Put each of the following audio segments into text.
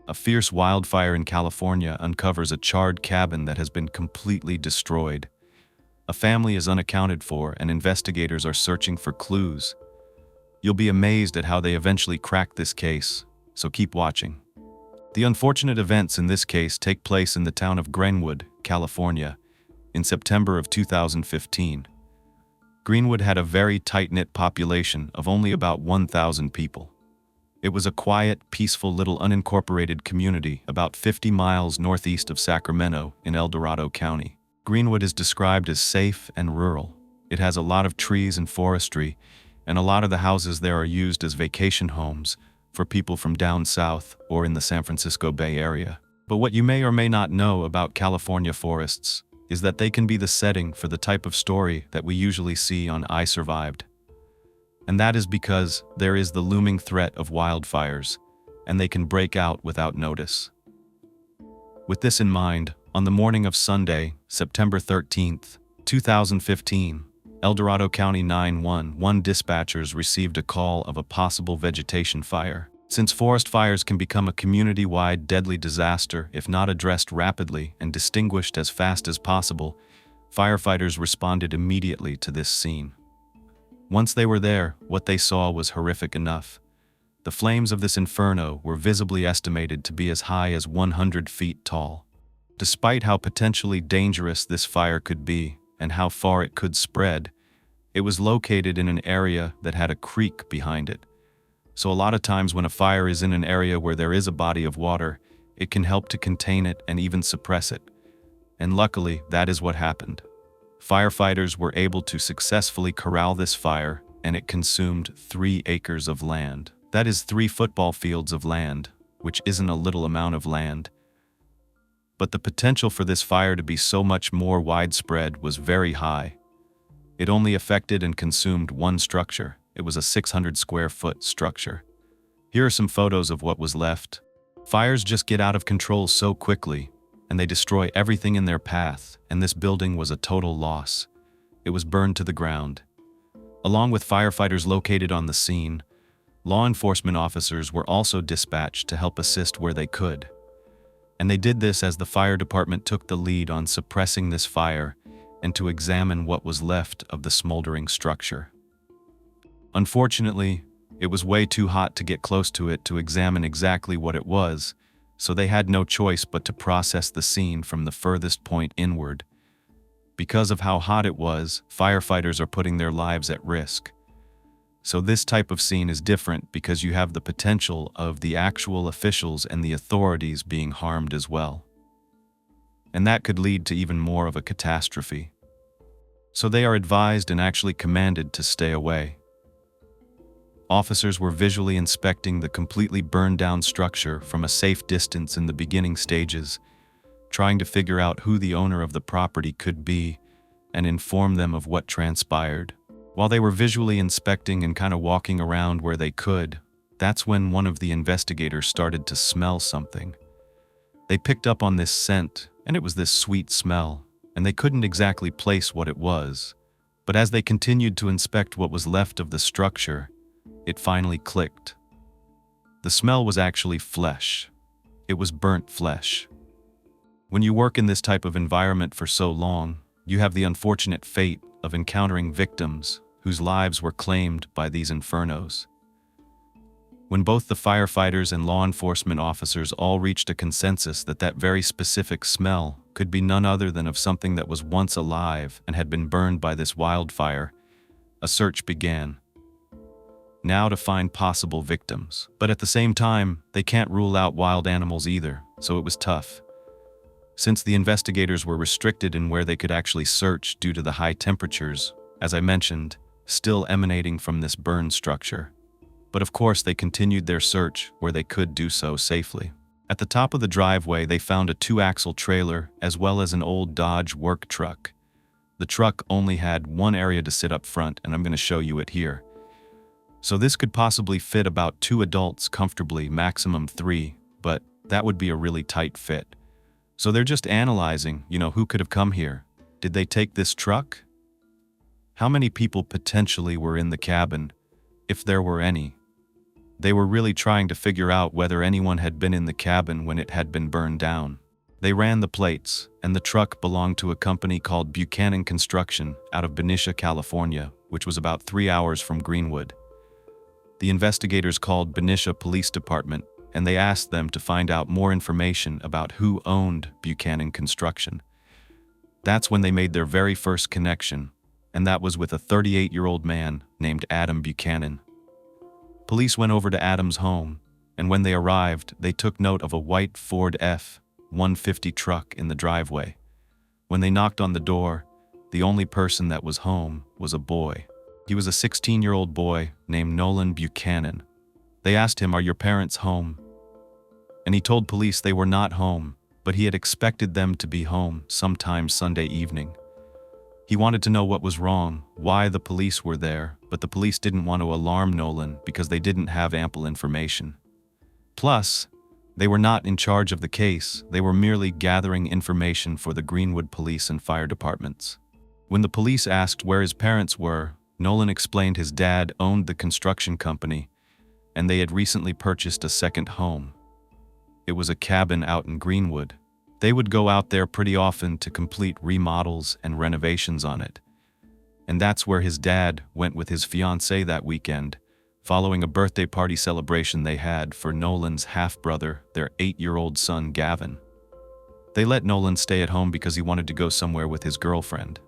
A fierce wildfire in California uncovers a charred cabin that has been completely destroyed. A family is unaccounted for, and investigators are searching for clues. You'll be amazed at how they eventually crack this case, so keep watching. The unfortunate events in this case take place in the town of Greenwood, California, in September of 2015. Greenwood had a very tight-knit population of only about 1,000 people. It was a quiet, peaceful little unincorporated community about 50 miles northeast of Sacramento in El Dorado County. Greenwood is described as safe and rural. It has a lot of trees and forestry, and a lot of the houses there are used as vacation homes for people from down south or in the San Francisco Bay Area. But what you may or may not know about California forests is that they can be the setting for the type of story that we usually see on I Survived. And that is because there is the looming threat of wildfires, and they can break out without notice. With this in mind, on the morning of Sunday, September 13th, 2015, El Dorado County 911 dispatchers received a call of a possible vegetation fire. Since forest fires can become a community-wide deadly disaster if not addressed rapidly and distinguished as fast as possible, firefighters responded immediately to this scene. Once they were there, what they saw was horrific enough. The flames of this inferno were visibly estimated to be as high as 100 feet tall. Despite how potentially dangerous this fire could be and how far it could spread, it was located in an area that had a creek behind it. So a lot of times when a fire is in an area where there is a body of water, it can help to contain it and even suppress it. And luckily, that is what happened. Firefighters were able to successfully corral this fire, and it consumed 3 acres of land. That is 3 football fields of land, which isn't a little amount of land. But the potential for this fire to be so much more widespread was very high. It only affected and consumed one structure. It was a 600 square foot structure. Here are some photos of what was left. Fires just get out of control so quickly, and they destroy everything in their path, and this building was a total loss. It was burned to the ground. Along with firefighters located on the scene, law enforcement officers were also dispatched to help assist where they could. And they did this as the fire department took the lead on suppressing this fire and to examine what was left of the smoldering structure. Unfortunately, it was way too hot to get close to it to examine exactly what it was, so they had no choice but to process the scene from the furthest point inward. Because of how hot it was, firefighters are putting their lives at risk. So this type of scene is different because you have the potential of the actual officials and the authorities being harmed as well. And that could lead to even more of a catastrophe. So they are advised and actually commanded to stay away. Officers were visually inspecting the completely burned down structure from a safe distance in the beginning stages, trying to figure out who the owner of the property could be and inform them of what transpired. While they were visually inspecting and kind of walking around where they could, that's when one of the investigators started to smell something. They picked up on this scent, and it was this sweet smell, and they couldn't exactly place what it was. But as they continued to inspect what was left of the structure, it finally clicked. The smell was actually flesh. It was burnt flesh. When you work in this type of environment for so long, you have the unfortunate fate of encountering victims whose lives were claimed by these infernos. When both the firefighters and law enforcement officers all reached a consensus that that very specific smell could be none other than of something that was once alive and had been burned by this wildfire, a search began. Now to find possible victims. But at the same time, they can't rule out wild animals either, so it was tough. Since the investigators were restricted in where they could actually search due to the high temperatures, as I mentioned, still emanating from this burned structure. But of course they continued their search where they could do so safely. At the top of the driveway they found a 2-axle trailer as well as an old Dodge work truck. The truck only had one area to sit up front, and I'm going to show you it here. So this could possibly fit about 2 adults comfortably, maximum 3, but that would be a really tight fit. So they're just analyzing, who could have come here. Did they take this truck? How many people potentially were in the cabin, if there were any? They were really trying to figure out whether anyone had been in the cabin when it had been burned down. They ran the plates, and the truck belonged to a company called Buchanan Construction out of Benicia, California, which was about 3 hours from Greenwood. The investigators called Benicia Police Department, and they asked them to find out more information about who owned Buchanan Construction. That's when they made their very first connection, and that was with a 38-year-old man named Adam Buchanan. Police went over to Adam's home, and when they arrived, they took note of a white Ford F-150 truck in the driveway. When they knocked on the door, the only person that was home was a boy. He was a 16-year-old boy named Nolan Buchanan. They asked him, "Are your parents home?" And he told police they were not home, but he had expected them to be home sometime Sunday evening. He wanted to know what was wrong, why the police were there, but the police didn't want to alarm Nolan because they didn't have ample information. Plus, they were not in charge of the case, they were merely gathering information for the Greenwood Police and Fire Departments. When the police asked where his parents were, Nolan explained his dad owned the construction company, and they had recently purchased a second home. It was a cabin out in Greenwood. They would go out there pretty often to complete remodels and renovations on it. And that's where his dad went with his fiancée that weekend, following a birthday party celebration they had for Nolan's half-brother, their 8-year-old son Gavin. They let Nolan stay at home because he wanted to go somewhere with his girlfriend.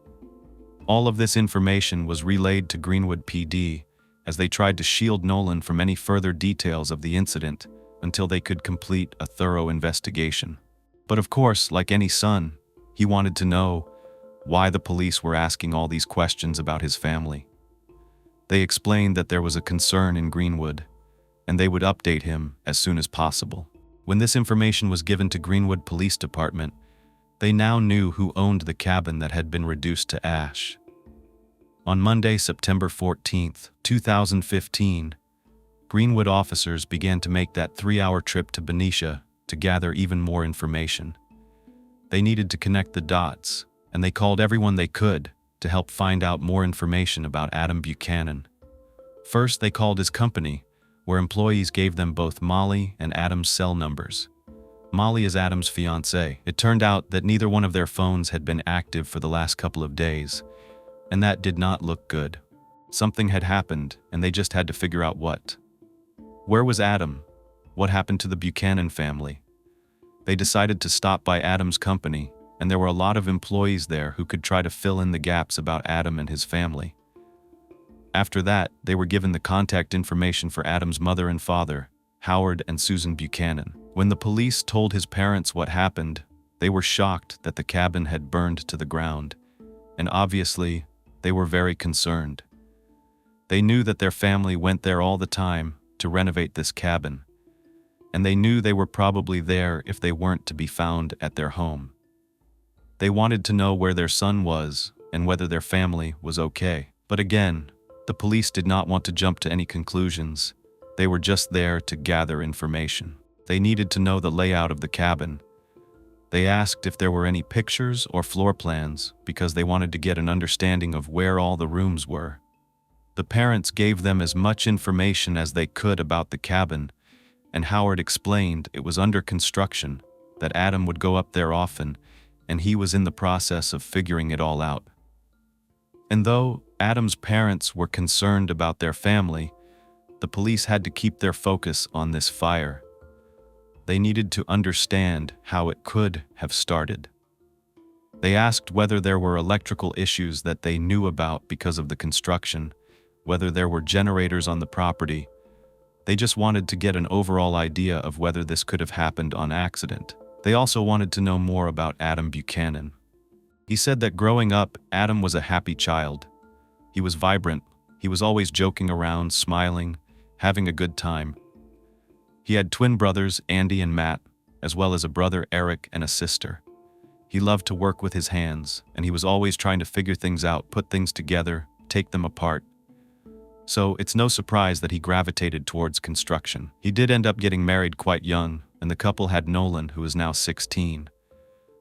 All of this information was relayed to Greenwood PD as they tried to shield Nolan from any further details of the incident until they could complete a thorough investigation. But of course, like any son, he wanted to know why the police were asking all these questions about his family. They explained that there was a concern in Greenwood, and they would update him as soon as possible. When this information was given to Greenwood Police Department, they now knew who owned the cabin that had been reduced to ash. On Monday, September 14th, 2015, Greenwood officers began to make that 3-hour trip to Benicia to gather even more information. They needed to connect the dots, and they called everyone they could to help find out more information about Adam Buchanan. First, they called his company, where employees gave them both Molly and Adam's cell numbers. Molly is Adam's fiancée. It turned out that neither one of their phones had been active for the last couple of days, and that did not look good. Something had happened, and they just had to figure out what. Where was Adam? What happened to the Buchanan family? They decided to stop by Adam's company, and there were a lot of employees there who could try to fill in the gaps about Adam and his family. After that, they were given the contact information for Adam's mother and father, Howard and Susan Buchanan. When the police told his parents what happened, they were shocked that the cabin had burned to the ground, and obviously, they were very concerned. They knew that their family went there all the time to renovate this cabin, and they knew they were probably there if they weren't to be found at their home. They wanted to know where their son was and whether their family was okay. But again, the police did not want to jump to any conclusions. They were just there to gather information. They needed to know the layout of the cabin. They asked if there were any pictures or floor plans because they wanted to get an understanding of where all the rooms were. The parents gave them as much information as they could about the cabin, and Howard explained it was under construction, that Adam would go up there often, and he was in the process of figuring it all out. And though Adam's parents were concerned about their family, the police had to keep their focus on this fire. They needed to understand how it could have started. They asked whether there were electrical issues that they knew about because of the construction, whether there were generators on the property. They just wanted to get an overall idea of whether this could have happened on accident. They also wanted to know more about Adam Buchanan. He said that growing up, Adam was a happy child. He was vibrant. He was always joking around, smiling, having a good time. He had twin brothers, Andy and Matt, as well as a brother, Eric, and a sister. He loved to work with his hands, and he was always trying to figure things out, put things together, take them apart. So it's no surprise that he gravitated towards construction. He did end up getting married quite young, and the couple had Nolan, who is now 16.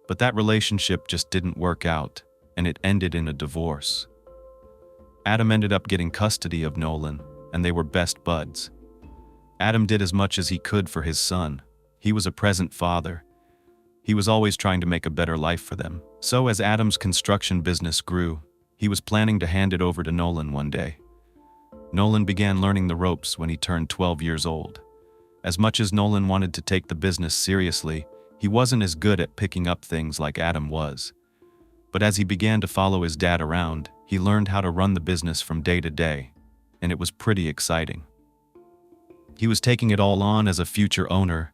But that relationship just didn't work out, and it ended in a divorce. Adam ended up getting custody of Nolan, and they were best buds. Adam did as much as he could for his son. He was a present father. He was always trying to make a better life for them. So as Adam's construction business grew, he was planning to hand it over to Nolan one day. Nolan began learning the ropes when he turned 12 years old. As much as Nolan wanted to take the business seriously, he wasn't as good at picking up things like Adam was. But as he began to follow his dad around, he learned how to run the business from day to day, and it was pretty exciting. He was taking it all on as a future owner,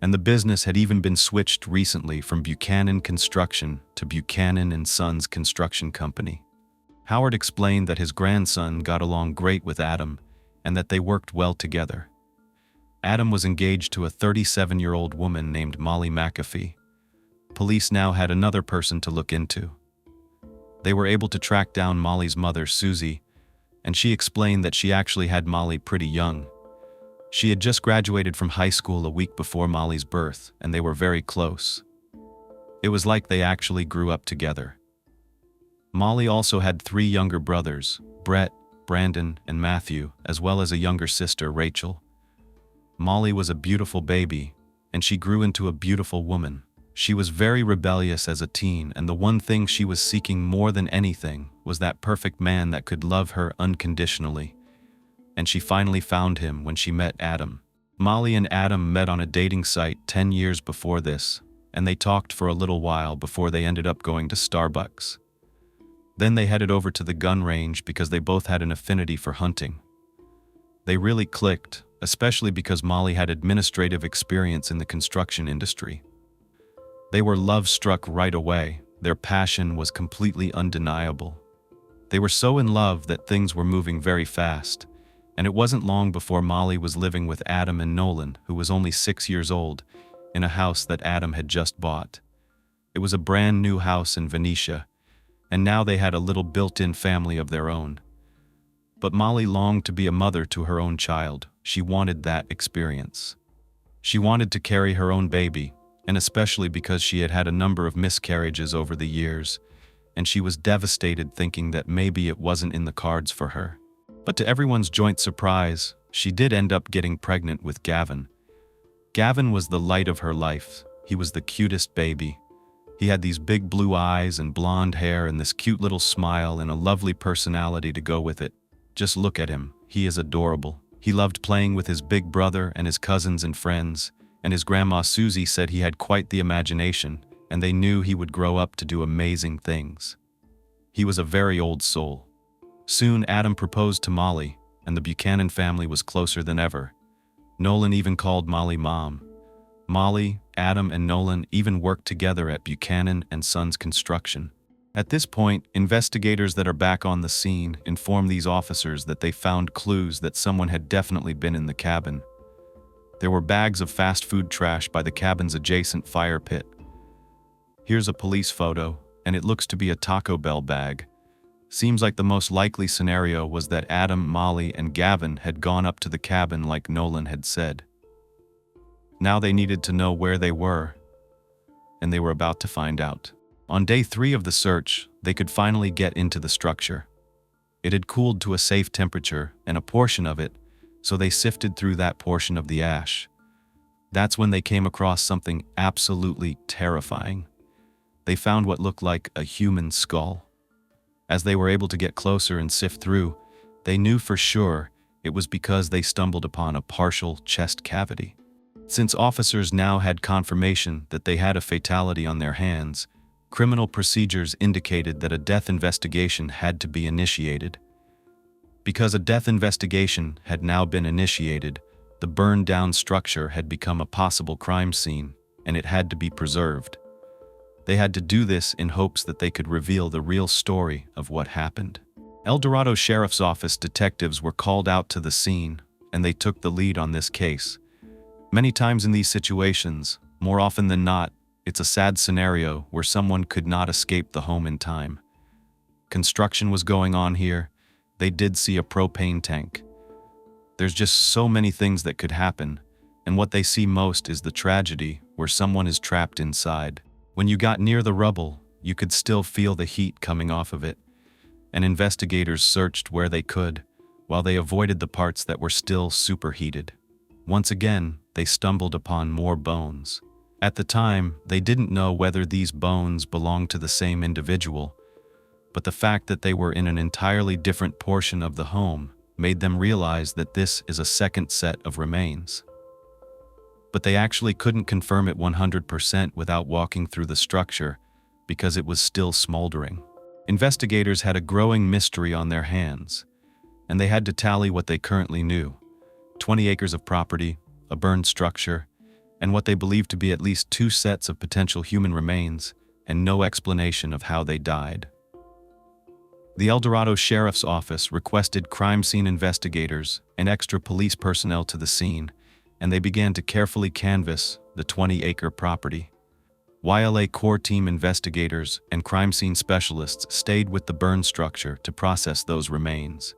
and the business had even been switched recently from Buchanan Construction to Buchanan and Sons Construction Company. Howard explained that his grandson got along great with Adam and that they worked well together. Adam was engaged to a 37-year-old woman named Molly McAfee. Police now had another person to look into. They were able to track down Molly's mother, Susie, and she explained that she actually had Molly pretty young. She had just graduated from high school a week before Molly's birth, and they were very close. It was like they actually grew up together. Molly also had 3 younger brothers, Brett, Brandon, and Matthew, as well as a younger sister, Rachel. Molly was a beautiful baby, and she grew into a beautiful woman. She was very rebellious as a teen, and the one thing she was seeking more than anything was that perfect man that could love her unconditionally. And she finally found him when she met Adam. Molly and Adam met on a dating site 10 years before this, and they talked for a little while before they ended up going to Starbucks. Then they headed over to the gun range because they both had an affinity for hunting. They really clicked, especially because Molly had administrative experience in the construction industry. They were love-struck right away. Their passion was completely undeniable. They were so in love that things were moving very fast, and it wasn't long before Molly was living with Adam and Nolan, who was only 6 years old, in a house that Adam had just bought. It was a brand new house in Venetia, and now they had a little built-in family of their own. But Molly longed to be a mother to her own child. She wanted that experience. She wanted to carry her own baby, and especially because she had had a number of miscarriages over the years, and she was devastated thinking that maybe it wasn't in the cards for her. But to everyone's joint surprise, she did end up getting pregnant with Gavin. Gavin was the light of her life. He was the cutest baby. He had these big blue eyes and blonde hair and this cute little smile and a lovely personality to go with it. Just look at him. He is adorable. He loved playing with his big brother and his cousins and friends, and his grandma Susie said he had quite the imagination, and they knew he would grow up to do amazing things. He was a very old soul. Soon Adam proposed to Molly, and the Buchanan family was closer than ever. Nolan even called Molly Mom. Molly, Adam, and Nolan even worked together at Buchanan and Sons Construction. At this point, investigators that are back on the scene inform these officers that they found clues that someone had definitely been in the cabin. There were bags of fast food trash by the cabin's adjacent fire pit. Here's a police photo, and it looks to be a Taco Bell bag. Seems like the most likely scenario was that Adam, Molly, and Gavin had gone up to the cabin like Nolan had said. Now they needed to know where they were, and they were about to find out. On day 3 of the search, they could finally get into the structure. It had cooled to a safe temperature, and a portion of it, so they sifted through that portion of the ash. That's when they came across something absolutely terrifying. They found what looked like a human skull. As they were able to get closer and sift through, they knew for sure it was because they stumbled upon a partial chest cavity. Since officers now had confirmation that they had a fatality on their hands, criminal procedures indicated that a death investigation had to be initiated. Because a death investigation had now been initiated, the burned-down structure had become a possible crime scene, and it had to be preserved. They had to do this in hopes that they could reveal the real story of what happened. El Dorado Sheriff's Office detectives were called out to the scene, and they took the lead on this case. Many times in these situations, more often than not, it's a sad scenario where someone could not escape the home in time. Construction was going on here. They did see a propane tank. There's just so many things that could happen, and what they see most is the tragedy where someone is trapped inside. When you got near the rubble, you could still feel the heat coming off of it, and investigators searched where they could, while they avoided the parts that were still superheated. Once again, they stumbled upon more bones. At the time, they didn't know whether these bones belonged to the same individual, but the fact that they were in an entirely different portion of the home made them realize that this is a second set of remains. But they actually couldn't confirm it 100% without walking through the structure because it was still smoldering. Investigators had a growing mystery on their hands, and they had to tally what they currently knew: 20 acres of property, a burned structure, and what they believed to be at least 2 sets of potential human remains, and no explanation of how they died. The El Dorado Sheriff's Office requested crime scene investigators and extra police personnel to the scene, and they began to carefully canvass the 20-acre property. YLA core team investigators and crime scene specialists stayed with the burned structure to process those remains.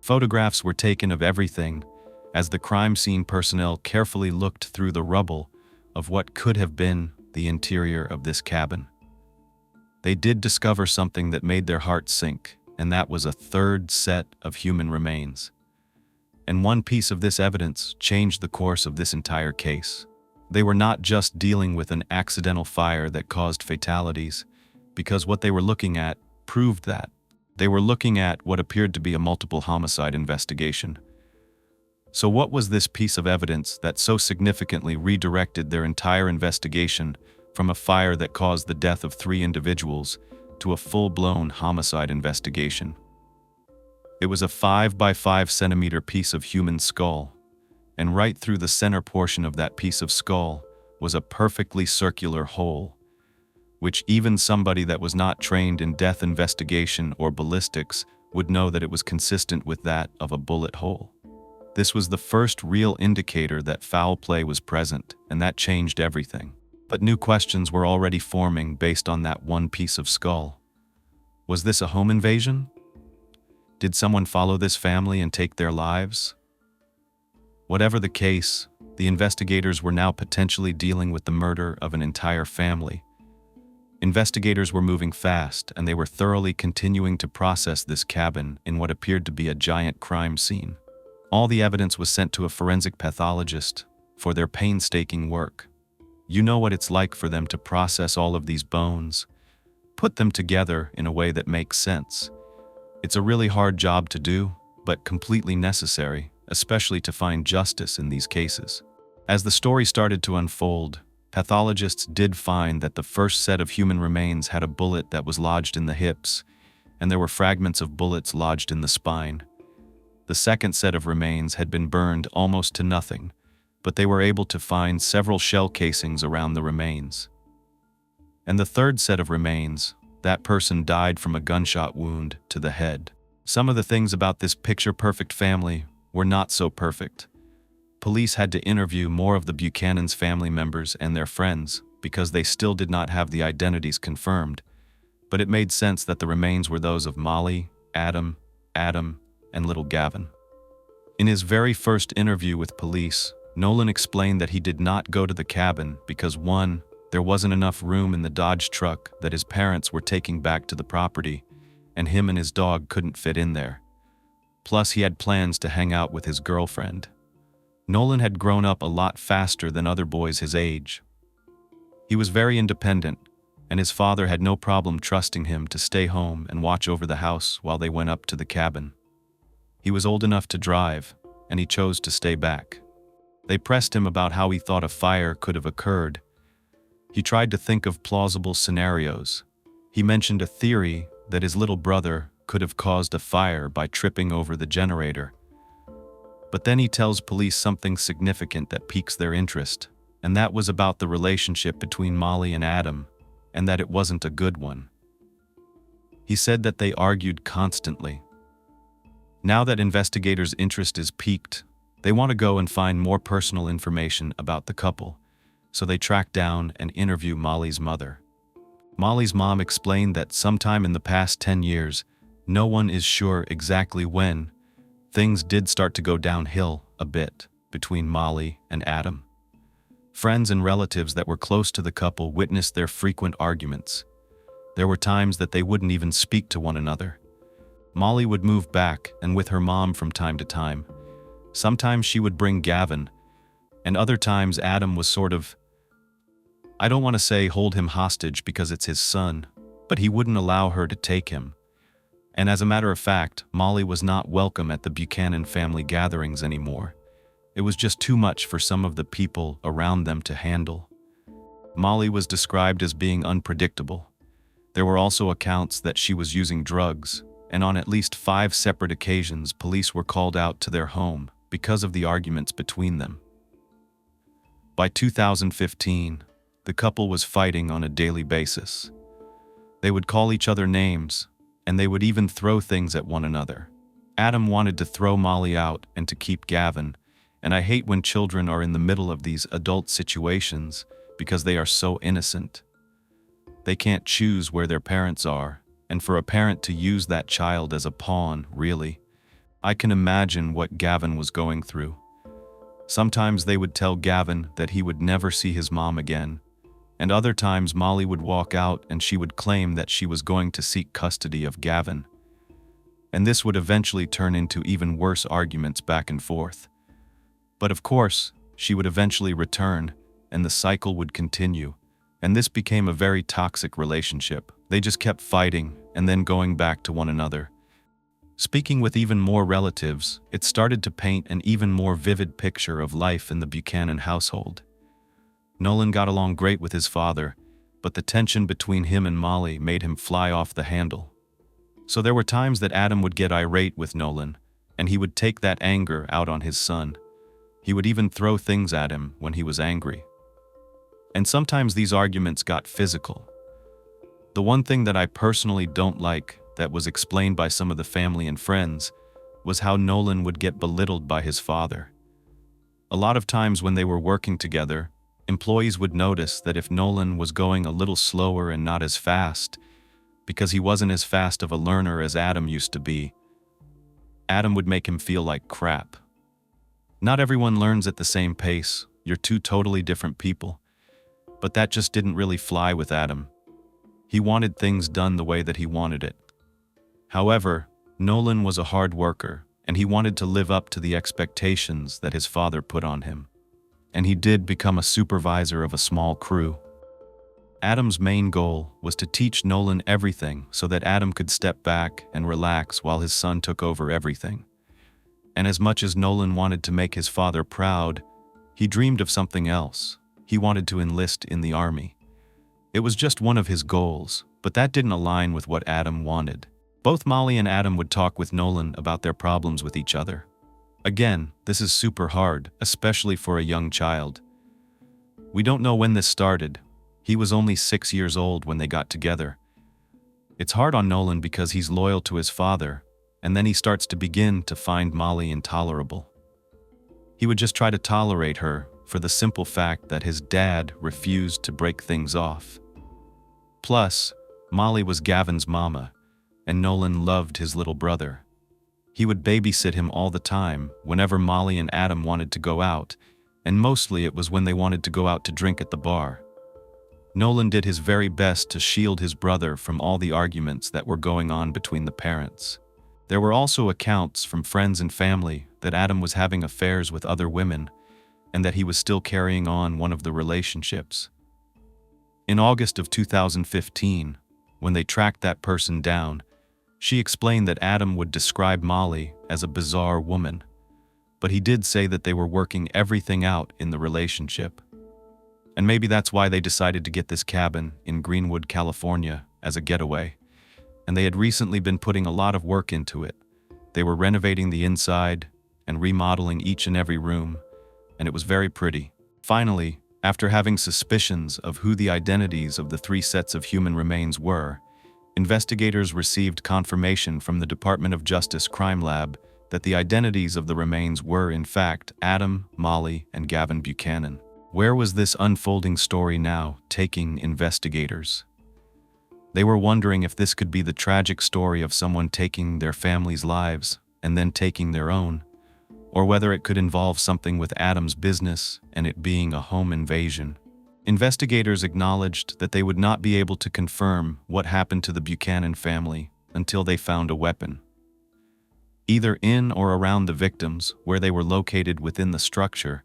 Photographs were taken of everything as the crime scene personnel carefully looked through the rubble of what could have been the interior of this cabin. They did discover something that made their hearts sink, and that was a third set of human remains. And one piece of this evidence changed the course of this entire case. They were not just dealing with an accidental fire that caused fatalities, because what they were looking at proved that. They were looking at what appeared to be a multiple homicide investigation. So what was this piece of evidence that so significantly redirected their entire investigation from a fire that caused the death of 3 individuals to a full-blown homicide investigation? It was a 5 by 5 centimeter piece of human skull, and right through the center portion of that piece of skull was a perfectly circular hole, which even somebody that was not trained in death investigation or ballistics would know that it was consistent with that of a bullet hole. This was the first real indicator that foul play was present, and that changed everything. But new questions were already forming based on that one piece of skull. Was this a home invasion? Did someone follow this family and take their lives? Whatever the case, the investigators were now potentially dealing with the murder of an entire family. Investigators were moving fast, and they were thoroughly continuing to process this cabin in what appeared to be a giant crime scene. All the evidence was sent to a forensic pathologist for their painstaking work. You know what it's like for them to process all of these bones, put them together in a way that makes sense. It's a really hard job to do, but completely necessary, especially to find justice in these cases. As the story started to unfold, pathologists did find that the first set of human remains had a bullet that was lodged in the hips, and there were fragments of bullets lodged in the spine. The second set of remains had been burned almost to nothing, but they were able to find several shell casings around the remains. And the third set of remains, that person died from a gunshot wound to the head. Some of the things about this picture-perfect family were not so perfect. Police had to interview more of the Buchanan's family members and their friends because they still did not have the identities confirmed, but it made sense that the remains were those of Molly, Adam, and little Gavin. In his very first interview with police, Nolan explained that he did not go to the cabin because 1, there wasn't enough room in the Dodge truck that his parents were taking back to the property, and him and his dog couldn't fit in there. Plus, he had plans to hang out with his girlfriend. Nolan had grown up a lot faster than other boys his age. He was very independent, and his father had no problem trusting him to stay home and watch over the house while they went up to the cabin. He was old enough to drive, and he chose to stay back. They pressed him about how he thought a fire could have occurred. He tried to think of plausible scenarios. He mentioned a theory that his little brother could have caused a fire by tripping over the generator. But then he tells police something significant that piques their interest, and that was about the relationship between Molly and Adam, and that it wasn't a good one. He said that they argued constantly. Now that investigators' interest is piqued, they want to go and find more personal information about the couple, so they track down and interview Molly's mother. Molly's mom explained that sometime in the past 10 years, no one is sure exactly when, things did start to go downhill a bit between Molly and Adam. Friends and relatives that were close to the couple witnessed their frequent arguments. There were times that they wouldn't even speak to one another. Molly would move back and with her mom from time to time. Sometimes she would bring Gavin, And other times Adam was sort of, I don't want to say hold him hostage because it's his son, but he wouldn't allow her to take him. And as a matter of fact, Molly was not welcome at the Buchanan family gatherings anymore. It was just too much for some of the people around them to handle. Molly was described as being unpredictable. There were also accounts that she was using drugs, and on at least 5 separate occasions police were called out to their home because of the arguments between them. By 2015, the couple was fighting on a daily basis. They would call each other names, and they would even throw things at one another. Adam wanted to throw Molly out and to keep Gavin, and I hate when children are in the middle of these adult situations because they are so innocent. They can't choose where their parents are, and for a parent to use that child as a pawn, really. I can imagine what Gavin was going through. Sometimes they would tell Gavin that he would never see his mom again, and other times Molly would walk out and she would claim that she was going to seek custody of Gavin. And this would eventually turn into even worse arguments back and forth. But of course, she would eventually return, and the cycle would continue, and this became a very toxic relationship. They just kept fighting and then going back to one another. Speaking with even more relatives, it started to paint an even more vivid picture of life in the Buchanan household. Nolan got along great with his father, but the tension between him and Molly made him fly off the handle. So there were times that Adam would get irate with Nolan, and he would take that anger out on his son. He would even throw things at him when he was angry. And sometimes these arguments got physical. The one thing that I personally don't like, that was explained by some of the family and friends, was how Nolan would get belittled by his father. A lot of times when they were working together, employees would notice that if Nolan was going a little slower and not as fast, because he wasn't as fast of a learner as Adam used to be, Adam would make him feel like crap. Not everyone learns at the same pace. You're two totally different people. But that just didn't really fly with Adam. He wanted things done the way that he wanted it. However, Nolan was a hard worker, and he wanted to live up to the expectations that his father put on him. And he did become a supervisor of a small crew. Adam's main goal was to teach Nolan everything so that Adam could step back and relax while his son took over everything. And as much as Nolan wanted to make his father proud, he dreamed of something else. He wanted to enlist in the army. It was just one of his goals, but that didn't align with what Adam wanted. Both Molly and Adam would talk with Nolan about their problems with each other. Again, this is super hard, especially for a young child. We don't know when this started. He was only 6 years old when they got together. It's hard on Nolan because he's loyal to his father, and then he starts to begin to find Molly intolerable. He would just try to tolerate her for the simple fact that his dad refused to break things off. Plus, Molly was Gavin's mama, and Nolan loved his little brother. He would babysit him all the time whenever Molly and Adam wanted to go out, and mostly it was when they wanted to go out to drink at the bar. Nolan did his very best to shield his brother from all the arguments that were going on between the parents. There were also accounts from friends and family that Adam was having affairs with other women, and that he was still carrying on one of the relationships. In August of 2015, when they tracked that person down, she explained that Adam would describe Molly as a bizarre woman, but he did say that they were working everything out in the relationship. And maybe that's why they decided to get this cabin in Greenwood, California, as a getaway. And they had recently been putting a lot of work into it. They were renovating the inside and remodeling each and every room, and it was very pretty. Finally, after having suspicions of who the identities of the 3 sets of human remains were, investigators received confirmation from the Department of Justice Crime Lab that the identities of the remains were, in fact, Adam, Molly, and Gavin Buchanan. Where was this unfolding story now taking investigators? They were wondering if this could be the tragic story of someone taking their family's lives and then taking their own, or whether it could involve something with Adam's business and it being a home invasion. Investigators acknowledged that they would not be able to confirm what happened to the Buchanan family until they found a weapon, either in or around the victims where they were located within the structure,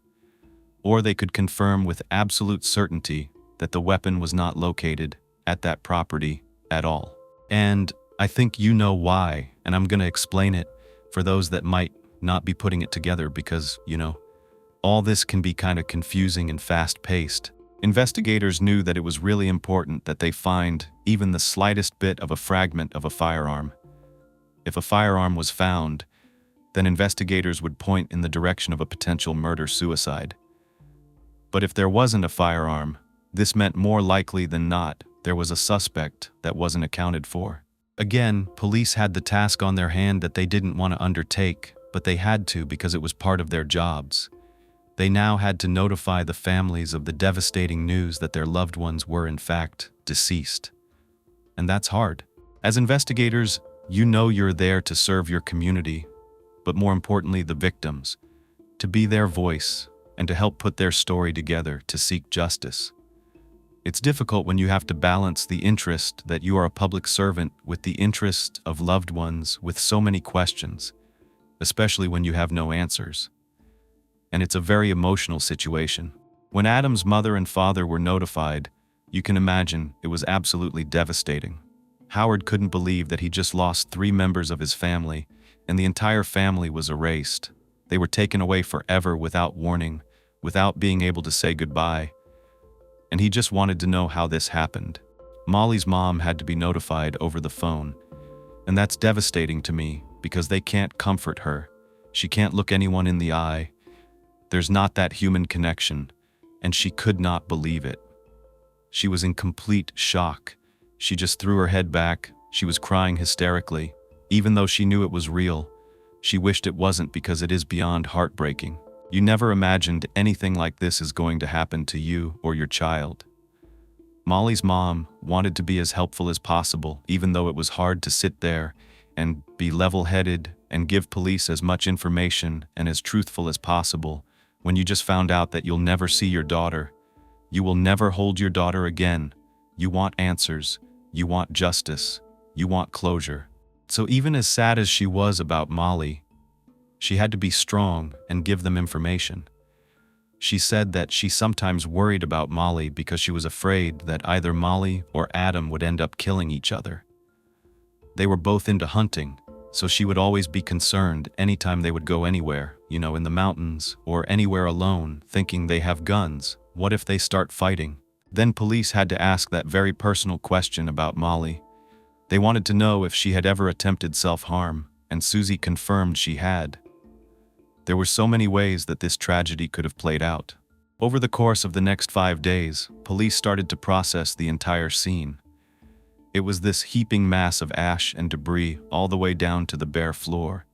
or they could confirm with absolute certainty that the weapon was not located at that property at all. And I think you know why, and I'm going to explain it for those that might not be putting it together because, all this can be kind of confusing and fast-paced. Investigators knew that it was really important that they find even the slightest bit of a fragment of a firearm. If a firearm was found, then investigators would point in the direction of a potential murder-suicide. But if there wasn't a firearm, this meant more likely than not there was a suspect that wasn't accounted for. Again, police had the task on their hand that they didn't want to undertake, but they had to because it was part of their jobs. They now had to notify the families of the devastating news that their loved ones were in fact deceased. And that's hard. As investigators, you know you're there to serve your community, but more importantly the victims, to be their voice and to help put their story together to seek justice. It's difficult when you have to balance the interest that you are a public servant with the interest of loved ones with so many questions, especially when you have no answers. And it's a very emotional situation. When Adam's mother and father were notified, you can imagine it was absolutely devastating. Howard couldn't believe that he just lost 3 members of his family, and the entire family was erased. They were taken away forever without warning, without being able to say goodbye. And he just wanted to know how this happened. Molly's mom had to be notified over the phone, and that's devastating to me because they can't comfort her. She can't look anyone in the eye. There's not that human connection, and she could not believe it. She was in complete shock. She just threw her head back. She was crying hysterically. Even though she knew it was real, she wished it wasn't because it is beyond heartbreaking. You never imagined anything like this is going to happen to you or your child. Molly's mom wanted to be as helpful as possible, even though it was hard to sit there and be level-headed and give police as much information and as truthful as possible when you just found out that you'll never see your daughter. You will never hold your daughter again. You want answers. You want justice. You want closure. So even as sad as she was about Molly, she had to be strong and give them information. She said that she sometimes worried about Molly because she was afraid that either Molly or Adam would end up killing each other. They were both into hunting, so she would always be concerned anytime they would go anywhere, in the mountains or anywhere alone, thinking they have guns. What if they start fighting? Then police had to ask that very personal question about Molly. They wanted to know if she had ever attempted self-harm, and Susie confirmed she had. There were so many ways that this tragedy could have played out. Over the course of the next 5 days, police started to process the entire scene. It was this heaping mass of ash and debris all the way down to the bare floor.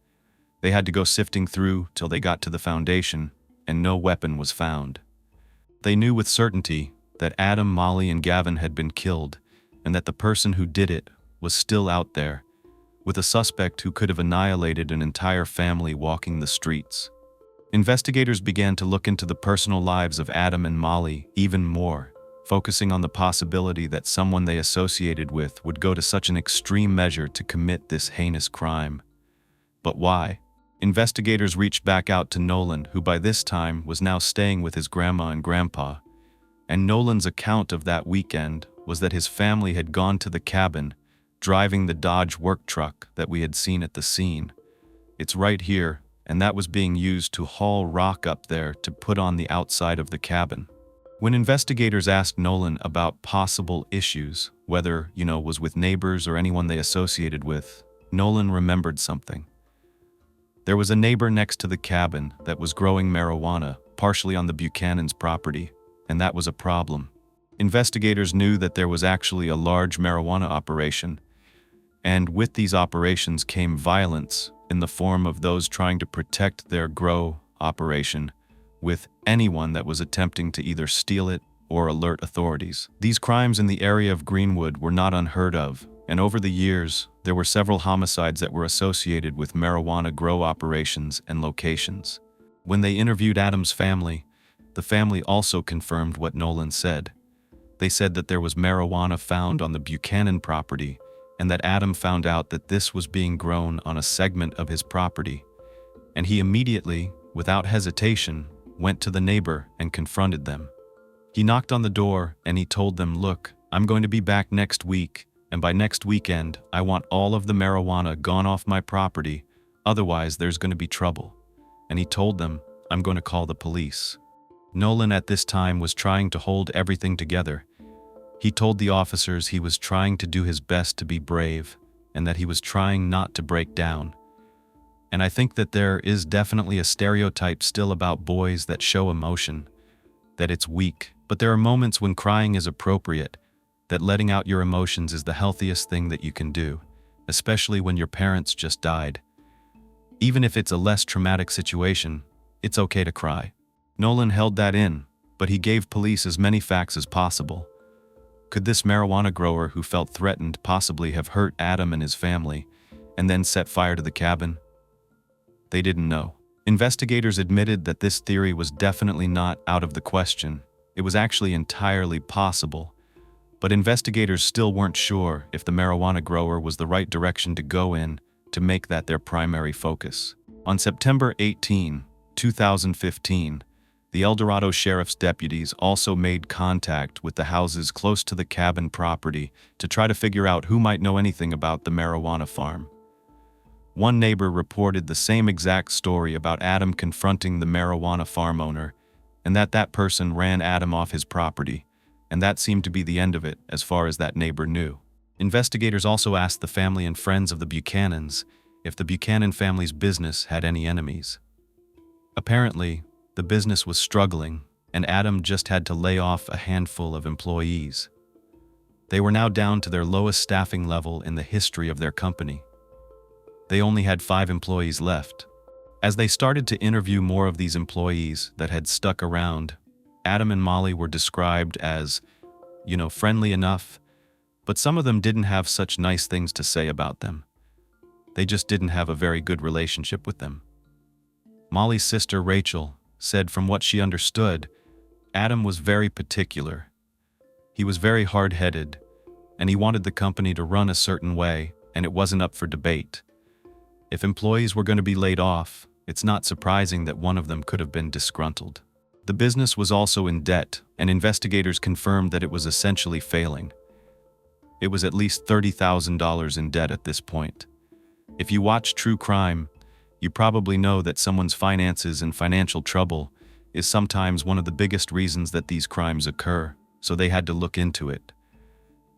They had to go sifting through till they got to the foundation, and no weapon was found. They knew with certainty that Adam, Molly, and Gavin had been killed, and that the person who did it was still out there, with a suspect who could have annihilated an entire family walking the streets. Investigators began to look into the personal lives of Adam and Molly even more, focusing on the possibility that someone they associated with would go to such an extreme measure to commit this heinous crime. But why? Investigators reached back out to Nolan, who by this time was now staying with his grandma and grandpa, and Nolan's account of that weekend was that his family had gone to the cabin, driving the Dodge work truck that we had seen at the scene. It's right here, and that was being used to haul rock up there to put on the outside of the cabin. When investigators asked Nolan about possible issues, whether, was with neighbors or anyone they associated with, Nolan remembered something. There was a neighbor next to the cabin that was growing marijuana, partially on the Buchanan's property, and that was a problem. Investigators knew that there was actually a large marijuana operation, and with these operations came violence in the form of those trying to protect their grow operation with anyone that was attempting to either steal it or alert authorities. These crimes in the area of Greenwood were not unheard of, and over the years, there were several homicides that were associated with marijuana grow operations and locations. When they interviewed Adam's family, the family also confirmed what Nolan said. They said that there was marijuana found on the Buchanan property, and that Adam found out that this was being grown on a segment of his property, and he immediately, without hesitation, went to the neighbor and confronted them. He knocked on the door and he told them, "Look, I'm going to be back next week, and by next weekend, I want all of the marijuana gone off my property, otherwise there's going to be trouble." And he told them, "I'm going to call the police." Nolan at this time was trying to hold everything together. He told the officers he was trying to do his best to be brave, and that he was trying not to break down. And I think that there is definitely a stereotype still about boys that show emotion, that it's weak. But there are moments when crying is appropriate, that letting out your emotions is the healthiest thing that you can do, especially when your parents just died. Even if it's a less traumatic situation, it's okay to cry. Nolan held that in, but he gave police as many facts as possible. Could this marijuana grower who felt threatened possibly have hurt Adam and his family, and then set fire to the cabin? They didn't know. Investigators admitted that this theory was definitely not out of the question. It was actually entirely possible. But investigators still weren't sure if the marijuana grower was the right direction to go in to make that their primary focus. On September 18, 2015, the El Dorado Sheriff's deputies also made contact with the houses close to the cabin property to try to figure out who might know anything about the marijuana farm. One neighbor reported the same exact story about Adam confronting the marijuana farm owner, and that person ran Adam off his property, and that seemed to be the end of it as far as that neighbor knew. Investigators also asked the family and friends of the Buchanans if the Buchanan family's business had any enemies. Apparently, the business was struggling, and Adam just had to lay off a handful of employees. They were now down to their lowest staffing level in the history of their company. They only had 5 employees left. As they started to interview more of these employees that had stuck around, Adam and Molly were described as, friendly enough, but some of them didn't have such nice things to say about them. They just didn't have a very good relationship with them. Molly's sister, Rachel, said from what she understood, Adam was very particular. He was very hard-headed, and he wanted the company to run a certain way, and it wasn't up for debate. If employees were going to be laid off, it's not surprising that one of them could have been disgruntled. The business was also in debt, and investigators confirmed that it was essentially failing. It was at least $30,000 in debt at this point. If you watch True Crime, you probably know that someone's finances and financial trouble is sometimes one of the biggest reasons that these crimes occur, so they had to look into it.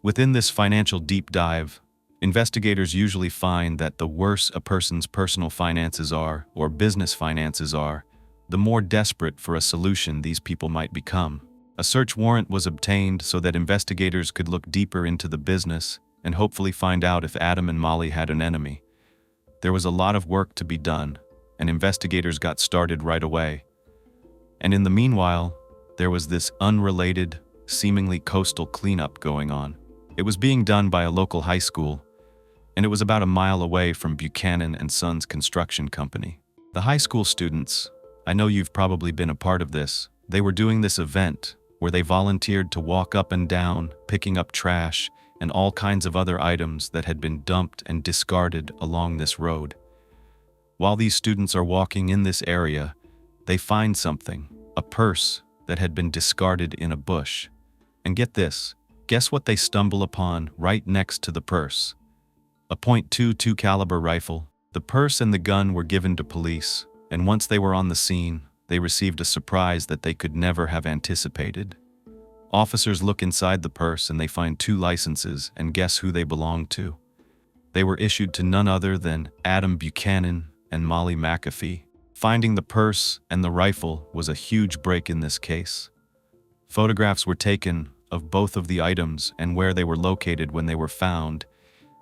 Within this financial deep dive, investigators usually find that the worse a person's personal finances are, or business finances are, the more desperate for a solution these people might become. A search warrant was obtained so that investigators could look deeper into the business and hopefully find out if Adam and Molly had an enemy. There was a lot of work to be done, and investigators got started right away. And in the meanwhile, there was this unrelated, seemingly coastal cleanup going on. It was being done by a local high school, and it was about a mile away from Buchanan and Sons Construction Company. The high school students, I know you've probably been a part of this, they were doing this event where they volunteered to walk up and down, picking up trash and all kinds of other items that had been dumped and discarded along this road. While these students are walking in this area, they find something, a purse that had been discarded in a bush. And get this, guess what they stumble upon right next to the purse? A .22 caliber rifle. The purse and the gun were given to police, and once they were on the scene, they received a surprise that they could never have anticipated. Officers look inside the purse and they find 2 licenses, and guess who they belonged to? They were issued to none other than Adam Buchanan and Molly McAfee. Finding the purse and the rifle was a huge break in this case. Photographs were taken of both of the items and where they were located when they were found,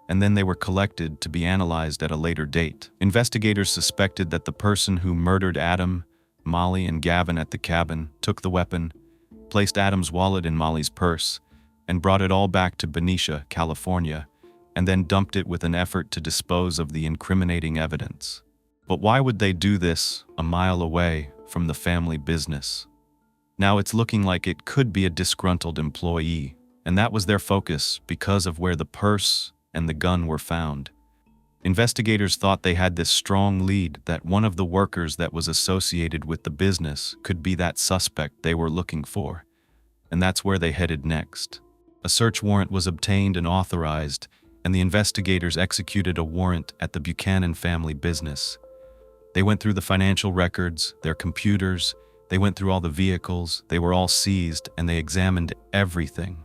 and then they were collected to be analyzed at a later date. Investigators suspected that the person who murdered Adam, Molly, and Gavin at the cabin took the weapon, placed Adam's wallet in Molly's purse, and brought it all back to Benicia, California, and then dumped it with an effort to dispose of the incriminating evidence. But why would they do this a mile away from the family business? Now it's looking like it could be a disgruntled employee, and that was their focus because of where the purse and the gun were found. Investigators thought they had this strong lead that one of the workers that was associated with the business could be that suspect they were looking for, and that's where they headed next. A search warrant was obtained and authorized, and the investigators executed a warrant at the Buchanan family business. They went through the financial records, their computers, they went through all the vehicles, they were all seized, and they examined everything.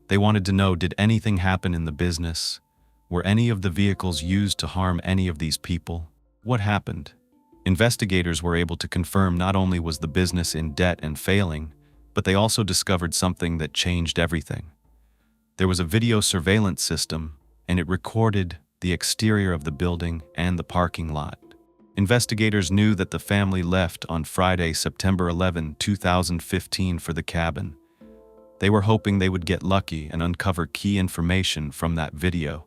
They wanted to know, did anything happen in the business? Were any of the vehicles used to harm any of these people? What happened? Investigators were able to confirm not only was the business in debt and failing, but they also discovered something that changed everything. There was a video surveillance system, and it recorded the exterior of the building and the parking lot. Investigators knew that the family left on Friday, September 11, 2015 for the cabin. They were hoping they would get lucky and uncover key information from that video.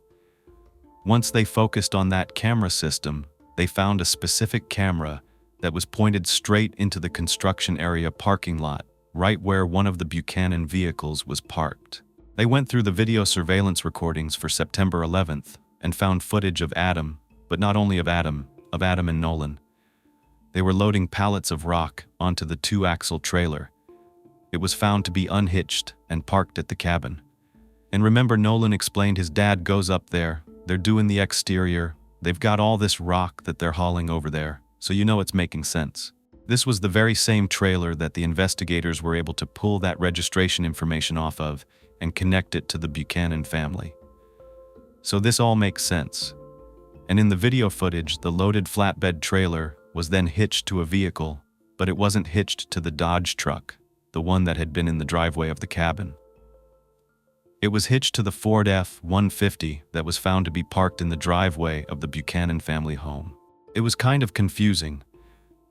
Once they focused on that camera system, they found a specific camera that was pointed straight into the construction area parking lot, right where one of the Buchanan vehicles was parked. They went through the video surveillance recordings for September 11th and found footage of Adam, but not only of Adam and Nolan. They were loading pallets of rock onto the 2-axle trailer. It was found to be unhitched and parked at the cabin. And remember, Nolan explained his dad goes up there, they're doing the exterior, they've got all this rock that they're hauling over there, so you know it's making sense. This was the very same trailer that the investigators were able to pull that registration information off of and connect it to the Buchanan family. So this all makes sense. And in the video footage, the loaded flatbed trailer was then hitched to a vehicle, but it wasn't hitched to the Dodge truck, the one that had been in the driveway of the cabin. It was hitched to the Ford F-150 that was found to be parked in the driveway of the Buchanan family home. It was kind of confusing.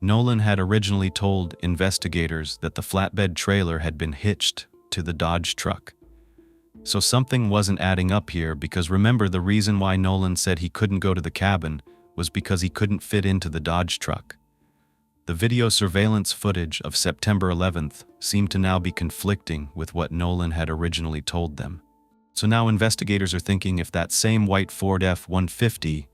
Nolan had originally told investigators that the flatbed trailer had been hitched to the Dodge truck. So something wasn't adding up here, because remember, the reason why Nolan said he couldn't go to the cabin was because he couldn't fit into the Dodge truck. The video surveillance footage of September 11th seemed to now be conflicting with what Nolan had originally told them. So now investigators are thinking, if that same white Ford F-150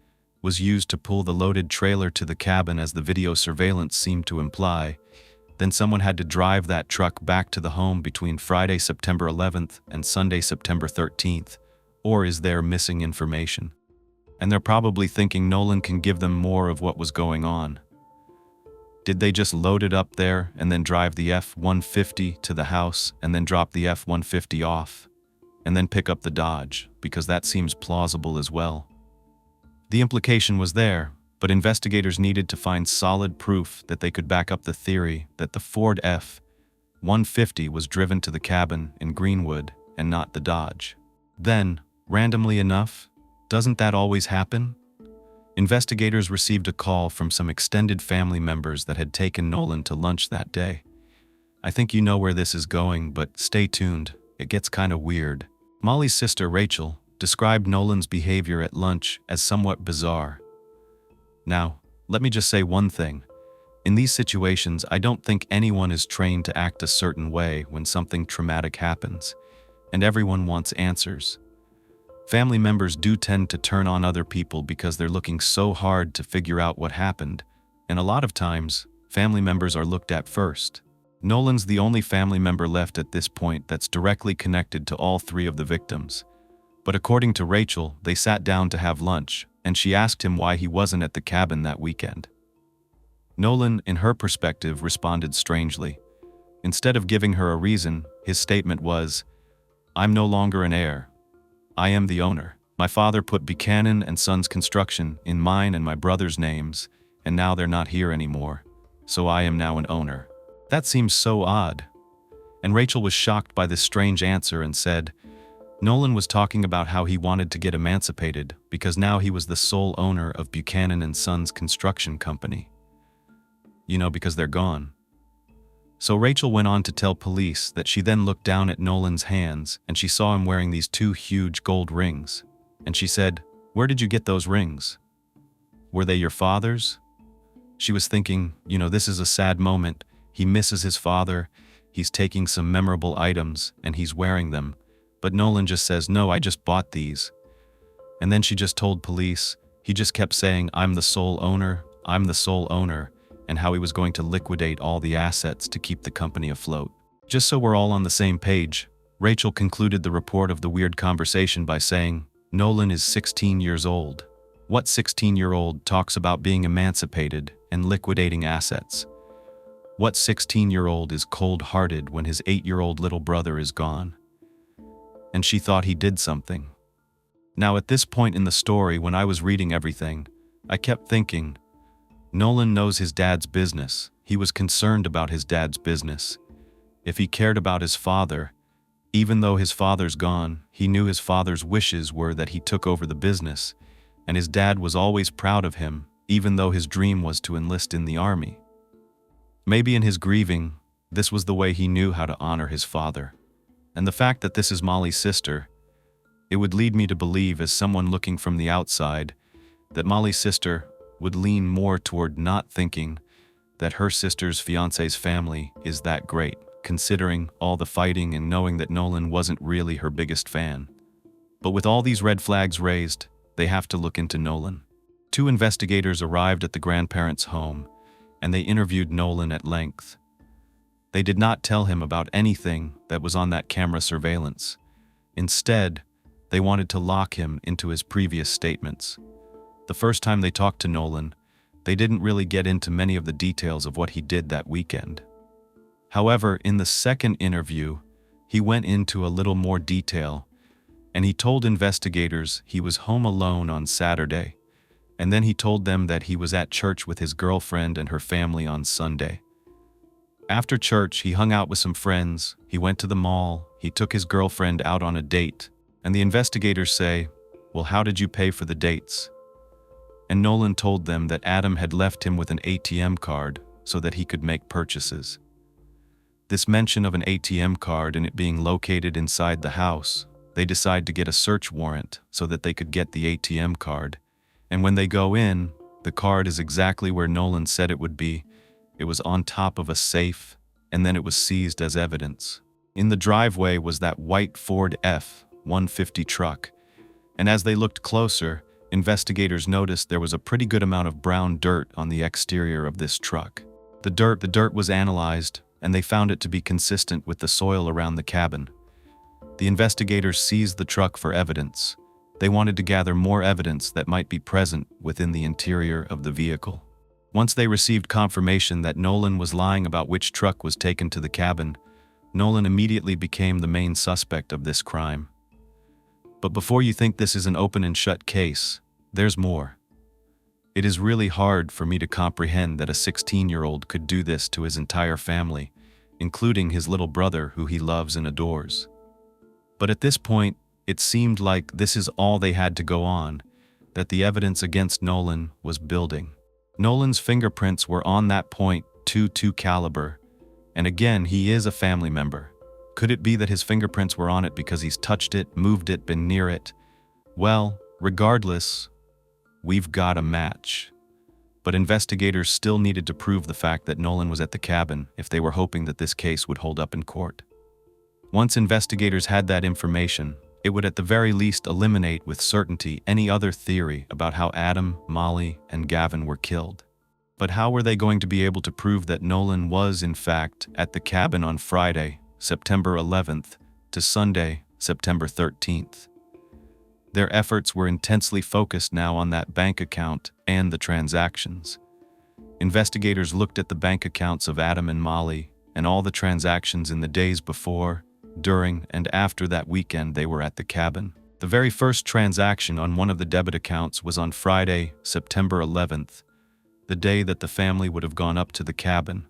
was used to pull the loaded trailer to the cabin as the video surveillance seemed to imply, then someone had to drive that truck back to the home between Friday, September 11th and Sunday, September 13th, or is there missing information? And they're probably thinking Nolan can give them more of what was going on. Did they just load it up there and then drive the F-150 to the house and then drop the F-150 off and then pick up the Dodge, because that seems plausible as well. The implication was there, but investigators needed to find solid proof that they could back up the theory that the Ford F-150 was driven to the cabin in Greenwood and not the Dodge. Then, randomly enough, doesn't that always happen? Investigators received a call from some extended family members that had taken Nolan to lunch that day. I think you know where this is going, but stay tuned, it gets kind of weird. Molly's sister, Rachel, described Nolan's behavior at lunch as somewhat bizarre. Now, let me just say one thing. In these situations, I don't think anyone is trained to act a certain way when something traumatic happens, and everyone wants answers. Family members do tend to turn on other people because they're looking so hard to figure out what happened, and a lot of times, family members are looked at first. Nolan's the only family member left at this point that's directly connected to all three of the victims. But according to Rachel, they sat down to have lunch, and she asked him why he wasn't at the cabin that weekend. Nolan, in her perspective, responded strangely. Instead of giving her a reason, his statement was, "I'm no longer an heir. I am the owner. My father put Buchanan and Sons Construction in mine and my brother's names, and now they're not here anymore, so I am now an owner." That seems so odd. And Rachel was shocked by this strange answer and said, Nolan was talking about how he wanted to get emancipated because now he was the sole owner of Buchanan and Sons Construction Company. You know, because they're gone. So Rachel went on to tell police that she then looked down at Nolan's hands and she saw him wearing these 2 huge gold rings. And she said, "Where did you get those rings? Were they your father's?" She was thinking, this is a sad moment. He misses his father, he's taking some memorable items, and he's wearing them. But Nolan just says, "No, I just bought these." And then she just told police. He just kept saying, I'm the sole owner, and how he was going to liquidate all the assets to keep the company afloat. Just so we're all on the same page, Rachel concluded the report of the weird conversation by saying, Nolan is 16 years old. What 16-year-old talks about being emancipated and liquidating assets? What 16-year-old is cold-hearted when his 8-year-old little brother is gone? And she thought he did something. Now at this point in the story, when I was reading everything, I kept thinking, Nolan knows his dad's business. He was concerned about his dad's business. If he cared about his father, even though his father's gone, he knew his father's wishes were that he took over the business, and his dad was always proud of him, even though his dream was to enlist in the army. Maybe in his grieving, this was the way he knew how to honor his father. And the fact that this is Molly's sister, it would lead me to believe, as someone looking from the outside, that Molly's sister would lean more toward not thinking that her sister's fiancé's family is that great, considering all the fighting and knowing that Nolan wasn't really her biggest fan. But with all these red flags raised, they have to look into Nolan. 2 investigators arrived at the grandparents' home, and they interviewed Nolan at length. They did not tell him about anything that was on that camera surveillance. Instead, they wanted to lock him into his previous statements. The first time they talked to Nolan, they didn't really get into many of the details of what he did that weekend. However, in the second interview, he went into a little more detail, and he told investigators he was home alone on Saturday, and then he told them that he was at church with his girlfriend and her family on Sunday. After church, he hung out with some friends, he went to the mall, he took his girlfriend out on a date, and the investigators say, well, how did you pay for the dates? And Nolan told them that Adam had left him with an ATM card so that he could make purchases. This mention of an ATM card and it being located inside the house, they decide to get a search warrant so that they could get the ATM card. And when they go in, the card is exactly where Nolan said it would be. It was on top of a safe, and then it was seized as evidence. In the driveway was that white Ford F-150 truck, and as they looked closer, investigators noticed there was a pretty good amount of brown dirt on the exterior of this truck. The dirt was analyzed, and they found it to be consistent with the soil around the cabin. The investigators seized the truck for evidence. They wanted to gather more evidence that might be present within the interior of the vehicle. Once they received confirmation that Nolan was lying about which truck was taken to the cabin, Nolan immediately became the main suspect of this crime. But before you think this is an open and shut case, there's more. It is really hard for me to comprehend that a 16-year-old could do this to his entire family, including his little brother who he loves and adores. But at this point, it seemed like this is all they had to go on, that the evidence against Nolan was building. Nolan's fingerprints were on that .22 caliber, and again, he is a family member. Could it be that his fingerprints were on it because he's touched it, moved it, been near it? Well, regardless, we've got a match. But investigators still needed to prove the fact that Nolan was at the cabin if they were hoping that this case would hold up in court. Once investigators had that information, it would at the very least eliminate with certainty any other theory about how Adam, Molly, and Gavin were killed. But how were they going to be able to prove that Nolan was, in fact, at the cabin on Friday, September 11th, to Sunday, September 13th? Their efforts were intensely focused now on that bank account and the transactions. Investigators looked at the bank accounts of Adam and Molly and all the transactions in the days before, during, and after that weekend they were at the cabin. The very first transaction on one of the debit accounts was on Friday, September 11th, the day that the family would have gone up to the cabin.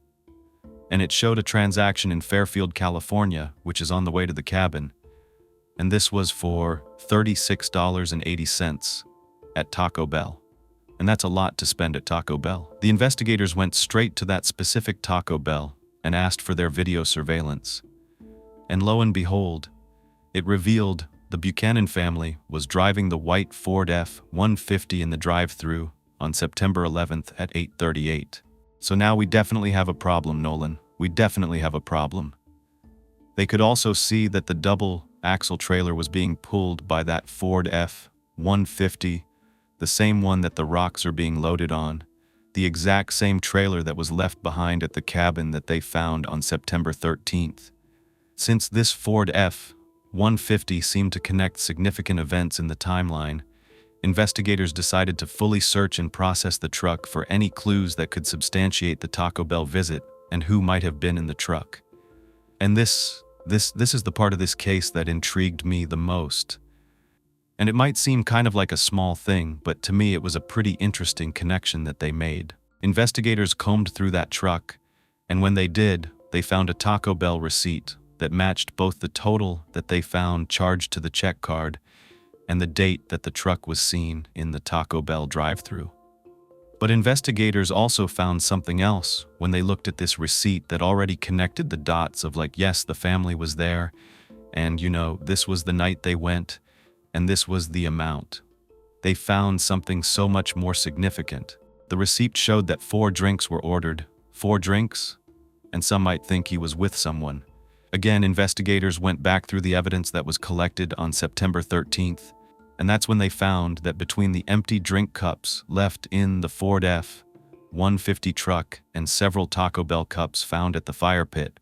And it showed a transaction in Fairfield, California, which is on the way to the cabin. And this was for $36.80 at Taco Bell. And that's a lot to spend at Taco Bell. The investigators went straight to that specific Taco Bell and asked for their video surveillance. And lo and behold, it revealed the Buchanan family was driving the white Ford F-150 in the drive-thru on September 11th at 8:38. So now we definitely have a problem, Nolan. We definitely have a problem. They could also see that the double-axle trailer was being pulled by that Ford F-150 150, the same one that the rocks are being loaded on, the exact same trailer that was left behind at the cabin that they found on September 13th. Since this Ford F-150 seemed to connect significant events in the timeline, investigators decided to fully search and process the truck for any clues that could substantiate the Taco Bell visit and who might have been in the truck. And this is the part of this case that intrigued me the most. And it might seem kind of like a small thing, but to me it was a pretty interesting connection that they made. Investigators combed through that truck, and when they did, they found a Taco Bell receipt that matched both the total that they found charged to the check card and the date that the truck was seen in the Taco Bell drive-thru. But investigators also found something else when they looked at this receipt that already connected the dots of like, yes, the family was there, and this was the night they went, and this was the amount. They found something so much more significant. The receipt showed that 4 drinks were ordered. 4 drinks? And some might think he was with someone. Again, investigators went back through the evidence that was collected on September 13th, and that's when they found that between the empty drink cups left in the Ford F-150 truck and several Taco Bell cups found at the fire pit,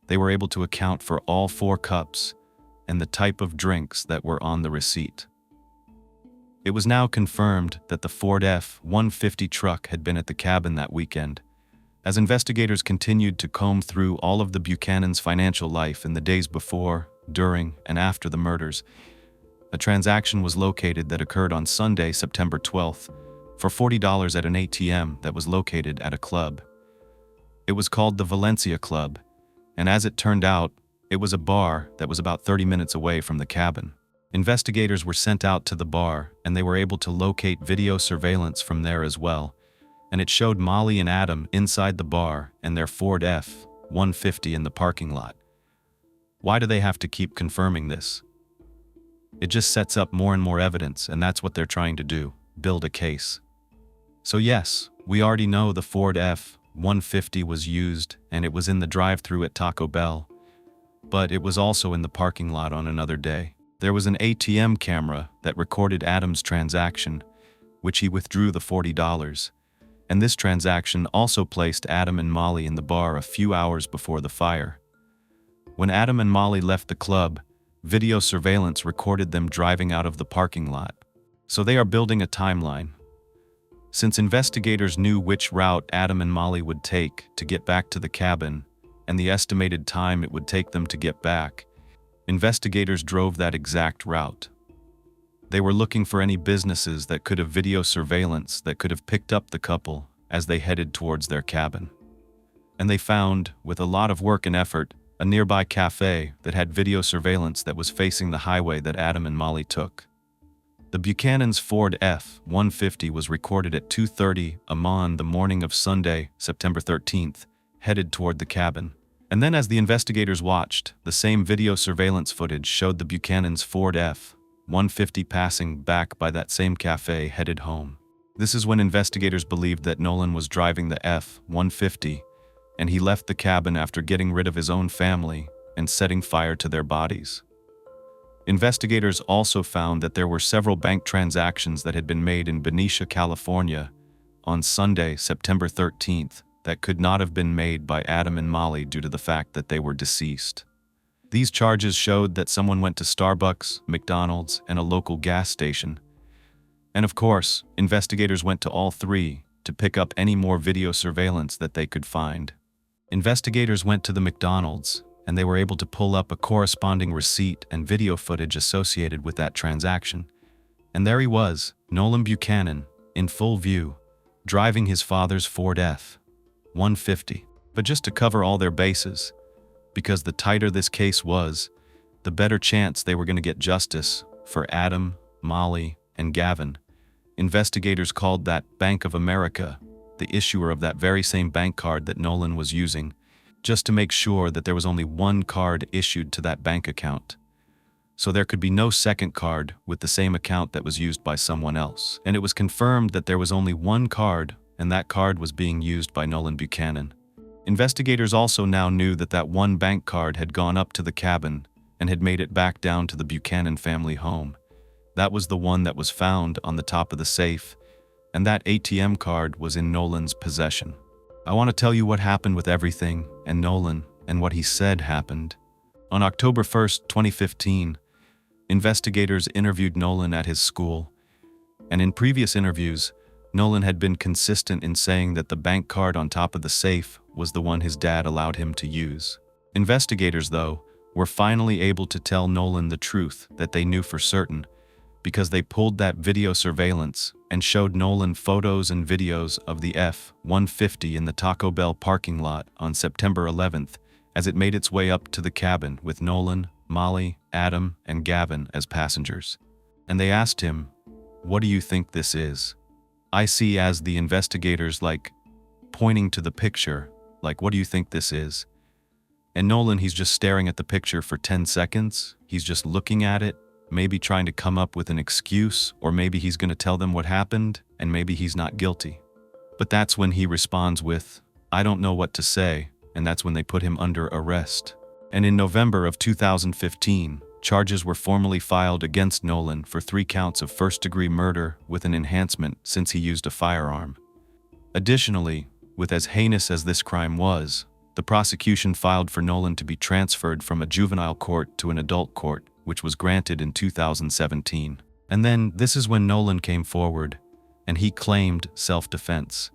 they were able to account for all 4 cups and the type of drinks that were on the receipt. It was now confirmed that the Ford F-150 truck had been at the cabin that weekend. As investigators continued to comb through all of the Buchanan's financial life in the days before, during, and after the murders, a transaction was located that occurred on Sunday, September 12th, for $40 at an ATM that was located at a club. It was called the Valencia Club, and as it turned out, it was a bar that was about 30 minutes away from the cabin. Investigators were sent out to the bar, and they were able to locate video surveillance from there as well, and it showed Molly and Adam inside the bar and their Ford F-150 in the parking lot. Why do they have to keep confirming this? It just sets up more and more evidence, and that's what they're trying to do, build a case. So yes, we already know the Ford F-150 was used and it was in the drive-thru at Taco Bell, but it was also in the parking lot on another day. There was an ATM camera that recorded Adam's transaction, which he withdrew the $40, and this transaction also placed Adam and Molly in the bar a few hours before the fire. When Adam and Molly left the club, video surveillance recorded them driving out of the parking lot. So they are building a timeline. Since investigators knew which route Adam and Molly would take to get back to the cabin and the estimated time it would take them to get back, investigators drove that exact route. They were looking for any businesses that could have video surveillance that could have picked up the couple as they headed towards their cabin. And they found, with a lot of work and effort, a nearby cafe that had video surveillance that was facing the highway that Adam and Molly took. The Buchanan's Ford F-150 was recorded at 2:30 a.m. the morning of Sunday, September 13th, headed toward the cabin. And then as the investigators watched, the same video surveillance footage showed the Buchanan's Ford F-150 passing back by that same cafe headed home. This is when investigators believed that Nolan was driving the F-150, and he left the cabin after getting rid of his own family and setting fire to their bodies. Investigators also found that there were several bank transactions that had been made in Benicia, California, on Sunday, September 13th, that could not have been made by Adam and Molly due to the fact that they were deceased. These charges showed that someone went to Starbucks, McDonald's, and a local gas station. And of course, investigators went to all 3 to pick up any more video surveillance that they could find. Investigators went to the McDonald's, and they were able to pull up a corresponding receipt and video footage associated with that transaction. And there he was, Nolan Buchanan, in full view, driving his father's Ford F-150. But just to cover all their bases, because the tighter this case was, the better chance they were going to get justice for Adam, Molly, and Gavin, investigators called that Bank of America, the issuer of that very same bank card that Nolan was using, just to make sure that there was only one card issued to that bank account. So there could be no second card with the same account that was used by someone else. And it was confirmed that there was only one card, and that card was being used by Nolan Buchanan. Investigators also now knew that that one bank card had gone up to the cabin and had made it back down to the Buchanan family home. That was the one that was found on the top of the safe, and that ATM card was in Nolan's possession. I want to tell you what happened with everything and Nolan and what he said happened. On October 1st, 2015, investigators interviewed Nolan at his school, and in previous interviews, Nolan had been consistent in saying that the bank card on top of the safe was the one his dad allowed him to use. Investigators, though, were finally able to tell Nolan the truth that they knew for certain, because they pulled that video surveillance and showed Nolan photos and videos of the F-150 in the Taco Bell parking lot on September 11th as it made its way up to the cabin with Nolan, Molly, Adam, and Gavin as passengers. And they asked him, "What do you think this is?" I see as the investigators pointing to the picture, what do you think this is? And Nolan, he's just staring at the picture for 10 seconds. He's just looking at it, maybe trying to come up with an excuse, or maybe he's going to tell them what happened, and maybe he's not guilty. But that's when he responds with, "I don't know what to say," and that's when they put him under arrest. And in November of 2015, charges were formally filed against Nolan for 3 counts of first-degree murder with an enhancement since he used a firearm. Additionally, with as heinous as this crime was, the prosecution filed for Nolan to be transferred from a juvenile court to an adult court, which was granted in 2017. And then this is when Nolan came forward, and he claimed self-defense.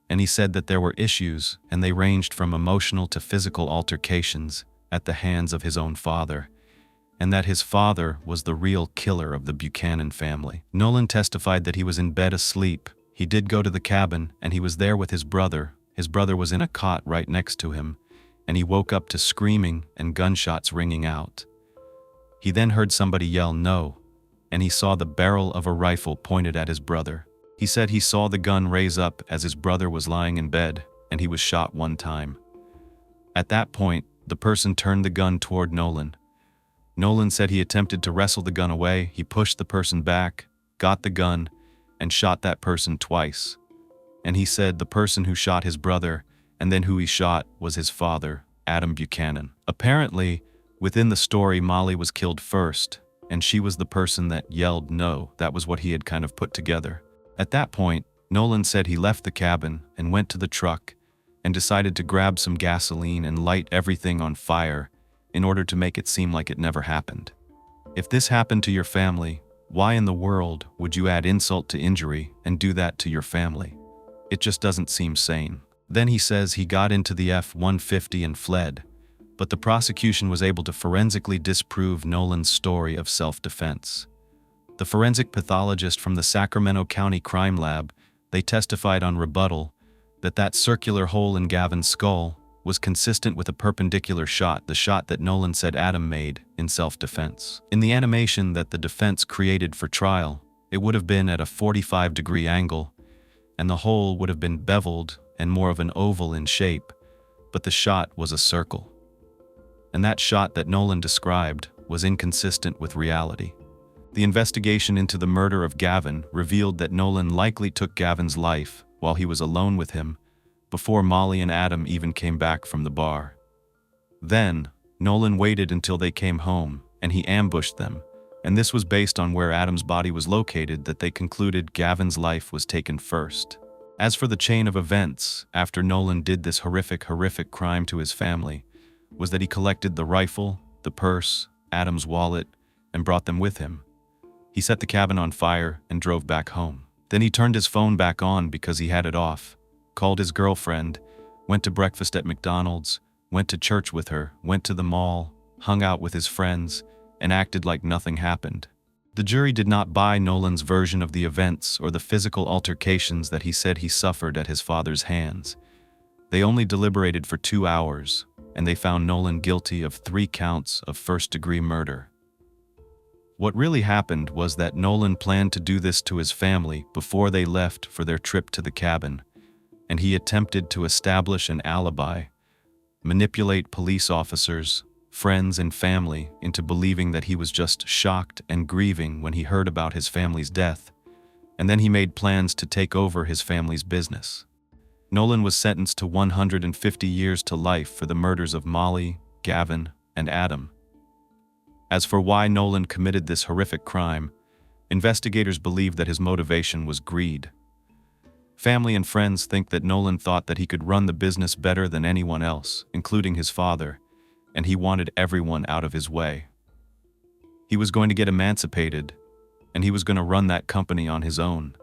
And he said that there were issues, and they ranged from emotional to physical altercations at the hands of his own father, and that his father was the real killer of the Buchanan family. Nolan testified that he was in bed asleep. He did go to the cabin, and he was there with his brother. His brother was in a cot right next to him, and he woke up to screaming and gunshots ringing out. He then heard somebody yell "no," and he saw the barrel of a rifle pointed at his brother. He said he saw the gun raise up as his brother was lying in bed, and he was shot 1 time. At that point, the person turned the gun toward Nolan. Nolan said he attempted to wrestle the gun away. He pushed the person back, got the gun, and shot that person twice. And he said the person who shot his brother and then who he shot was his father, Adam Buchanan. Apparently, within the story, Molly was killed first, and she was the person that yelled "no." That was what he had kind of put together. At that point, Nolan said he left the cabin and went to the truck and decided to grab some gasoline and light everything on fire in order to make it seem like it never happened. If this happened to your family, why in the world would you add insult to injury and do that to your family? It just doesn't seem sane. Then he says he got into the F-150 and fled, but the prosecution was able to forensically disprove Nolan's story of self-defense. The forensic pathologist from the Sacramento County Crime Lab, they testified on rebuttal that that circular hole in Gavin's skull was consistent with a perpendicular shot, the shot that Nolan said Adam made in self-defense. In the animation that the defense created for trial, it would have been at a 45-degree angle, and the hole would have been beveled and more of an oval in shape, but the shot was a circle. And that shot that Nolan described was inconsistent with reality. The investigation into the murder of Gavin revealed that Nolan likely took Gavin's life while he was alone with him, before Molly and Adam even came back from the bar. Then, Nolan waited until they came home, and he ambushed them, and this was based on where Adam's body was located that they concluded Gavin's life was taken first. As for the chain of events after Nolan did this horrific crime to his family, was that he collected the rifle, the purse, Adam's wallet, and brought them with him. He set the cabin on fire and drove back home. Then he turned his phone back on because he had it off, called his girlfriend, went to breakfast at McDonald's, went to church with her, went to the mall, hung out with his friends, and acted like nothing happened. The jury did not buy Nolan's version of the events or the physical altercations that he said he suffered at his father's hands. They only deliberated for 2 hours, and they found Nolan guilty of 3 counts of first-degree murder. What really happened was that Nolan planned to do this to his family before they left for their trip to the cabin, and he attempted to establish an alibi, manipulate police officers, friends, and family into believing that he was just shocked and grieving when he heard about his family's death, and then he made plans to take over his family's business. Nolan was sentenced to 150 years to life for the murders of Molly, Gavin, and Adam. As for why Nolan committed this horrific crime, Investigators believe that his motivation was greed. Family and friends think that Nolan thought that he could run the business better than anyone else, including his father, and he wanted everyone out of his way. He was going to get emancipated, and he was going to run that company on his own.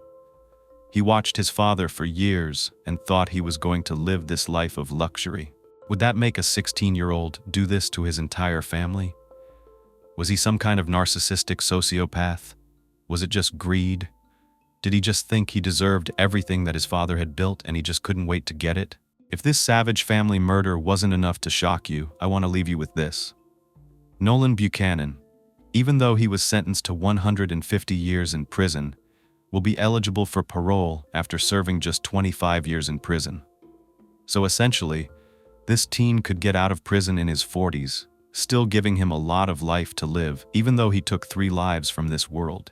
He watched his father for years and thought he was going to live this life of luxury. Would that make a 16-year-old do this to his entire family? Was he some kind of narcissistic sociopath? Was it just greed? Did he just think he deserved everything that his father had built and he just couldn't wait to get it? If this savage family murder wasn't enough to shock you, I want to leave you with this. Nolan Buchanan, even though he was sentenced to 150 years in prison, will be eligible for parole after serving just 25 years in prison. So essentially, this teen could get out of prison in his 40s, still giving him a lot of life to live, even though he took 3 lives from this world.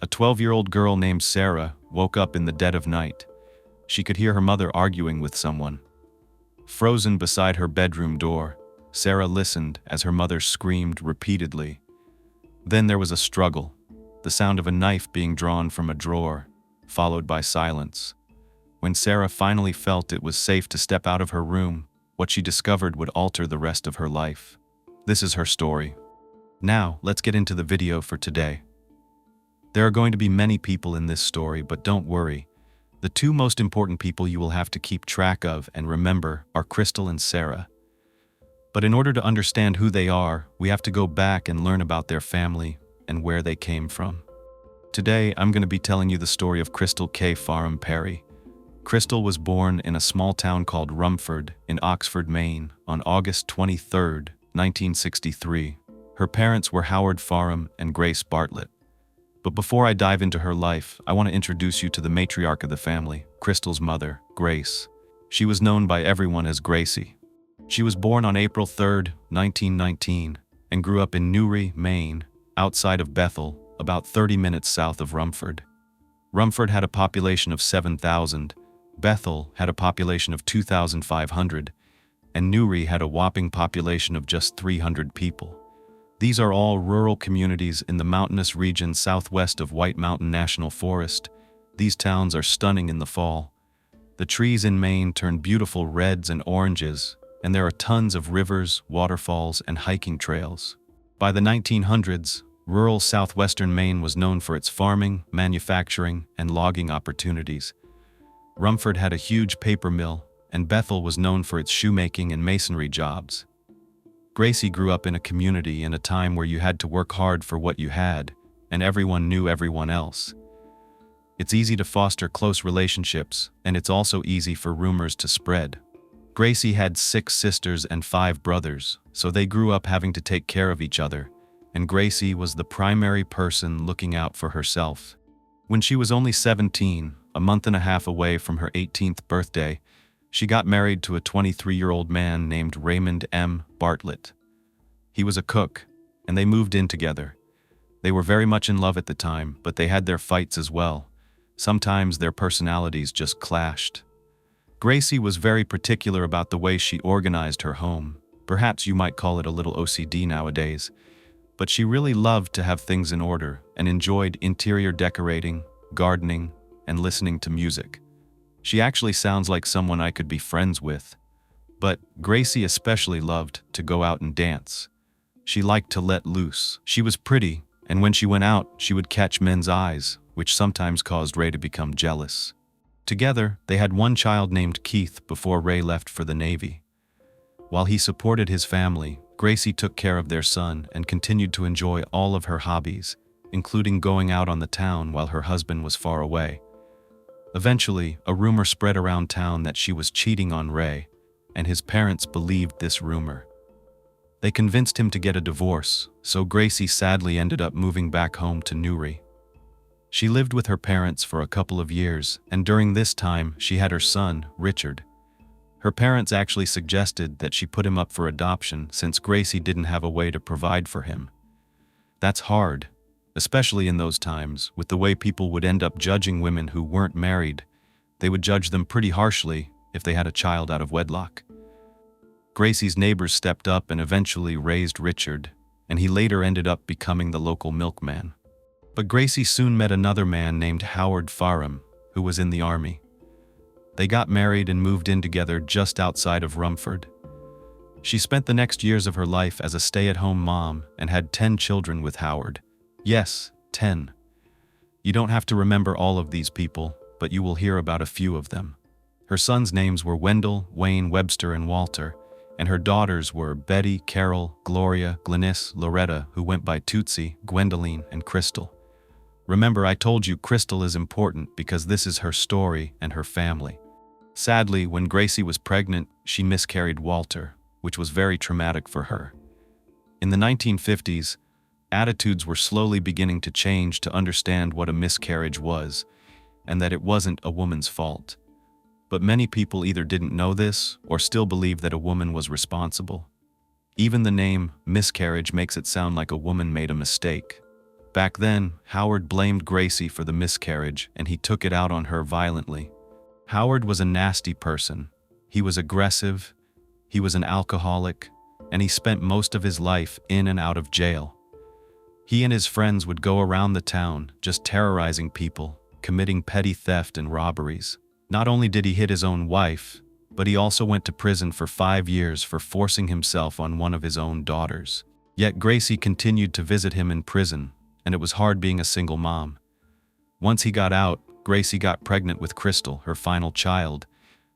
A 12-year-old girl named Sarah woke up in the dead of night. She could hear her mother arguing with someone. Frozen beside her bedroom door, Sarah listened as her mother screamed repeatedly. Then there was a struggle, the sound of a knife being drawn from a drawer, followed by silence. When Sarah finally felt it was safe to step out of her room, what she discovered would alter the rest of her life. This is her story. Now, let's get into the video for today. There are going to be many people in this story, but don't worry. The 2 most important people you will have to keep track of and remember are Crystal and Sarah. But in order to understand who they are, we have to go back and learn about their family and where they came from. Today, I'm going to be telling you the story of Crystal K. Farham Perry. Crystal was born in a small town called Rumford in Oxford, Maine, on August 23, 1963. Her parents were Howard Farham and Grace Bartlett. But before I dive into her life, I want to introduce you to the matriarch of the family, Crystal's mother, Grace. She was known by everyone as Gracie. She was born on April 3, 1919, and grew up in Newry, Maine, outside of Bethel, about 30 minutes south of Rumford. Rumford had a population of 7,000, Bethel had a population of 2,500, and Newry had a whopping population of just 300 people. These are all rural communities in the mountainous region southwest of White Mountain National Forest. These towns are stunning in the fall. The trees in Maine turn beautiful reds and oranges, and there are tons of rivers, waterfalls, and hiking trails. By the 1900s, rural southwestern Maine was known for its farming, manufacturing, and logging opportunities. Rumford had a huge paper mill, and Bethel was known for its shoemaking and masonry jobs. Gracie grew up in a community in a time where you had to work hard for what you had, and everyone knew everyone else. It's easy to foster close relationships, and it's also easy for rumors to spread. Gracie had 6 sisters and 5 brothers, so they grew up having to take care of each other, and Gracie was the primary person looking out for herself. When she was only 17, a month and a half away from her 18th birthday, she got married to a 23-year-old man named Raymond M. Bartlett. He was a cook, and they moved in together. They were very much in love at the time, but they had their fights as well. Sometimes their personalities just clashed. Gracie was very particular about the way she organized her home. Perhaps you might call it a little OCD nowadays. But she really loved to have things in order and enjoyed interior decorating, gardening, and listening to music. She actually sounds like someone I could be friends with. But Gracie especially loved to go out and dance. She liked to let loose. She was pretty, and when she went out, she would catch men's eyes, which sometimes caused Ray to become jealous. Together, they had 1 child named Keith before Ray left for the Navy. While he supported his family, Gracie took care of their son and continued to enjoy all of her hobbies, including going out on the town while her husband was far away. Eventually, a rumor spread around town that she was cheating on Ray, and his parents believed this rumor. They convinced him to get a divorce, so Gracie sadly ended up moving back home to Newry. She lived with her parents for a couple of years, and during this time, she had her son, Richard. Her parents actually suggested that she put him up for adoption since Gracie didn't have a way to provide for him. That's hard, especially in those times, with the way people would end up judging women who weren't married. They would judge them pretty harshly if they had a child out of wedlock. Gracie's neighbors stepped up and eventually raised Richard, and he later ended up becoming the local milkman. But Gracie soon met another man named Howard Farham, who was in the army. They got married and moved in together just outside of Rumford. She spent the next years of her life as a stay-at-home mom and had 10 children with Howard. Yes, 10. You don't have to remember all of these people, but you will hear about a few of them. Her sons' names were Wendell, Wayne, Webster, and Walter, and her daughters were Betty, Carol, Gloria, Glenys, Loretta, who went by Tootsie, Gwendoline, and Crystal. Remember, I told you Crystal is important because this is her story and her family. Sadly, when Gracie was pregnant, she miscarried Walter, which was very traumatic for her. In the 1950s, attitudes were slowly beginning to change to understand what a miscarriage was, and that it wasn't a woman's fault. But many people either didn't know this or still believed that a woman was responsible. Even the name miscarriage makes it sound like a woman made a mistake. Back then, Howard blamed Gracie for the miscarriage and he took it out on her violently. Howard was a nasty person. He was aggressive, he was an alcoholic, and he spent most of his life in and out of jail. He and his friends would go around the town, just terrorizing people, committing petty theft and robberies. Not only did he hit his own wife, but he also went to prison for 5 years for forcing himself on one of his own daughters. Yet Gracie continued to visit him in prison, and it was hard being a single mom. Once he got out, Gracie got pregnant with Crystal, her final child,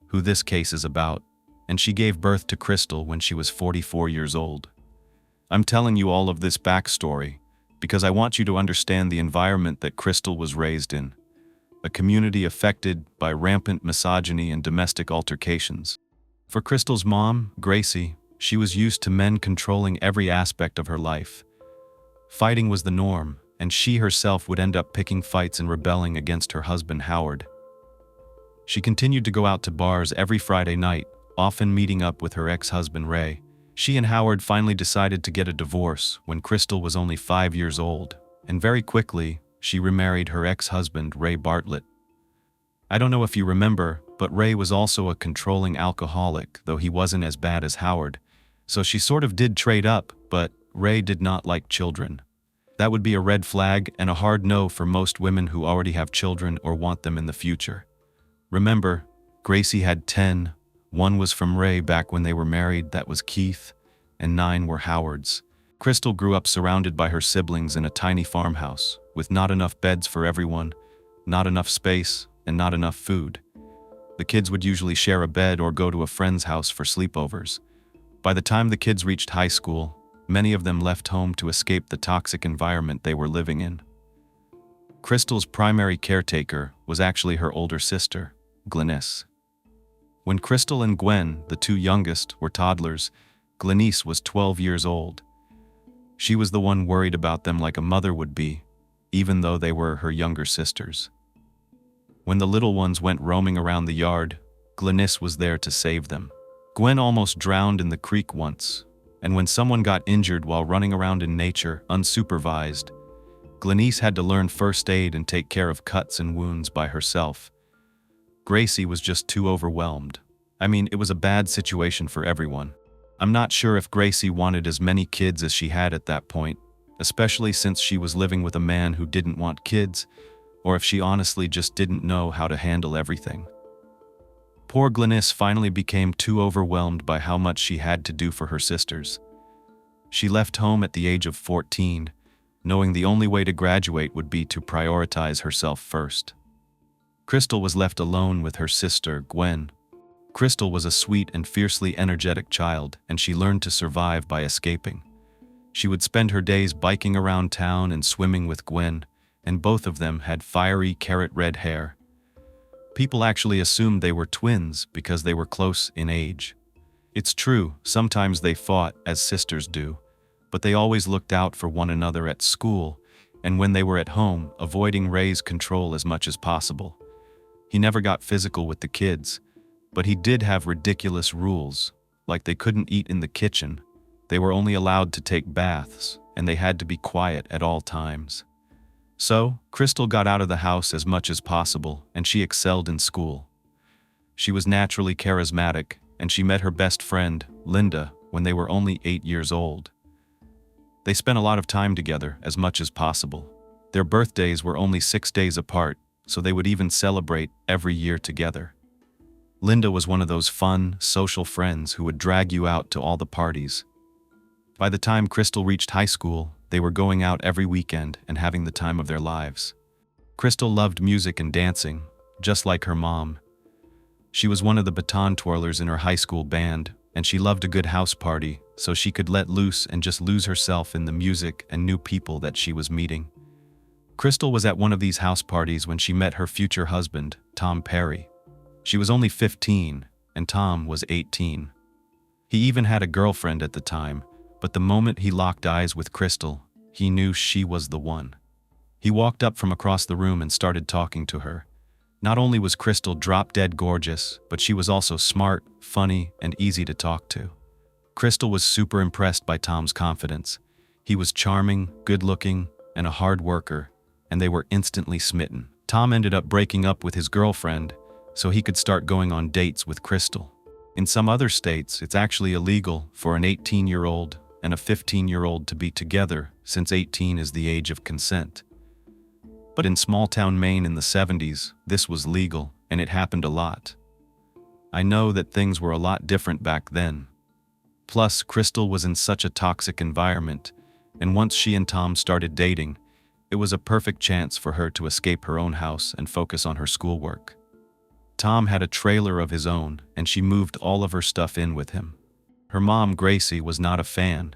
who this case is about, and she gave birth to Crystal when she was 44 years old. I'm telling you all of this backstory because I want you to understand the environment that Crystal was raised in, a community affected by rampant misogyny and domestic altercations. For Crystal's mom, Gracie, she was used to men controlling every aspect of her life. Fighting was the norm, and she herself would end up picking fights and rebelling against her husband Howard. She continued to go out to bars every Friday night, often meeting up with her ex-husband Ray. She and Howard finally decided to get a divorce when Crystal was only 5 years old, and very quickly, she remarried her ex-husband Ray Bartlett. I don't know if you remember, but Ray was also a controlling alcoholic, though he wasn't as bad as Howard. So she sort of did trade up, but Ray did not like children. That would be a red flag and a hard no for most women who already have children or want them in the future. Remember, Gracie had 10. 1 was from Ray back when they were married, that was Keith, and 9 were Howard's. Crystal grew up surrounded by her siblings in a tiny farmhouse, with not enough beds for everyone, not enough space, and not enough food. The kids would usually share a bed or go to a friend's house for sleepovers. By the time the kids reached high school, many of them left home to escape the toxic environment they were living in. Crystal's primary caretaker was actually her older sister, Glenys. When Crystal and Gwen, the 2 youngest, were toddlers, Glenys was 12 years old. She was the one worried about them like a mother would be, even though they were her younger sisters. When the little ones went roaming around the yard, Glenys was there to save them. Gwen almost drowned in the creek once, and when someone got injured while running around in nature, unsupervised, Glenys had to learn first aid and take care of cuts and wounds by herself. Gracie was just too overwhelmed. I mean, it was a bad situation for everyone. I'm not sure if Gracie wanted as many kids as she had at that point, especially since she was living with a man who didn't want kids, or if she honestly just didn't know how to handle everything. Poor Glenys finally became too overwhelmed by how much she had to do for her sisters. She left home at the age of 14, knowing the only way to graduate would be to prioritize herself first. Crystal was left alone with her sister, Gwen. Crystal was a sweet and fiercely energetic child, and she learned to survive by escaping. She would spend her days biking around town and swimming with Gwen, and both of them had fiery carrot-red hair. People actually assumed they were twins because they were close in age. It's true, sometimes they fought, as sisters do, but they always looked out for one another at school, and when they were at home, avoiding Ray's control as much as possible. He never got physical with the kids, but he did have ridiculous rules, like they couldn't eat in the kitchen, they were only allowed to take baths, and they had to be quiet at all times. So, Crystal got out of the house as much as possible, and she excelled in school. She was naturally charismatic, and she met her best friend, Linda, when they were only 8 years old. They spent a lot of time together, as much as possible. Their birthdays were only 6 days apart, so they would even celebrate every year together. Linda was one of those fun, social friends who would drag you out to all the parties. By the time Crystal reached high school, they were going out every weekend and having the time of their lives. Crystal loved music and dancing, just like her mom. She was one of the baton twirlers in her high school band, and she loved a good house party, so she could let loose and just lose herself in the music and new people that she was meeting. Crystal was at one of these house parties when she met her future husband, Tom Perry. She was only 15, and Tom was 18. He even had a girlfriend at the time, but the moment he locked eyes with Crystal, he knew she was the one. He walked up from across the room and started talking to her. Not only was Crystal drop-dead gorgeous, but she was also smart, funny, and easy to talk to. Crystal was super impressed by Tom's confidence. He was charming, good-looking, and a hard worker, and they were instantly smitten. Tom ended up breaking up with his girlfriend so he could start going on dates with Crystal. In some other states, it's actually illegal for an 18-year-old and a 15-year-old to be together, since 18 is the age of consent. But in small-town Maine in the 70s, this was legal, and it happened a lot. I know that things were a lot different back then. Plus, Crystal was in such a toxic environment, and once she and Tom started dating, it was a perfect chance for her to escape her own house and focus on her schoolwork. Tom had a trailer of his own, and she moved all of her stuff in with him. Her mom, Gracie, was not a fan.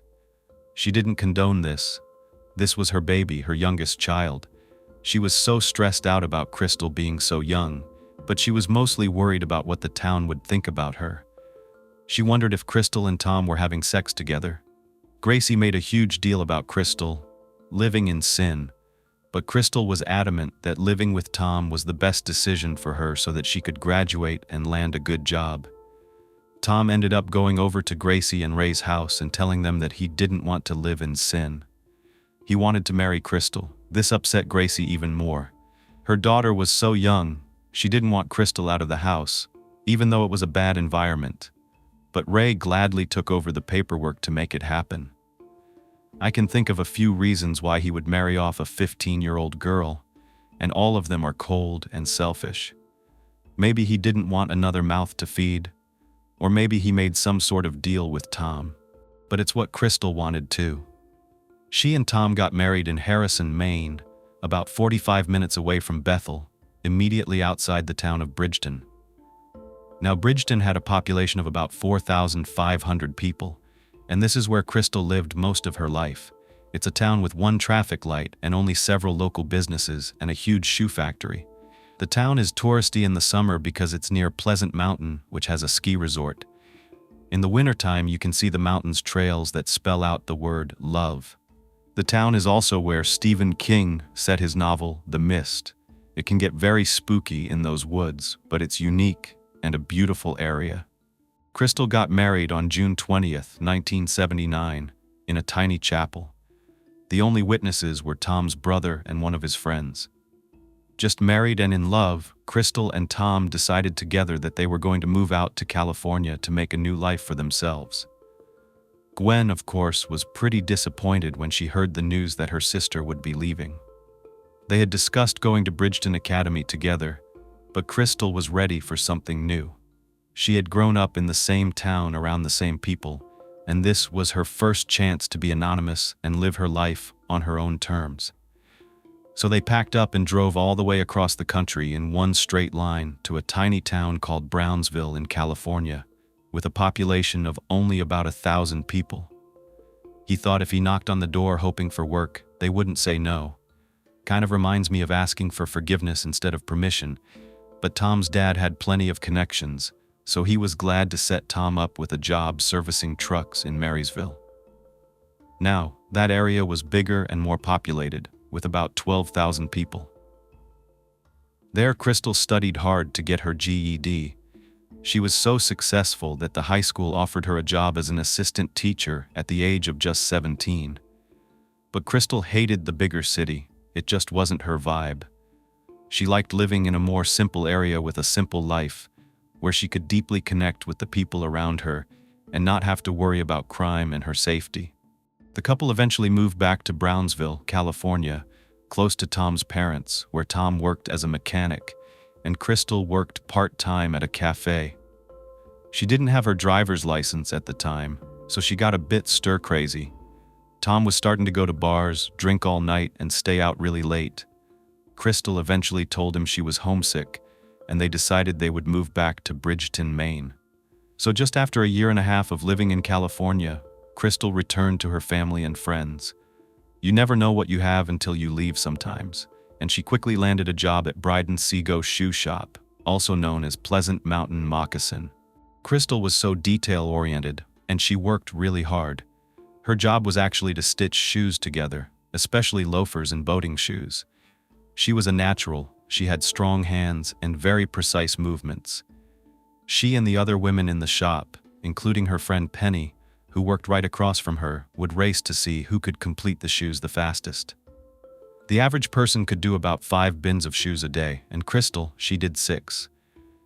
She didn't condone this. This was her baby, her youngest child. She was so stressed out about Crystal being so young, but she was mostly worried about what the town would think about her. She wondered if Crystal and Tom were having sex together. Gracie made a huge deal about Crystal living in sin, but Crystal was adamant that living with Tom was the best decision for her so that she could graduate and land a good job. Tom ended up going over to Gracie and Ray's house and telling them that he didn't want to live in sin. He wanted to marry Crystal. This upset Gracie even more. Her daughter was so young, she didn't want Crystal out of the house, even though it was a bad environment. But Ray gladly took over the paperwork to make it happen. I can think of a few reasons why he would marry off a 15-year-old girl, and all of them are cold and selfish. Maybe he didn't want another mouth to feed, or maybe he made some sort of deal with Tom. But it's what Crystal wanted too. She and Tom got married in Harrison, Maine, about 45 minutes away from Bethel, immediately outside the town of Bridgeton. Now, Bridgeton had a population of about 4,500 people, and this is where Crystal lived most of her life. It's a town with one traffic light and only several local businesses and a huge shoe factory. The town is touristy in the summer because it's near Pleasant Mountain, which has a ski resort. In the wintertime, you can see the mountain's trails that spell out the word love. The town is also where Stephen King set his novel, The Mist. It can get very spooky in those woods, but it's unique and a beautiful area. Crystal got married on June 20th, 1979, in a tiny chapel. The only witnesses were Tom's brother and one of his friends. Just married and in love, Crystal and Tom decided together that they were going to move out to California to make a new life for themselves. Gwen, of course, was pretty disappointed when she heard the news that her sister would be leaving. They had discussed going to Bridgeton Academy together, but Crystal was ready for something new. She had grown up in the same town around the same people, and this was her first chance to be anonymous and live her life on her own terms. So they packed up and drove all the way across the country in one straight line to a tiny town called Brownsville in California, with a population of only about 1,000 people. He thought if he knocked on the door hoping for work, they wouldn't say no. Kind of reminds me of asking for forgiveness instead of permission, but Tom's dad had plenty of connections, so he was glad to set Tom up with a job servicing trucks in Marysville. Now, that area was bigger and more populated, with about 12,000 people. There, Crystal studied hard to get her GED. She was so successful that the high school offered her a job as an assistant teacher at the age of just 17. But Crystal hated the bigger city. It just wasn't her vibe. She liked living in a more simple area with a simple life, where she could deeply connect with the people around her and not have to worry about crime and her safety. The couple eventually moved back to Brownsville, California, close to Tom's parents, where Tom worked as a mechanic, and Crystal worked part-time at a cafe. She didn't have her driver's license at the time, so she got a bit stir-crazy. Tom was starting to go to bars, drink all night, and stay out really late. Crystal eventually told him she was homesick, and they decided they would move back to Bridgeton, Maine. So just after a year and a half of living in California, Crystal returned to her family and friends. You never know what you have until you leave sometimes, and she quickly landed a job at Bryden Seago Shoe Shop, also known as Pleasant Mountain Moccasin. Crystal was so detail-oriented, and she worked really hard. Her job was actually to stitch shoes together, especially loafers and boating shoes. She was a natural. She had strong hands and very precise movements. She and the other women in the shop, including her friend Penny, who worked right across from her, would race to see who could complete the shoes the fastest. The average person could do about 5 bins of shoes a day, and Crystal, she did 6.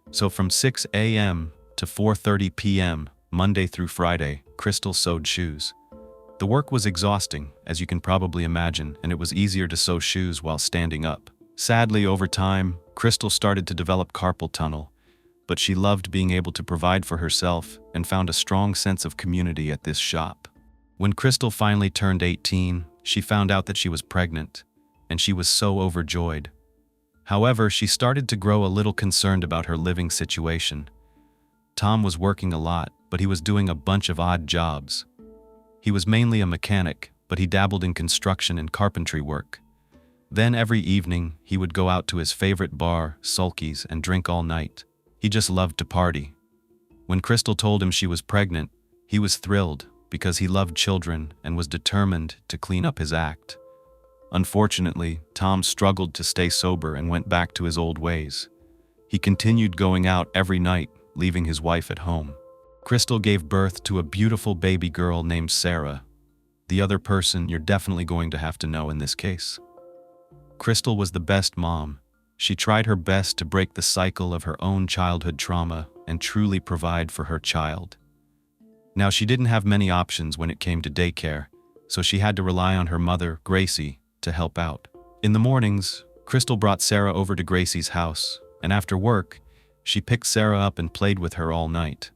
So from 6 a.m. to 4:30 p.m., Monday through Friday, Crystal sewed shoes. The work was exhausting, as you can probably imagine, and it was easier to sew shoes while standing up. Sadly, over time, Crystal started to develop carpal tunnel, but she loved being able to provide for herself and found a strong sense of community at this shop. When Crystal finally turned 18, she found out that she was pregnant, and she was so overjoyed. However, she started to grow a little concerned about her living situation. Tom was working a lot, but he was doing a bunch of odd jobs. He was mainly a mechanic, but he dabbled in construction and carpentry work. Then every evening, he would go out to his favorite bar, Sulky's, and drink all night. He just loved to party. When Crystal told him she was pregnant, he was thrilled because he loved children and was determined to clean up his act. Unfortunately, Tom struggled to stay sober and went back to his old ways. He continued going out every night, leaving his wife at home. Crystal gave birth to a beautiful baby girl named Sarah, the other person you're definitely going to have to know in this case. Crystal was the best mom. She tried her best to break the cycle of her own childhood trauma and truly provide for her child. Now, she didn't have many options when it came to daycare, so she had to rely on her mother, Gracie, to help out. In the mornings, Crystal brought Sarah over to Gracie's house, and after work, she picked Sarah up and played with her all night.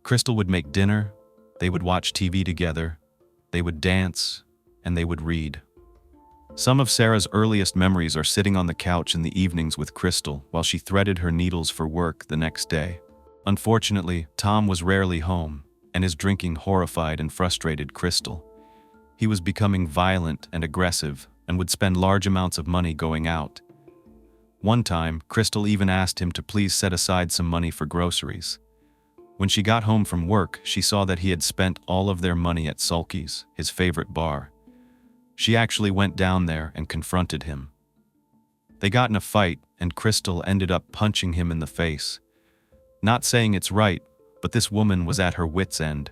Crystal would make dinner, they would watch TV together, they would dance, and they would read. Some of Sarah's earliest memories are sitting on the couch in the evenings with Crystal while she threaded her needles for work the next day. Unfortunately, Tom was rarely home, and his drinking horrified and frustrated Crystal. He was becoming violent and aggressive and would spend large amounts of money going out. One time, Crystal even asked him to please set aside some money for groceries. When she got home from work, she saw that he had spent all of their money at Sulky's, his favorite bar. She actually went down there and confronted him. They got in a fight, and Crystal ended up punching him in the face. Not saying it's right, but this woman was at her wit's end.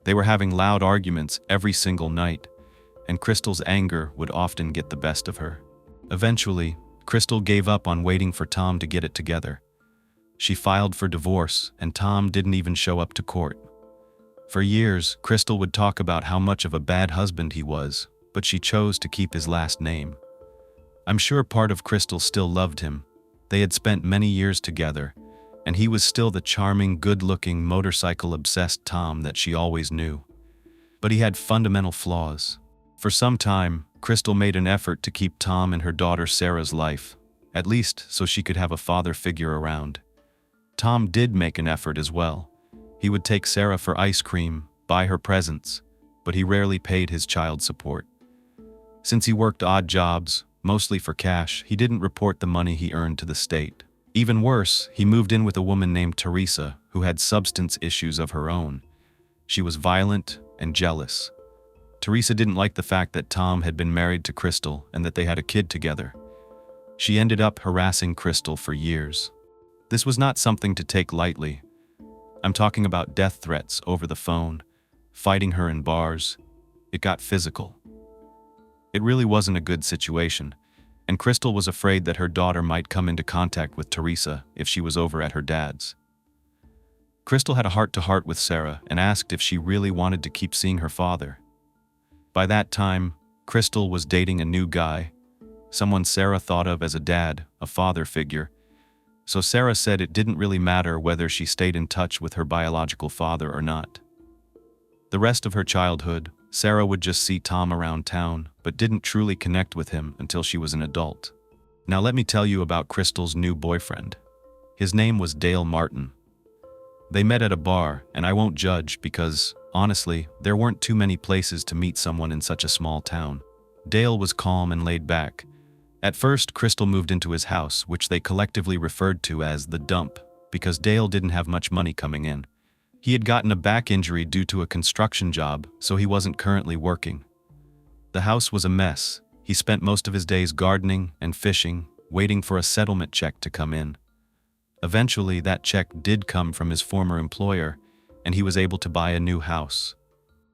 They were having loud arguments every single night, and Crystal's anger would often get the best of her. Eventually, Crystal gave up on waiting for Tom to get it together. She filed for divorce, and Tom didn't even show up to court. For years, Crystal would talk about how much of a bad husband he was, but she chose to keep his last name. I'm sure part of Crystal still loved him. They had spent many years together, and he was still the charming, good-looking, motorcycle-obsessed Tom that she always knew. But he had fundamental flaws. For some time, Crystal made an effort to keep Tom in her daughter Sarah's life, at least so she could have a father figure around. Tom did make an effort as well. He would take Sarah for ice cream, buy her presents, but he rarely paid his child support. Since he worked odd jobs, mostly for cash, he didn't report the money he earned to the state. Even worse, he moved in with a woman named Teresa, who had substance issues of her own. She was violent and jealous. Teresa didn't like the fact that Tom had been married to Crystal and that they had a kid together. She ended up harassing Crystal for years. This was not something to take lightly. I'm talking about death threats over the phone, fighting her in bars. It got physical. It really wasn't a good situation, and Crystal was afraid that her daughter might come into contact with Teresa if she was over at her dad's. Crystal had a heart-to-heart with Sarah and asked if she really wanted to keep seeing her father. By that time, Crystal was dating a new guy, someone Sarah thought of as a dad, a father figure. So Sarah said it didn't really matter whether she stayed in touch with her biological father or not. The rest of her childhood, Sarah would just see Tom around town, but didn't truly connect with him until she was an adult. Now let me tell you about Crystal's new boyfriend. His name was Dale Martin. They met at a bar, and I won't judge because, honestly, there weren't too many places to meet someone in such a small town. Dale was calm and laid back. At first, Crystal moved into his house, which they collectively referred to as the dump, because Dale didn't have much money coming in. He had gotten a back injury due to a construction job, so he wasn't currently working. The house was a mess. He spent most of his days gardening and fishing, waiting for a settlement check to come in. Eventually, that check did come from his former employer, and he was able to buy a new house.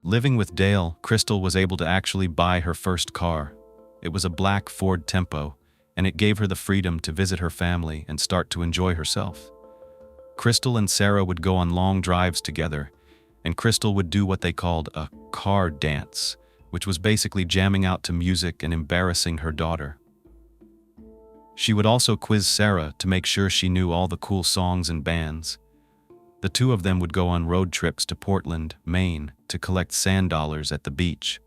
Living with Dale, Crystal was able to actually buy her first car. It was a black Ford Tempo, and it gave her the freedom to visit her family and start to enjoy herself. Crystal and Sarah would go on long drives together, and Crystal would do what they called a car dance, which was basically jamming out to music and embarrassing her daughter. She would also quiz Sarah to make sure she knew all the cool songs and bands. The two of them would go on road trips to Portland, Maine, to collect sand dollars at the beach.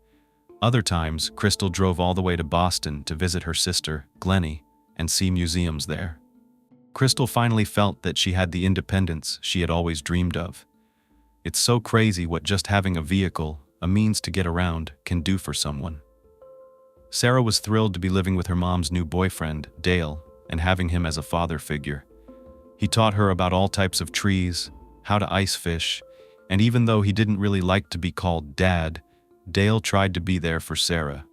Other times, Crystal drove all the way to Boston to visit her sister, Glennie, and see museums there. Crystal finally felt that she had the independence she had always dreamed of. It's so crazy what just having a vehicle, a means to get around, can do for someone. Sarah was thrilled to be living with her mom's new boyfriend, Dale, and having him as a father figure. He taught her about all types of trees, how to ice fish, and even though he didn't really like to be called Dad, Dale tried to be there for Sarah.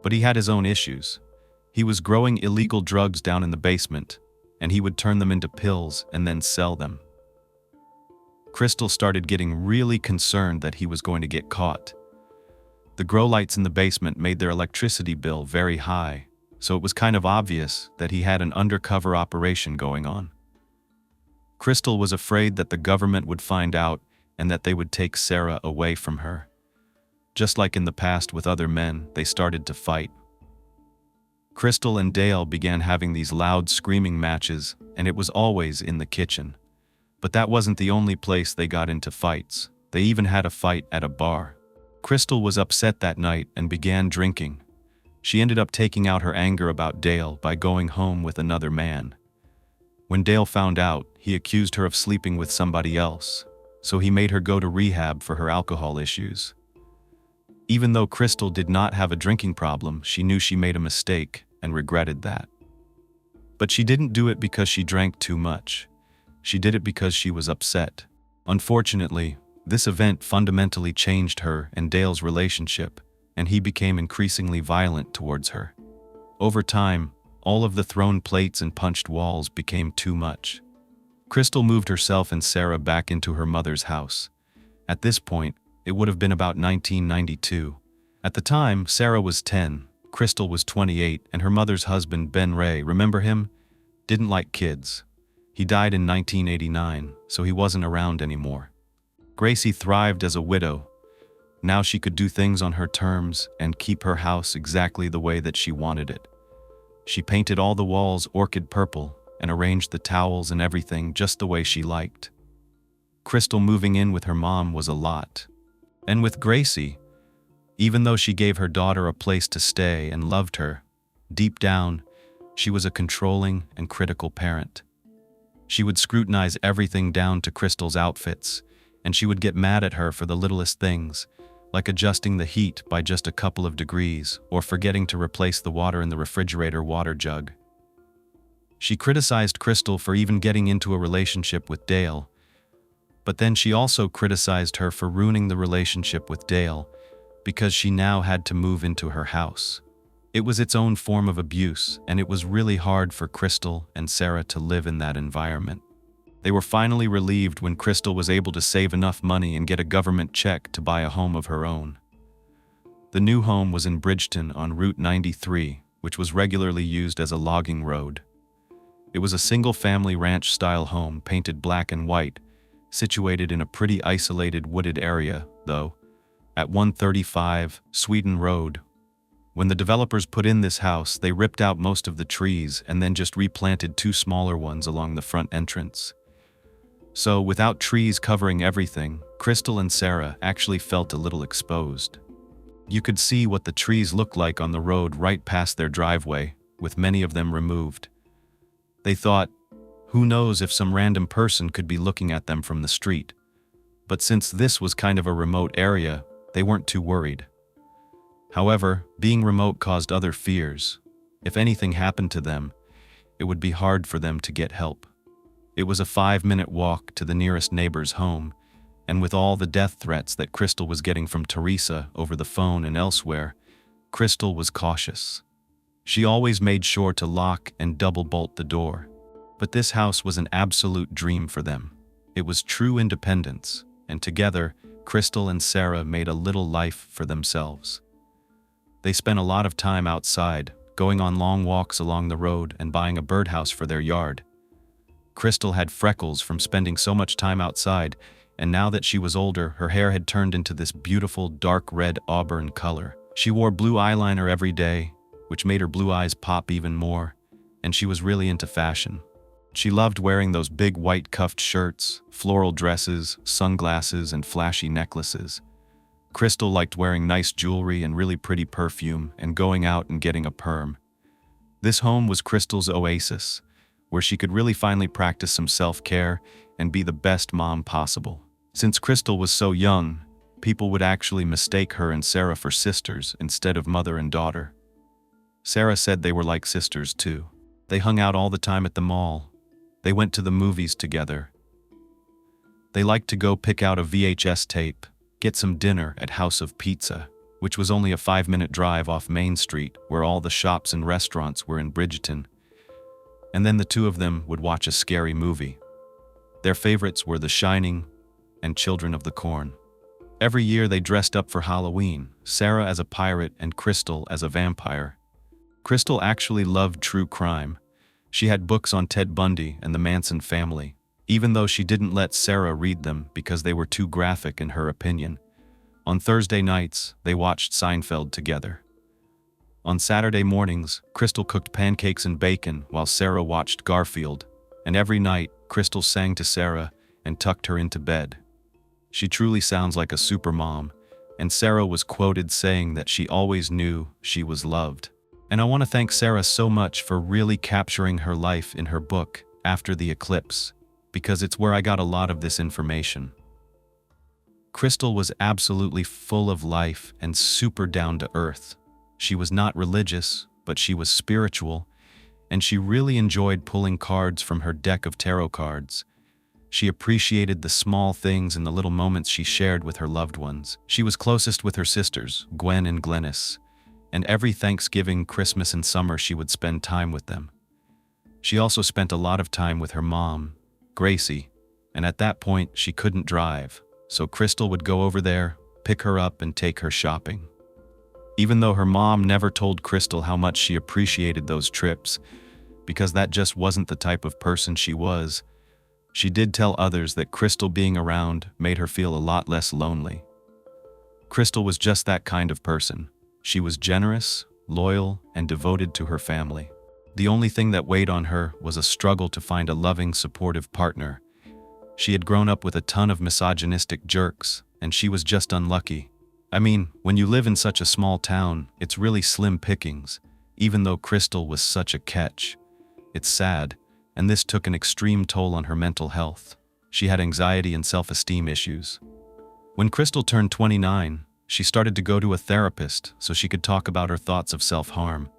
But he had his own issues. He was growing illegal drugs down in the basement, and he would turn them into pills and then sell them. Crystal started getting really concerned that he was going to get caught. The grow lights in the basement made their electricity bill very high, so it was kind of obvious that he had an undercover operation going on. Crystal was afraid that the government would find out and that they would take Sarah away from her. Just like in the past with other men, they started to fight. Crystal and Dale began having these loud screaming matches, and it was always in the kitchen. But that wasn't the only place they got into fights. They even had a fight at a bar. Crystal was upset that night and began drinking. She ended up taking out her anger about Dale by going home with another man. When Dale found out, he accused her of sleeping with somebody else, so he made her go to rehab for her alcohol issues. Even though Crystal did not have a drinking problem, she knew she made a mistake and regretted that. But she didn't do it because she drank too much. She did it because she was upset. Unfortunately, this event fundamentally changed her and Dale's relationship, and he became increasingly violent towards her. Over time, all of the thrown plates and punched walls became too much. Crystal moved herself and Sarah back into her mother's house. At this point, it would have been about 1992. At the time, Sarah was 10, Crystal was 28, and her mother's husband, Ben Ray, remember him? Didn't like kids. He died in 1989, so he wasn't around anymore. Gracie thrived as a widow. Now she could do things on her terms and keep her house exactly the way that she wanted it. She painted all the walls orchid purple and arranged the towels and everything just the way she liked. Crystal moving in with her mom was a lot. And with Gracie, even though she gave her daughter a place to stay and loved her, deep down, she was a controlling and critical parent. She would scrutinize everything down to Crystal's outfits, and she would get mad at her for the littlest things, like adjusting the heat by just a couple of degrees or forgetting to replace the water in the refrigerator water jug. She criticized Crystal for even getting into a relationship with Dale, but then she also criticized her for ruining the relationship with Dale because she now had to move into her house. It was its own form of abuse, and it was really hard for Crystal and Sarah to live in that environment. They were finally relieved when Crystal was able to save enough money and get a government check to buy a home of her own. The new home was in Bridgeton on Route 93, which was regularly used as a logging road. It was a single-family ranch-style home painted black and white, situated in a pretty isolated wooded area, though, at 135 Sweden Road. When the developers put in this house, they ripped out most of the trees and then just replanted 2 smaller ones along the front entrance. So, without trees covering everything, Crystal and Sarah actually felt a little exposed. You could see what the trees looked like on the road right past their driveway, with many of them removed. They thought, who knows if some random person could be looking at them from the street. But since this was kind of a remote area, they weren't too worried. However, being remote caused other fears. If anything happened to them, it would be hard for them to get help. It was a 5-minute walk to the nearest neighbor's home, and with all the death threats that Crystal was getting from Teresa over the phone and elsewhere, Crystal was cautious. She always made sure to lock and double bolt the door. But this house was an absolute dream for them. It was true independence, and together, Crystal and Sarah made a little life for themselves. They spent a lot of time outside, going on long walks along the road and buying a birdhouse for their yard. Crystal had freckles from spending so much time outside, and now that she was older, her hair had turned into this beautiful dark red auburn color. She wore blue eyeliner every day, which made her blue eyes pop even more, and she was really into fashion. She loved wearing those big white cuffed shirts, floral dresses, sunglasses, and flashy necklaces. Crystal liked wearing nice jewelry and really pretty perfume and going out and getting a perm. This home was Crystal's oasis, where she could really finally practice some self-care and be the best mom possible. Since Crystal was so young, people would actually mistake her and Sarah for sisters instead of mother and daughter. Sarah said they were like sisters too. They hung out all the time at the mall. They went to the movies together. They liked to go pick out a VHS tape, get some dinner at House of Pizza, which was only a 5-minute drive off Main Street where all the shops and restaurants were in Bridgeton. And then the two of them would watch a scary movie. Their favorites were The Shining and Children of the Corn. Every year they dressed up for Halloween, Sarah as a pirate and Crystal as a vampire. Crystal actually loved true crime. She had books on Ted Bundy and the Manson family, even though she didn't let Sarah read them because they were too graphic in her opinion. On Thursday nights, they watched Seinfeld together. On Saturday mornings, Crystal cooked pancakes and bacon while Sarah watched Garfield, and every night, Crystal sang to Sarah and tucked her into bed. She truly sounds like a super mom, and Sarah was quoted saying that she always knew she was loved. And I want to thank Sarah so much for really capturing her life in her book, After the Eclipse, because it's where I got a lot of this information. Crystal was absolutely full of life and super down to earth. She was not religious, but she was spiritual, and she really enjoyed pulling cards from her deck of tarot cards. She appreciated the small things and the little moments she shared with her loved ones. She was closest with her sisters, Gwen and Glennis, and every Thanksgiving, Christmas, and summer she would spend time with them. She also spent a lot of time with her mom, Gracie, and at that point she couldn't drive, so Crystal would go over there, pick her up, and take her shopping. Even though her mom never told Crystal how much she appreciated those trips, because that just wasn't the type of person she was, she did tell others that Crystal being around made her feel a lot less lonely. Crystal was just that kind of person. She was generous, loyal, and devoted to her family. The only thing that weighed on her was a struggle to find a loving, supportive partner. She had grown up with a ton of misogynistic jerks, and she was just unlucky. I mean, when you live in such a small town, it's really slim pickings, even though Crystal was such a catch. It's sad, and this took an extreme toll on her mental health. She had anxiety and self-esteem issues. When Crystal turned 29, she started to go to a therapist so she could talk about her thoughts of self-harm,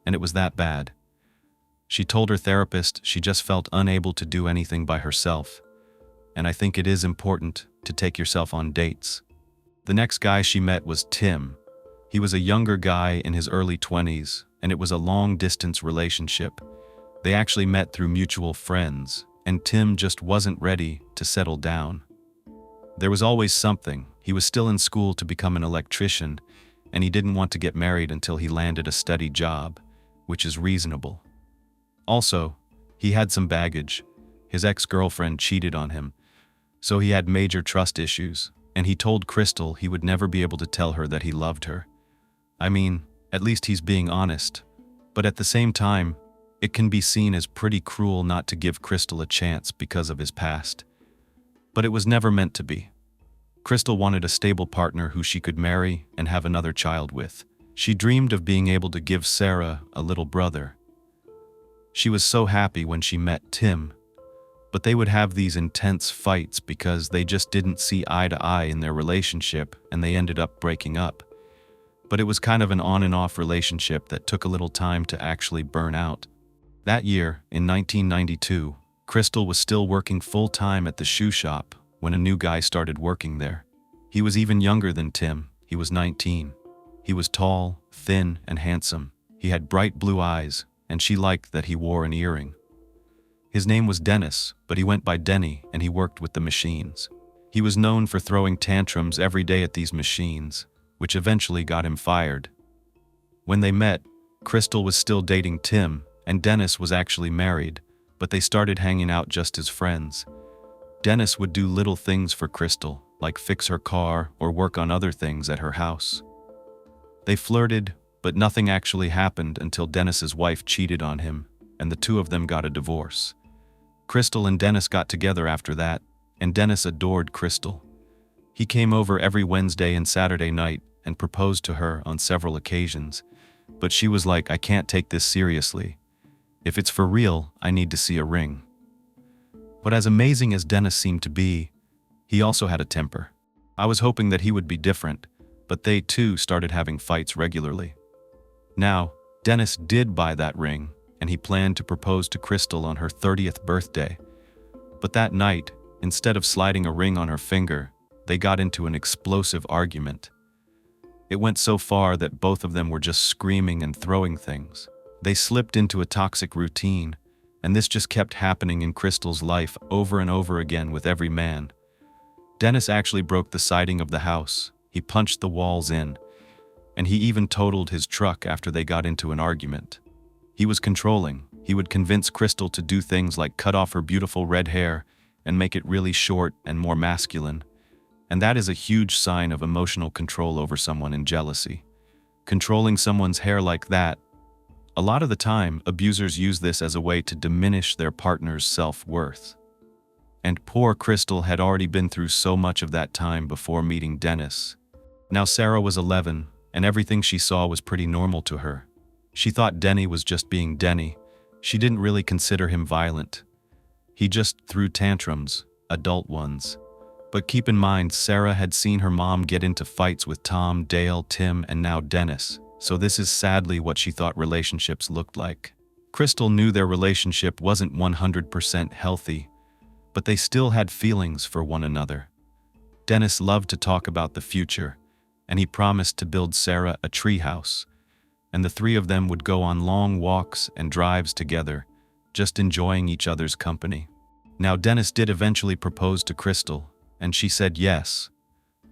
and it was that bad. She told her therapist she just felt unable to do anything by herself, and I think it is important to take yourself on dates. The next guy she met was Tim. He was a younger guy in his early 20s, and it was a long-distance relationship. They actually met through mutual friends, and Tim just wasn't ready to settle down. There was always something. He was still in school to become an electrician, and he didn't want to get married until he landed a steady job, which is reasonable. Also, he had some baggage. His ex-girlfriend cheated on him, so he had major trust issues, and he told Crystal he would never be able to tell her that he loved her. I mean, At least he's being honest. But at the same time, it can be seen as pretty cruel not to give Crystal a chance because of his past. But it was never meant to be. Crystal wanted a stable partner who she could marry and have another child with. She dreamed of being able to give Sarah a little brother. She was so happy when she met Tim, but they would have these intense fights because they just didn't see eye to eye in their relationship, and they ended up breaking up. But it was kind of an on and off relationship that took a little time to actually burn out. That year, in 1992, Crystal was still working full-time at the shoe shop when a new guy started working there. He was even younger than Tim. He was 19. He was tall, thin, and handsome. He had bright blue eyes, and she liked that he wore an earring. His name was Dennis, but he went by Denny, and he worked with the machines. He was known for throwing tantrums every day at these machines, which eventually got him fired. When they met, Crystal was still dating Tim, and Dennis was actually married, but they started hanging out just as friends. Dennis would do little things for Crystal, like fix her car or work on other things at her house. They flirted, but nothing actually happened until Dennis's wife cheated on him, and the two of them got a divorce. Crystal and Dennis got together after that, and Dennis adored Crystal. He came over every Wednesday and Saturday night and proposed to her on several occasions, but she was like, "I can't take this seriously. If it's for real, I need to see a ring." But as amazing as Dennis seemed to be, he also had a temper. I was hoping that he would be different, but they too started having fights regularly. Now, Dennis did buy that ring, and he planned to propose to Crystal on her 30th birthday. But that night, instead of sliding a ring on her finger, they got into an explosive argument. It went so far that both of them were just screaming and throwing things. They slipped into a toxic routine, and this just kept happening in Crystal's life over and over again with every man. Dennis actually broke the siding of the house. He punched the walls in, and he even totaled his truck after they got into an argument. He was controlling. He would convince Crystal to do things like cut off her beautiful red hair and make it really short and more masculine. And that is a huge sign of emotional control over someone in jealousy. Controlling someone's hair like that, a lot of the time, abusers use this as a way to diminish their partner's self-worth. And poor Crystal had already been through so much of that time before meeting Dennis. Now Sarah was 11, and everything she saw was pretty normal to her. She thought Denny was just being Denny. She didn't really consider him violent. He just threw tantrums, adult ones. But keep in mind, Sarah had seen her mom get into fights with Tom, Dale, Tim, and now Dennis. So this is sadly what she thought relationships looked like. Crystal knew their relationship wasn't 100% healthy, but they still had feelings for one another. Dennis loved to talk about the future, and he promised to build Sarah a treehouse, and the three of them would go on long walks and drives together, just enjoying each other's company. Now Dennis did eventually propose to Crystal, and she said yes.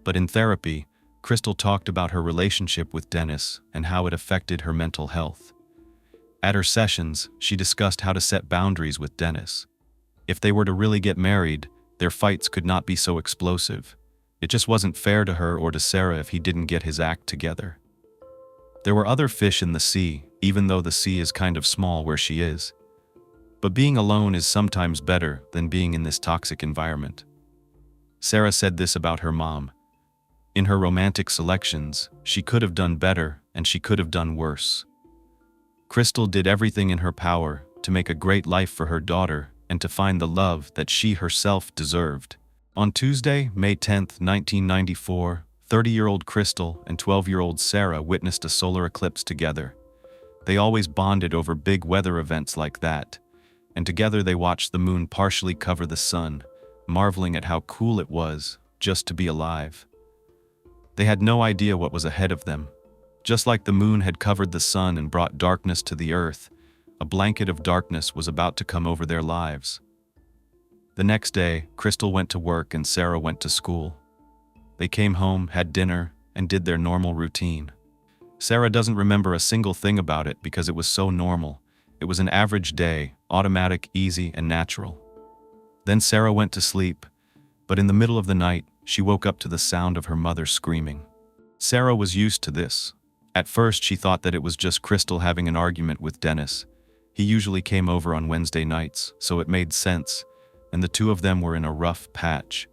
But in therapy, Crystal talked about her relationship with Dennis and how it affected her mental health. At her sessions, she discussed how to set boundaries with Dennis. If they were to really get married, their fights could not be so explosive. It just wasn't fair to her or to Sarah if he didn't get his act together. There were other fish in the sea, even though the sea is kind of small where she is. But being alone is sometimes better than being in this toxic environment. Sarah said this about her mom. In her romantic selections, she could have done better and she could have done worse. Crystal did everything in her power to make a great life for her daughter and to find the love that she herself deserved. On Tuesday, May 10, 1994, 30-year-old Crystal and 12-year-old Sarah witnessed a solar eclipse together. They always bonded over big weather events like that, and together they watched the moon partially cover the sun, marveling at how cool it was just to be alive. They had no idea what was ahead of them. Just like the moon had covered the sun and brought darkness to the earth, a blanket of darkness was about to come over their lives. The next day, Crystal went to work and Sarah went to school. They came home, had dinner, and did their normal routine. Sarah doesn't remember a single thing about it because it was so normal. It was an average day, automatic, easy, and natural. Then Sarah went to sleep, but in the middle of the night, she woke up to the sound of her mother screaming. Sarah was used to this. At first, she thought that it was just Crystal having an argument with Dennis. He usually came over on Wednesday nights, so it made sense, and the two of them were in a rough patch.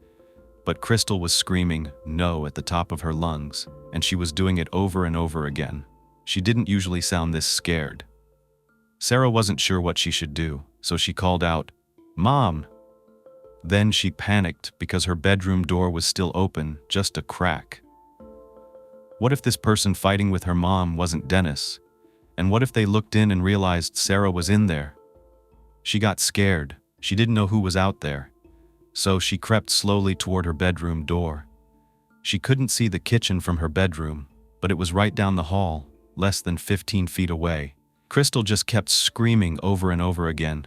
But Crystal was screaming "no" at the top of her lungs, and she was doing it over and over again. She didn't usually sound this scared. Sarah wasn't sure what she should do, so she called out, "Mom!" Then she panicked because her bedroom door was still open, just a crack. What if this person fighting with her mom wasn't Dennis? And what if they looked in and realized Sarah was in there? She got scared. She didn't know who was out there. So she crept slowly toward her bedroom door. She couldn't see the kitchen from her bedroom, but it was right down the hall, less than 15 feet away. Crystal just kept screaming over and over again,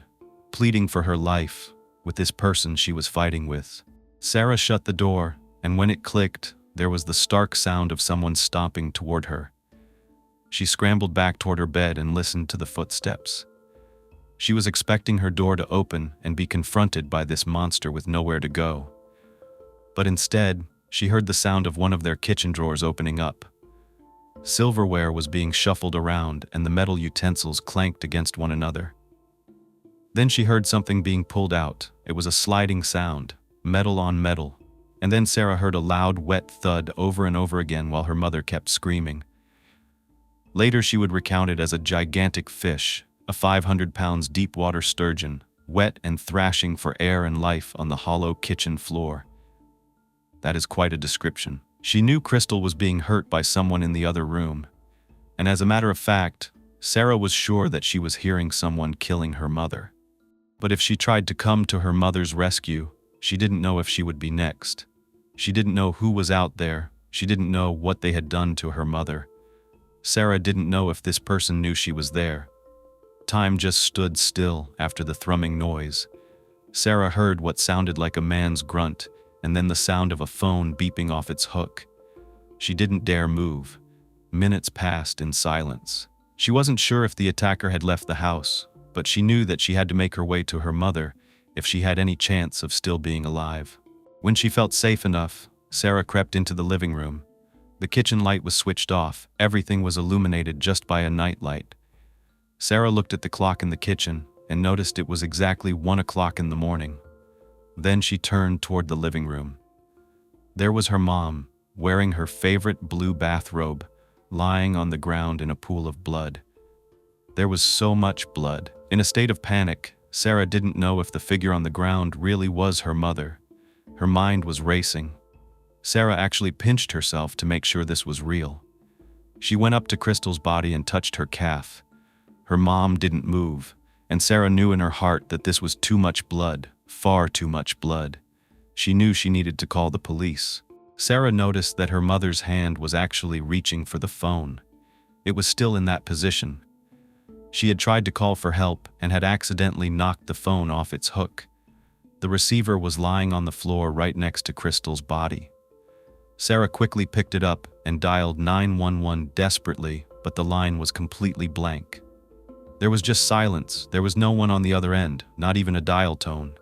pleading for her life with this person she was fighting with. Sarah shut the door, and when it clicked, there was the stark sound of someone stomping toward her. She scrambled back toward her bed and listened to the footsteps. She was expecting her door to open and be confronted by this monster with nowhere to go. But instead, she heard the sound of one of their kitchen drawers opening up. Silverware was being shuffled around and the metal utensils clanked against one another. Then she heard something being pulled out. It was a sliding sound, metal on metal. And then Sarah heard a loud, wet thud over and over again while her mother kept screaming. Later she would recount it as a gigantic fish, a 500 pounds deep-water sturgeon, wet and thrashing for air and life on the hollow kitchen floor. That is quite a description. She knew Crystal was being hurt by someone in the other room. And as a matter of fact, Sarah was sure that she was hearing someone killing her mother. But if she tried to come to her mother's rescue, she didn't know if she would be next. She didn't know who was out there. She didn't know what they had done to her mother. Sarah didn't know if this person knew she was there. Time just stood still after the thrumming noise. Sarah heard what sounded like a man's grunt, and then the sound of a phone beeping off its hook. She didn't dare move. Minutes passed in silence. She wasn't sure if the attacker had left the house, but she knew that she had to make her way to her mother if she had any chance of still being alive. When she felt safe enough, Sarah crept into the living room. The kitchen light was switched off. Everything was illuminated just by a nightlight. Sarah looked at the clock in the kitchen and noticed it was exactly 1 o'clock in the morning. Then she turned toward the living room. There was her mom, wearing her favorite blue bathrobe, lying on the ground in a pool of blood. There was so much blood. In a state of panic, Sarah didn't know if the figure on the ground really was her mother. Her mind was racing. Sarah actually pinched herself to make sure this was real. She went up to Crystal's body and touched her calf. Her mom didn't move, and Sarah knew in her heart that this was too much blood, far too much blood. She knew she needed to call the police. Sarah noticed that her mother's hand was actually reaching for the phone. It was still in that position. She had tried to call for help and had accidentally knocked the phone off its hook. The receiver was lying on the floor right next to Crystal's body. Sarah quickly picked it up and dialed 911 desperately, but the line was completely blank. There was just silence. There was no one on the other end, not even a dial tone.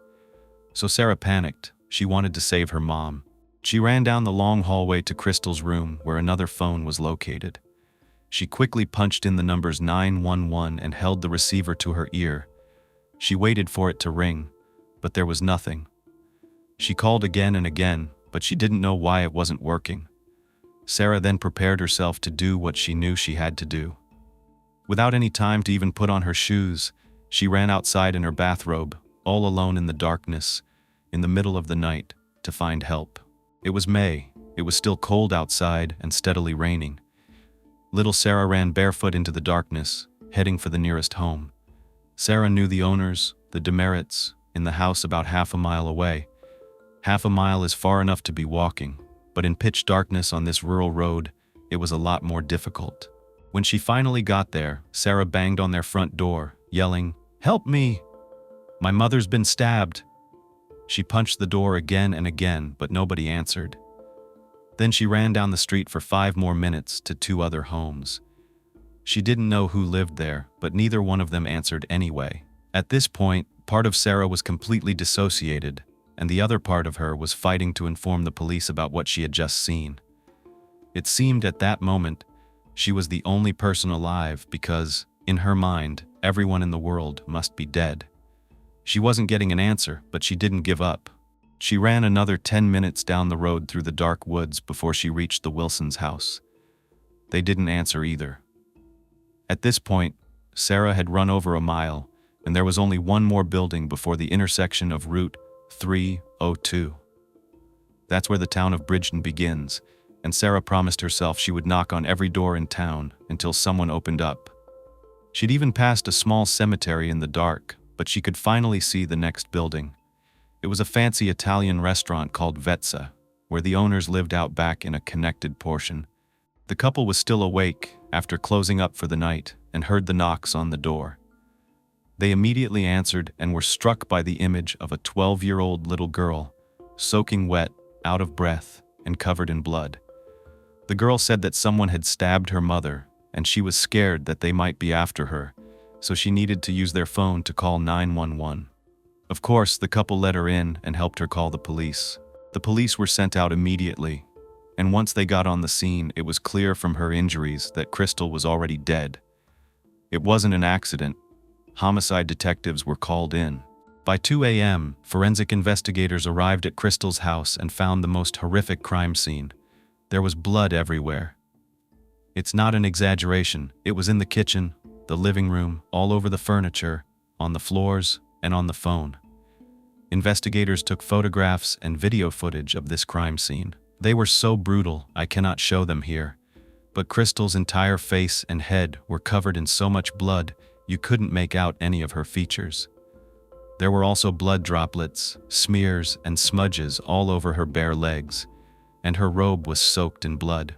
So Sarah panicked. She wanted to save her mom. She ran down the long hallway to Crystal's room where another phone was located. She quickly punched in the numbers 911 and held the receiver to her ear. She waited for it to ring, but there was nothing. She called again and again, but she didn't know why it wasn't working. Sarah then prepared herself to do what she knew she had to do. Without any time to even put on her shoes, she ran outside in her bathrobe, all alone in the darkness, in the middle of the night, to find help. It was May. It was still cold outside and steadily raining. Little Sarah ran barefoot into the darkness, heading for the nearest home. Sarah knew the owners, the Demerits, in the house about half a mile away. Half a mile is far enough to be walking, but in pitch darkness on this rural road, it was a lot more difficult. When she finally got there, Sarah banged on their front door, yelling, "Help me! My mother's been stabbed!" She punched the door again and again, but nobody answered. Then she ran down the street for 5 more minutes to 2 other homes. She didn't know who lived there, but neither one of them answered anyway. At this point, part of Sarah was completely dissociated, and the other part of her was fighting to inform the police about what she had just seen. It seemed at that moment, She was the only person alive because, in her mind, everyone in the world must be dead. She wasn't getting an answer, but she didn't give up. She ran another 10 minutes down the road through the dark woods before she reached the Wilsons' house. They didn't answer either. At this point, Sarah had run over a mile, and there was only one more building before the intersection of Route 302. That's where the town of Bridgeton begins, and Sarah promised herself she would knock on every door in town until someone opened up. She'd even passed a small cemetery in the dark, but she could finally see the next building. It was a fancy Italian restaurant called Vezza, where the owners lived out back in a connected portion. The couple was still awake after closing up for the night and heard the knocks on the door. They immediately answered and were struck by the image of a 12-year-old little girl, soaking wet, out of breath, and covered in blood. The girl said that someone had stabbed her mother, and she was scared that they might be after her, so she needed to use their phone to call 911. Of course, the couple let her in and helped her call the police. The police were sent out immediately, and once they got on the scene, it was clear from her injuries that Crystal was already dead. It wasn't an accident. Homicide detectives were called in. By 2 a.m., forensic investigators arrived at Crystal's house and found the most horrific crime scene. There was blood everywhere. It's not an exaggeration. It was in the kitchen, the living room, all over the furniture, on the floors, and on the phone. Investigators took photographs and video footage of this crime scene. They were so brutal, I cannot show them here. But Crystal's entire face and head were covered in so much blood, you couldn't make out any of her features. There were also blood droplets, smears, and smudges all over her bare legs, and her robe was soaked in blood.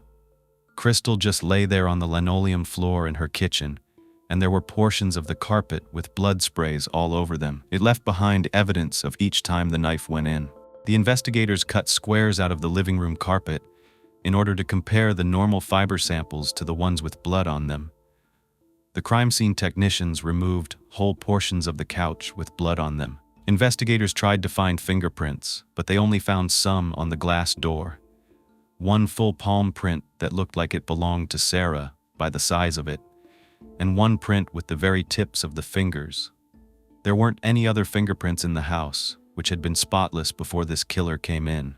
Crystal just lay there on the linoleum floor in her kitchen, and there were portions of the carpet with blood sprays all over them. It left behind evidence of each time the knife went in. The investigators cut squares out of the living room carpet in order to compare the normal fiber samples to the ones with blood on them. The crime scene technicians removed whole portions of the couch with blood on them. Investigators tried to find fingerprints, but they only found some on the glass door. One full palm print that looked like it belonged to Sarah by the size of it, and one print with the very tips of the fingers. There weren't any other fingerprints in the house, which had been spotless before this killer came in.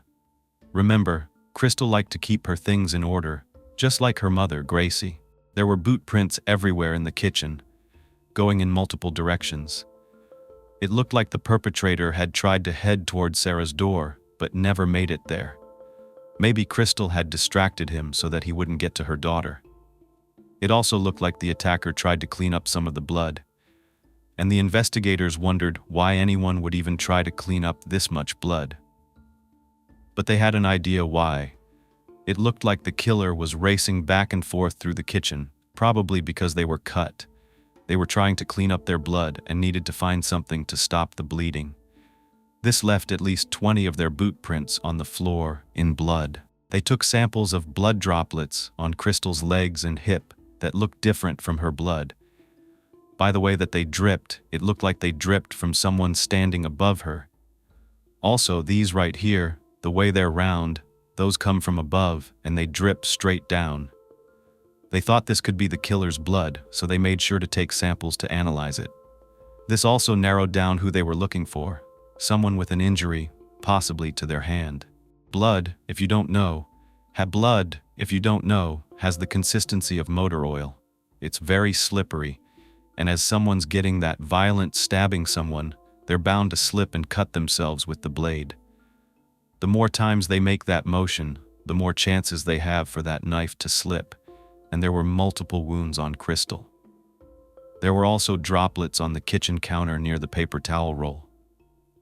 Remember, Crystal liked to keep her things in order, just like her mother, Gracie. There were boot prints everywhere in the kitchen, going in multiple directions. It looked like the perpetrator had tried to head toward Sarah's door, but never made it there. Maybe Crystal had distracted him so that he wouldn't get to her daughter. It also looked like the attacker tried to clean up some of the blood, and the investigators wondered why anyone would even try to clean up this much blood. But they had an idea why. It looked like the killer was racing back and forth through the kitchen, probably because they were cut. They were trying to clean up their blood and needed to find something to stop the bleeding. This left at least 20 of their boot prints on the floor in blood. They took samples of blood droplets on Crystal's legs and hip that looked different from her blood. By the way that they dripped, it looked like they dripped from someone standing above her. Also, these right here, the way they're round, those come from above and they drip straight down. They thought this could be the killer's blood, so they made sure to take samples to analyze it. This also narrowed down who they were looking for. Someone with an injury, possibly to their hand. Blood, if you don't know, has the consistency of motor oil. It's very slippery, and as someone's getting that violent stabbing someone, they're bound to slip and cut themselves with the blade. The more times they make that motion, the more chances they have for that knife to slip, and there were multiple wounds on Crystal. There were also droplets on the kitchen counter near the paper towel roll.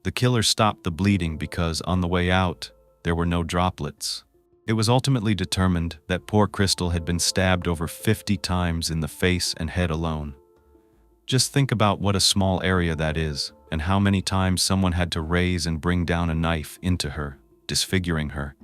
The killer stopped the bleeding because on the way out, there were no droplets. It was ultimately determined that poor Crystal had been stabbed over 50 times in the face and head alone. Just think about what a small area that is, and how many times someone had to raise and bring down a knife into her, disfiguring her.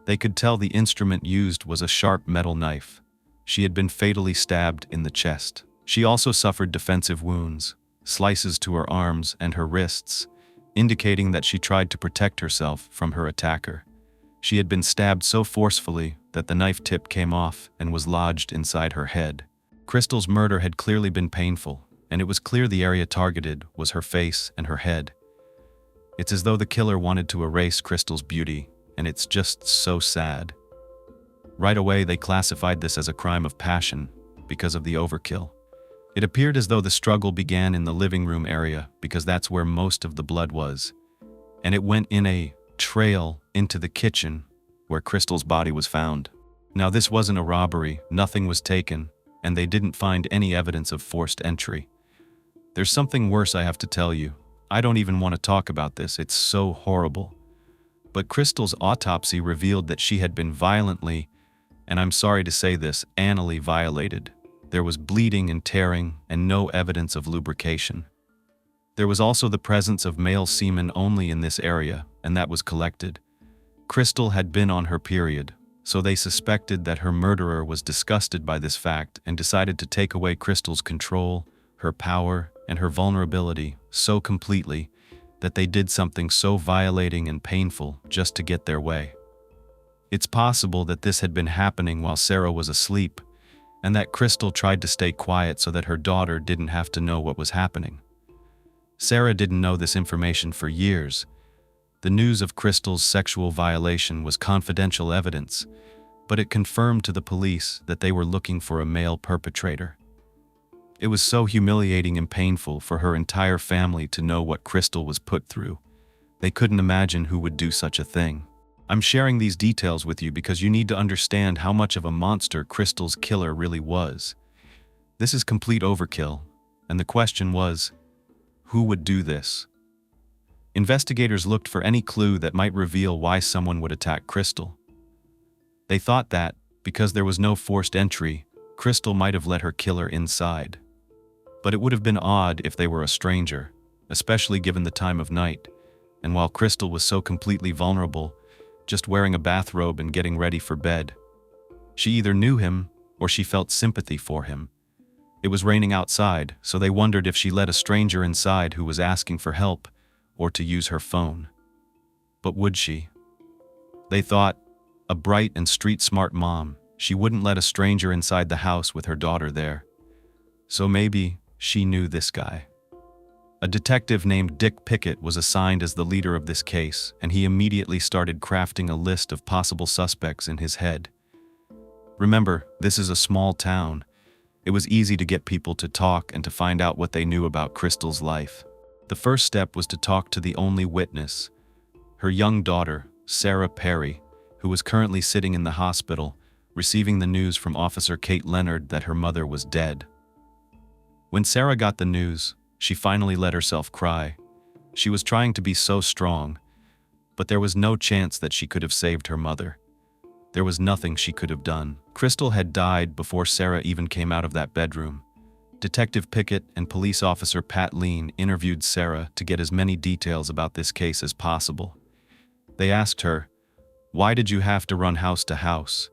They could tell the instrument used was a sharp metal knife. She had been fatally stabbed in the chest. She also suffered defensive wounds, slices to her arms and her wrists, indicating that she tried to protect herself from her attacker. She had been stabbed so forcefully that the knife tip came off and was lodged inside her head. Crystal's murder had clearly been painful, and it was clear the area targeted was her face and her head. It's as though the killer wanted to erase Crystal's beauty, and it's just so sad. Right away, they classified this as a crime of passion because of the overkill. It appeared as though the struggle began in the living room area because that's where most of the blood was, and it went in a trail into the kitchen where Crystal's body was found. Now, this wasn't a robbery, nothing was taken, and they didn't find any evidence of forced entry. There's something worse I have to tell you. I don't even want to talk about this, it's so horrible. But Crystal's autopsy revealed that she had been violently, and I'm sorry to say this, anally violated. There was bleeding and tearing and no evidence of lubrication. There was also the presence of male semen only in this area, and that was collected. Crystal had been on her period, so they suspected that her murderer was disgusted by this fact and decided to take away Crystal's control, her power, and her vulnerability so completely that they did something so violating and painful just to get their way. It's possible that this had been happening while Sarah was asleep, and that Crystal tried to stay quiet so that her daughter didn't have to know what was happening. Sarah didn't know this information for years. The news of Crystal's sexual violation was confidential evidence, but it confirmed to the police that they were looking for a male perpetrator. It was so humiliating and painful for her entire family to know what Crystal was put through. They couldn't imagine who would do such a thing. I'm sharing these details with you because you need to understand how much of a monster Crystal's killer really was. This is complete overkill, and the question was, who would do this? Investigators looked for any clue that might reveal why someone would attack Crystal. They thought that, because there was no forced entry, Crystal might have let her killer inside. But it would have been odd if they were a stranger, especially given the time of night, and while Crystal was so completely vulnerable, just wearing a bathrobe and getting ready for bed. She either knew him or she felt sympathy for him. It was raining outside, so they wondered if she let a stranger inside who was asking for help or to use her phone. But would she? They thought, a bright and street-smart mom, she wouldn't let a stranger inside the house with her daughter there. So maybe she knew this guy. A detective named Dick Pickett was assigned as the leader of this case, and he immediately started crafting a list of possible suspects in his head. Remember, this is a small town. It was easy to get people to talk and to find out what they knew about Crystal's life. The first step was to talk to the only witness, her young daughter, Sarah Perry, who was currently sitting in the hospital, receiving the news from Officer Kate Leonard that her mother was dead. When Sarah got the news, she finally let herself cry. She was trying to be so strong, but there was no chance that she could have saved her mother. There was nothing she could have done. Crystal had died before Sarah even came out of that bedroom. Detective Pickett and police officer Pat Lean interviewed Sarah to get as many details about this case as possible. They asked her, "Why did you have to run house to house?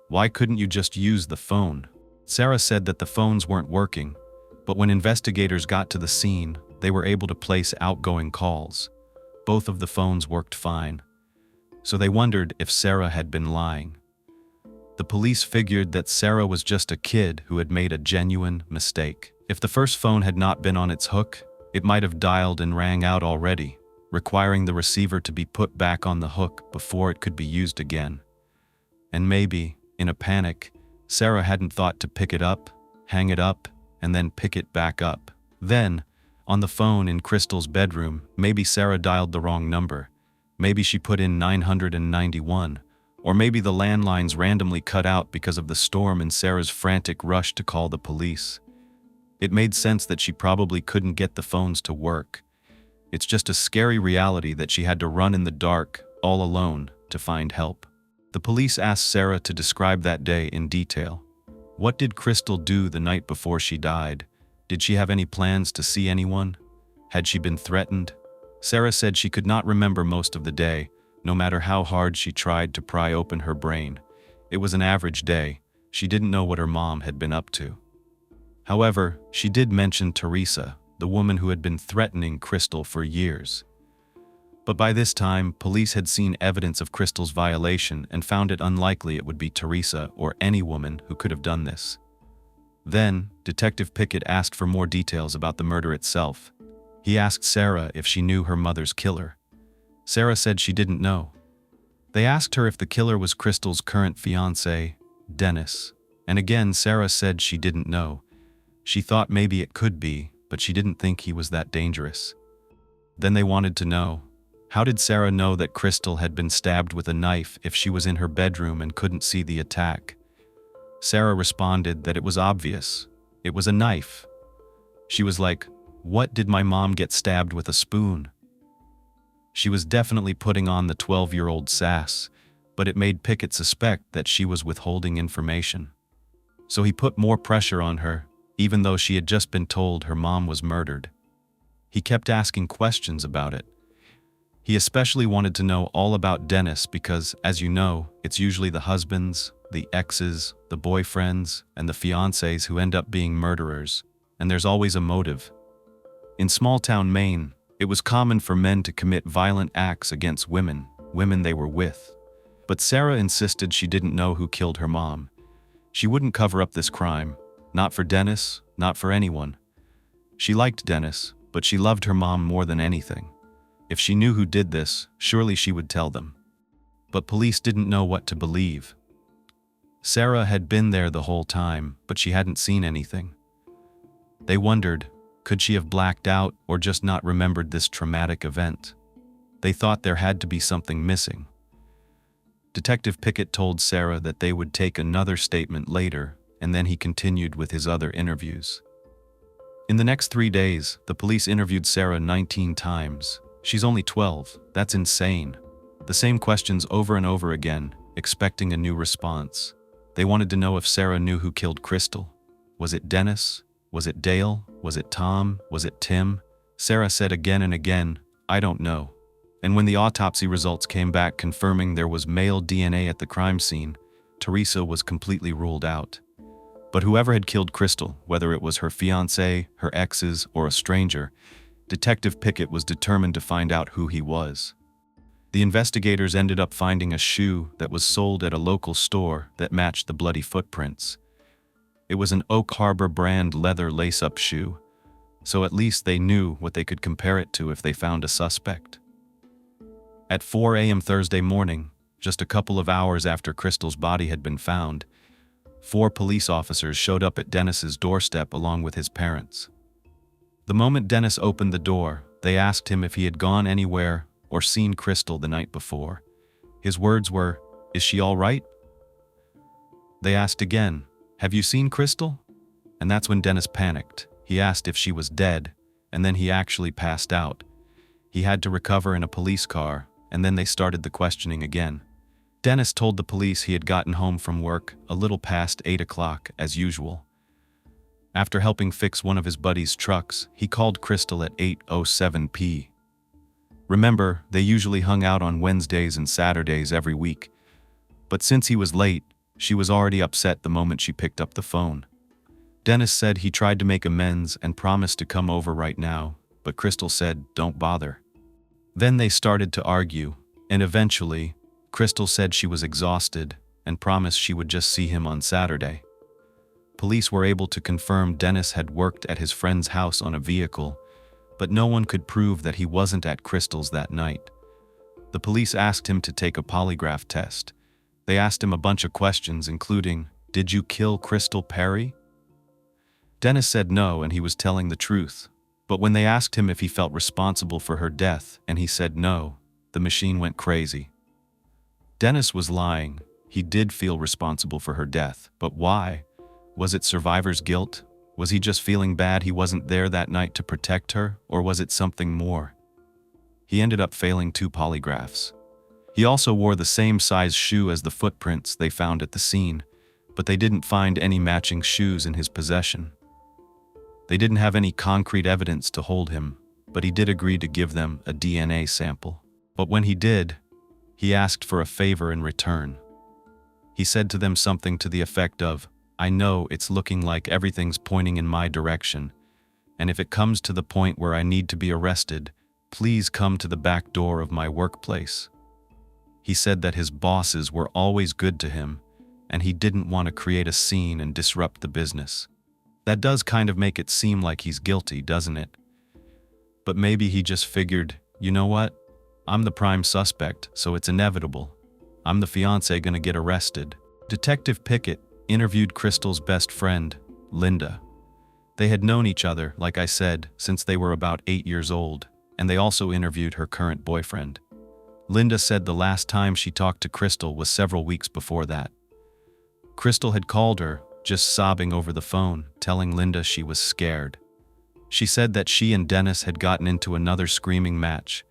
Why couldn't you just use the phone?" Sarah said that the phones weren't working, but when investigators got to the scene, they were able to place outgoing calls. Both of the phones worked fine. So they wondered if Sarah had been lying. The police figured that Sarah was just a kid who had made a genuine mistake. If the first phone had not been on its hook, it might have dialed and rang out already, requiring the receiver to be put back on the hook before it could be used again. And maybe, in a panic, Sarah hadn't thought to pick it up, hang it up, and then pick it back up. Then, on the phone in Crystal's bedroom, maybe Sarah dialed the wrong number. Maybe she put in 991, or maybe the landlines randomly cut out because of the storm and Sarah's frantic rush to call the police. It made sense that she probably couldn't get the phones to work. It's just a scary reality that she had to run in the dark, all alone, to find help. The police asked Sarah to describe that day in detail. What did Crystal do the night before she died? Did she have any plans to see anyone? Had she been threatened? Sarah said she could not remember most of the day, no matter how hard she tried to pry open her brain. It was an average day. She didn't know what her mom had been up to. However, she did mention Teresa, the woman who had been threatening Crystal for years. But by this time, police had seen evidence of Crystal's violation and found it unlikely it would be Teresa or any woman who could have done this. Then, Detective Pickett asked for more details about the murder itself. He asked Sarah if she knew her mother's killer. Sarah said she didn't know. They asked her if the killer was Crystal's current fiancé, Dennis, and again Sarah said she didn't know. She thought maybe it could be, but she didn't think he was that dangerous. Then they wanted to know, how did Sarah know that Crystal had been stabbed with a knife if she was in her bedroom and couldn't see the attack? Sarah responded that it was obvious. It was a knife. She was like, "What, did my mom get stabbed with a spoon?" She was definitely putting on the 12-year-old sass, but it made Pickett suspect that she was withholding information. So he put more pressure on her, even though she had just been told her mom was murdered. He kept asking questions about it. He especially wanted to know all about Dennis because, as you know, it's usually the husbands, the exes, the boyfriends, and the fiancés who end up being murderers, and there's always a motive. In small-town Maine, it was common for men to commit violent acts against women they were with. But Sarah insisted she didn't know who killed her mom. She wouldn't cover up this crime, not for Dennis, not for anyone. She liked Dennis, but she loved her mom more than anything. If she knew who did this, surely she would tell them. But police didn't know what to believe. Sarah had been there the whole time, but she hadn't seen anything. They wondered, could she have blacked out or just not remembered this traumatic event? They thought there had to be something missing. Detective Pickett told Sarah that they would take another statement later, and then he continued with his other interviews. In the next 3 days, the police interviewed Sarah 19 times. She's only 12, that's insane. The same questions over and over again, expecting a new response. They wanted to know if Sarah knew who killed Crystal. Was it Dennis? Was it Dale? Was it Tom? Was it Tim? Sarah said again and again, "I don't know." And when the autopsy results came back confirming there was male DNA at the crime scene, Teresa was completely ruled out. But whoever had killed Crystal, whether it was her fiancé, her exes, or a stranger, Detective Pickett was determined to find out who he was. The investigators ended up finding a shoe that was sold at a local store that matched the bloody footprints. It was an Oak Harbor brand leather lace-up shoe, so at least they knew what they could compare it to if they found a suspect. At 4 a.m. Thursday morning, just a couple of hours after Crystal's body had been found, 4 police officers showed up at Dennis's doorstep along with his parents. The moment Dennis opened the door, they asked him if he had gone anywhere or seen Crystal the night before. His words were, "Is she all right?" They asked again, "Have you seen Crystal?" And that's when Dennis panicked. He asked if she was dead, and then he actually passed out. He had to recover in a police car, and then they started the questioning again. Dennis told the police he had gotten home from work a little past 8 o'clock, as usual. After helping fix one of his buddy's trucks, he called Crystal at 8:07 p.m. Remember, they usually hung out on Wednesdays and Saturdays every week. But since he was late, she was already upset the moment she picked up the phone. Dennis said he tried to make amends and promised to come over right now, but Crystal said, "Don't bother." Then they started to argue, and eventually, Crystal said she was exhausted and promised she would just see him on Saturday. Police were able to confirm Dennis had worked at his friend's house on a vehicle, but no one could prove that he wasn't at Crystal's that night. The police asked him to take a polygraph test. They asked him a bunch of questions, including, "Did you kill Crystal Perry?" Dennis said no, and he was telling the truth. But when they asked him if he felt responsible for her death, and he said no, the machine went crazy. Dennis was lying. He did feel responsible for her death, but why? Was it survivor's guilt? Was he just feeling bad he wasn't there that night to protect her, or was it something more? He ended up failing 2 polygraphs. He also wore the same size shoe as the footprints they found at the scene, but they didn't find any matching shoes in his possession. They didn't have any concrete evidence to hold him, but he did agree to give them a DNA sample. But when he did, he asked for a favor in return. He said to them something to the effect of, "I know it's looking like everything's pointing in my direction, and if it comes to the point where I need to be arrested, "Please come to the back door of my workplace." He said that his bosses were always good to him, and he didn't want to create a scene and disrupt the business. That does kind of make it seem like he's guilty, doesn't it? But maybe he just figured, you know what? I'm the prime suspect, so it's inevitable. I'm the fiancé gonna get arrested. Detective Pickett interviewed Crystal's best friend, Linda. They had known each other, like I said, since they were about 8 years old, and they also interviewed her current boyfriend. Linda said the last time she talked to Crystal was several weeks before that. Crystal had called her, just sobbing over the phone, telling Linda she was scared. She said that she and Dennis had gotten into another screaming match,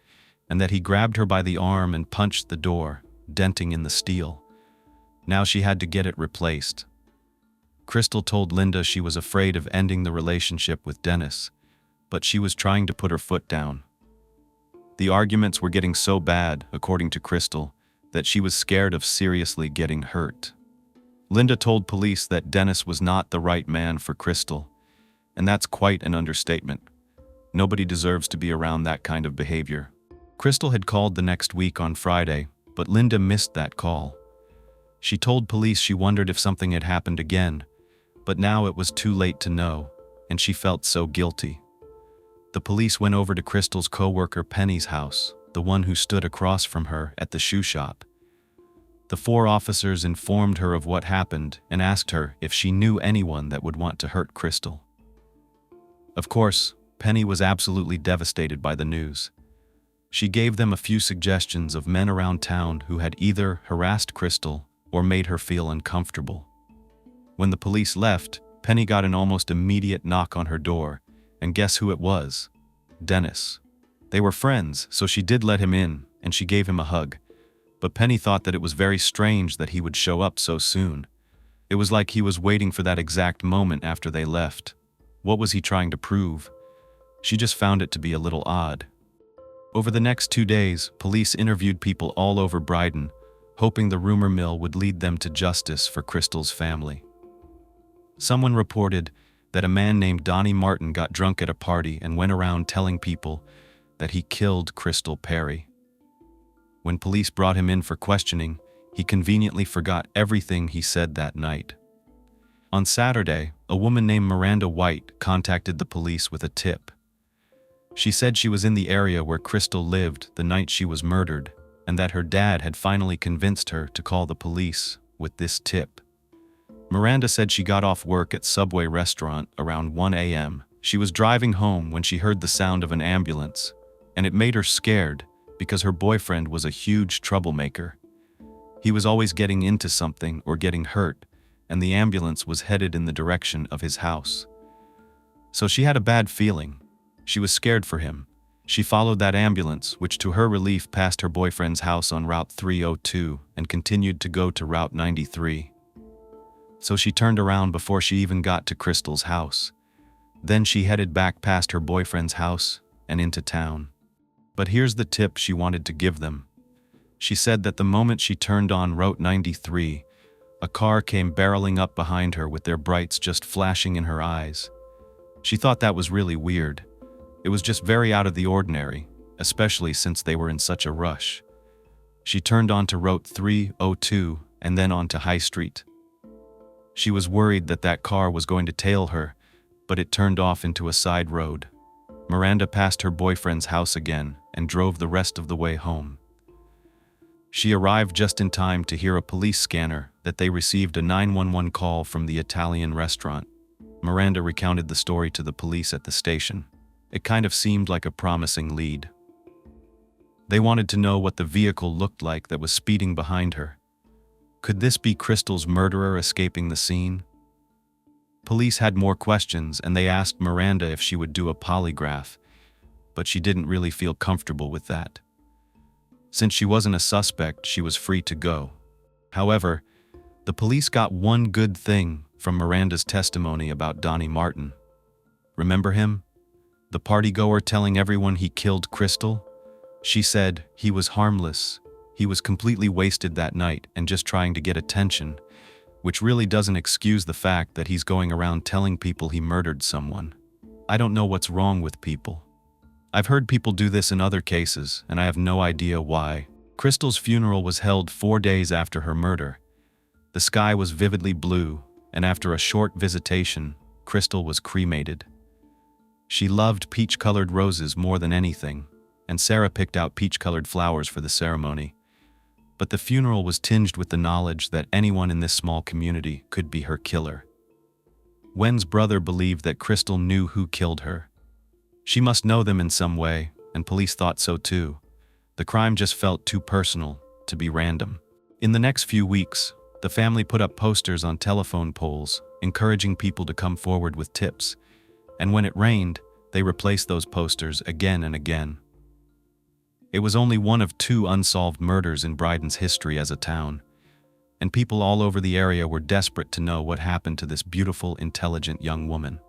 and that he grabbed her by the arm and punched the door, denting in the steel. Now she had to get it replaced. Crystal told Linda she was afraid of ending the relationship with Dennis, but she was trying to put her foot down. The arguments were getting so bad, according to Crystal, that she was scared of seriously getting hurt. Linda told police that Dennis was not the right man for Crystal, and that's quite an understatement. Nobody deserves to be around that kind of behavior. Crystal had called the next week on Friday, but Linda missed that call. She told police she wondered if something had happened again, but now it was too late to know, and she felt so guilty. The police went over to Crystal's co-worker Penny's house, the one who stood across from her at the shoe shop. The 4 officers informed her of what happened and asked her if she knew anyone that would want to hurt Crystal. Of course, Penny was absolutely devastated by the news. She gave them a few suggestions of men around town who had either harassed Crystal or made her feel uncomfortable. When the police left, Penny got an almost immediate knock on her door, and guess who it was? Dennis. They were friends, so she did let him in, and she gave him a hug. But Penny thought that it was very strange that he would show up so soon. It was like he was waiting for that exact moment after they left. What was he trying to prove? She just found it to be a little odd. Over the next 2 days, police interviewed people all over Bryden, hoping the rumor mill would lead them to justice for Crystal's family. Someone reported that a man named Donnie Martin got drunk at a party and went around telling people that he killed Crystal Perry. When police brought him in for questioning, he conveniently forgot everything he said that night. On Saturday, a woman named Miranda White contacted the police with a tip. She said she was in the area where Crystal lived the night she was murdered, and that her dad had finally convinced her to call the police with this tip. Miranda said she got off work at Subway restaurant around 1 a.m. She was driving home when she heard the sound of an ambulance, and it made her scared because her boyfriend was a huge troublemaker. He was always getting into something or getting hurt, and the ambulance was headed in the direction of his house. So she had a bad feeling. She was scared for him. She followed that ambulance, which to her relief passed her boyfriend's house on Route 302 and continued to go to Route 93. So she turned around before she even got to Crystal's house. Then she headed back past her boyfriend's house and into town. But here's the tip she wanted to give them. She said that the moment she turned on Route 93, a car came barreling up behind her with their brights just flashing in her eyes. She thought that was really weird. It was just very out of the ordinary, especially since they were in such a rush. She turned onto Route 302 and then onto High Street. She was worried that that car was going to tail her, but it turned off into a side road. Miranda passed her boyfriend's house again and drove the rest of the way home. She arrived just in time to hear a police scanner that they received a 911 call from the Italian restaurant. Miranda recounted the story to the police at the station. It kind of seemed like a promising lead. They wanted to know what the vehicle looked like that was speeding behind her. Could this be Crystal's murderer escaping the scene? Police had more questions and they asked Miranda if she would do a polygraph, but she didn't really feel comfortable with that. Since she wasn't a suspect, she was free to go. However, the police got one good thing from Miranda's testimony about Donnie Martin. Remember him? The partygoer telling everyone he killed Crystal? She said he was harmless. He was completely wasted that night and just trying to get attention, which really doesn't excuse the fact that he's going around telling people he murdered someone. I don't know what's wrong with people. I've heard people do this in other cases, and I have no idea why. Crystal's funeral was held 4 days after her murder. The sky was vividly blue, and after a short visitation, Crystal was cremated. She loved peach-colored roses more than anything, and Sarah picked out peach-colored flowers for the ceremony. But the funeral was tinged with the knowledge that anyone in this small community could be her killer. Wen's brother believed that Crystal knew who killed her. She must know them in some way, and police thought so too. The crime just felt too personal to be random. In the next few weeks, the family put up posters on telephone poles, encouraging people to come forward with tips. And when it rained, they replaced those posters again and again. It was only one of 2 unsolved murders in Bryden's history as a town, and people all over the area were desperate to know what happened to this beautiful, intelligent young woman.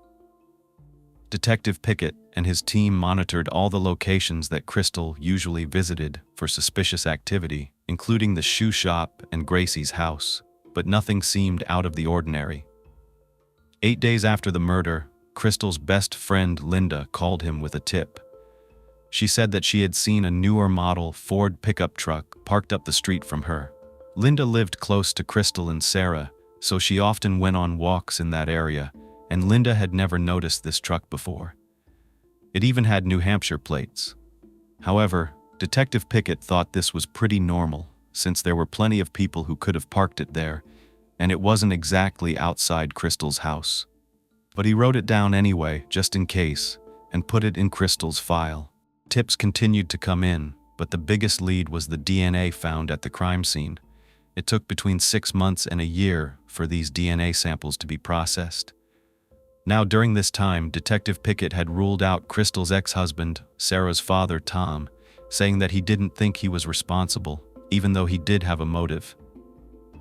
Detective Pickett and his team monitored all the locations that Crystal usually visited for suspicious activity, including the shoe shop and Gracie's house, but nothing seemed out of the ordinary. 8 days after the murder, Crystal's best friend Linda called him with a tip. She said that she had seen a newer model Ford pickup truck parked up the street from her. Linda lived close to Crystal and Sarah, so she often went on walks in that area, and Linda had never noticed this truck before. It even had New Hampshire plates. However, Detective Pickett thought this was pretty normal, since there were plenty of people who could have parked it there, and it wasn't exactly outside Crystal's house. But he wrote it down anyway, just in case, and put it in Crystal's file. Tips continued to come in, but the biggest lead was the DNA found at the crime scene. It took between 6 months and a year for these DNA samples to be processed. Now, during this time, Detective Pickett had ruled out Crystal's ex-husband, Sarah's father, Tom, saying that he didn't think he was responsible, even though he did have a motive.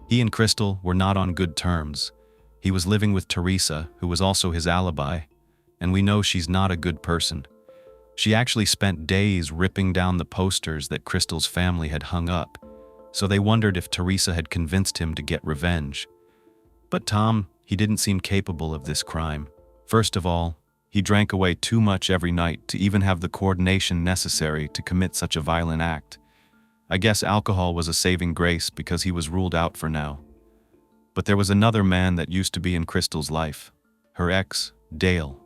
He and Crystal were not on good terms. He was living with Teresa, who was also his alibi, and we know she's not a good person. She actually spent days ripping down the posters that Crystal's family had hung up, so they wondered if Teresa had convinced him to get revenge. But Tom, he didn't seem capable of this crime. First of all, he drank away too much every night to even have the coordination necessary to commit such a violent act. I guess alcohol was a saving grace because he was ruled out for now. But there was another man that used to be in Crystal's life, her ex, Dale.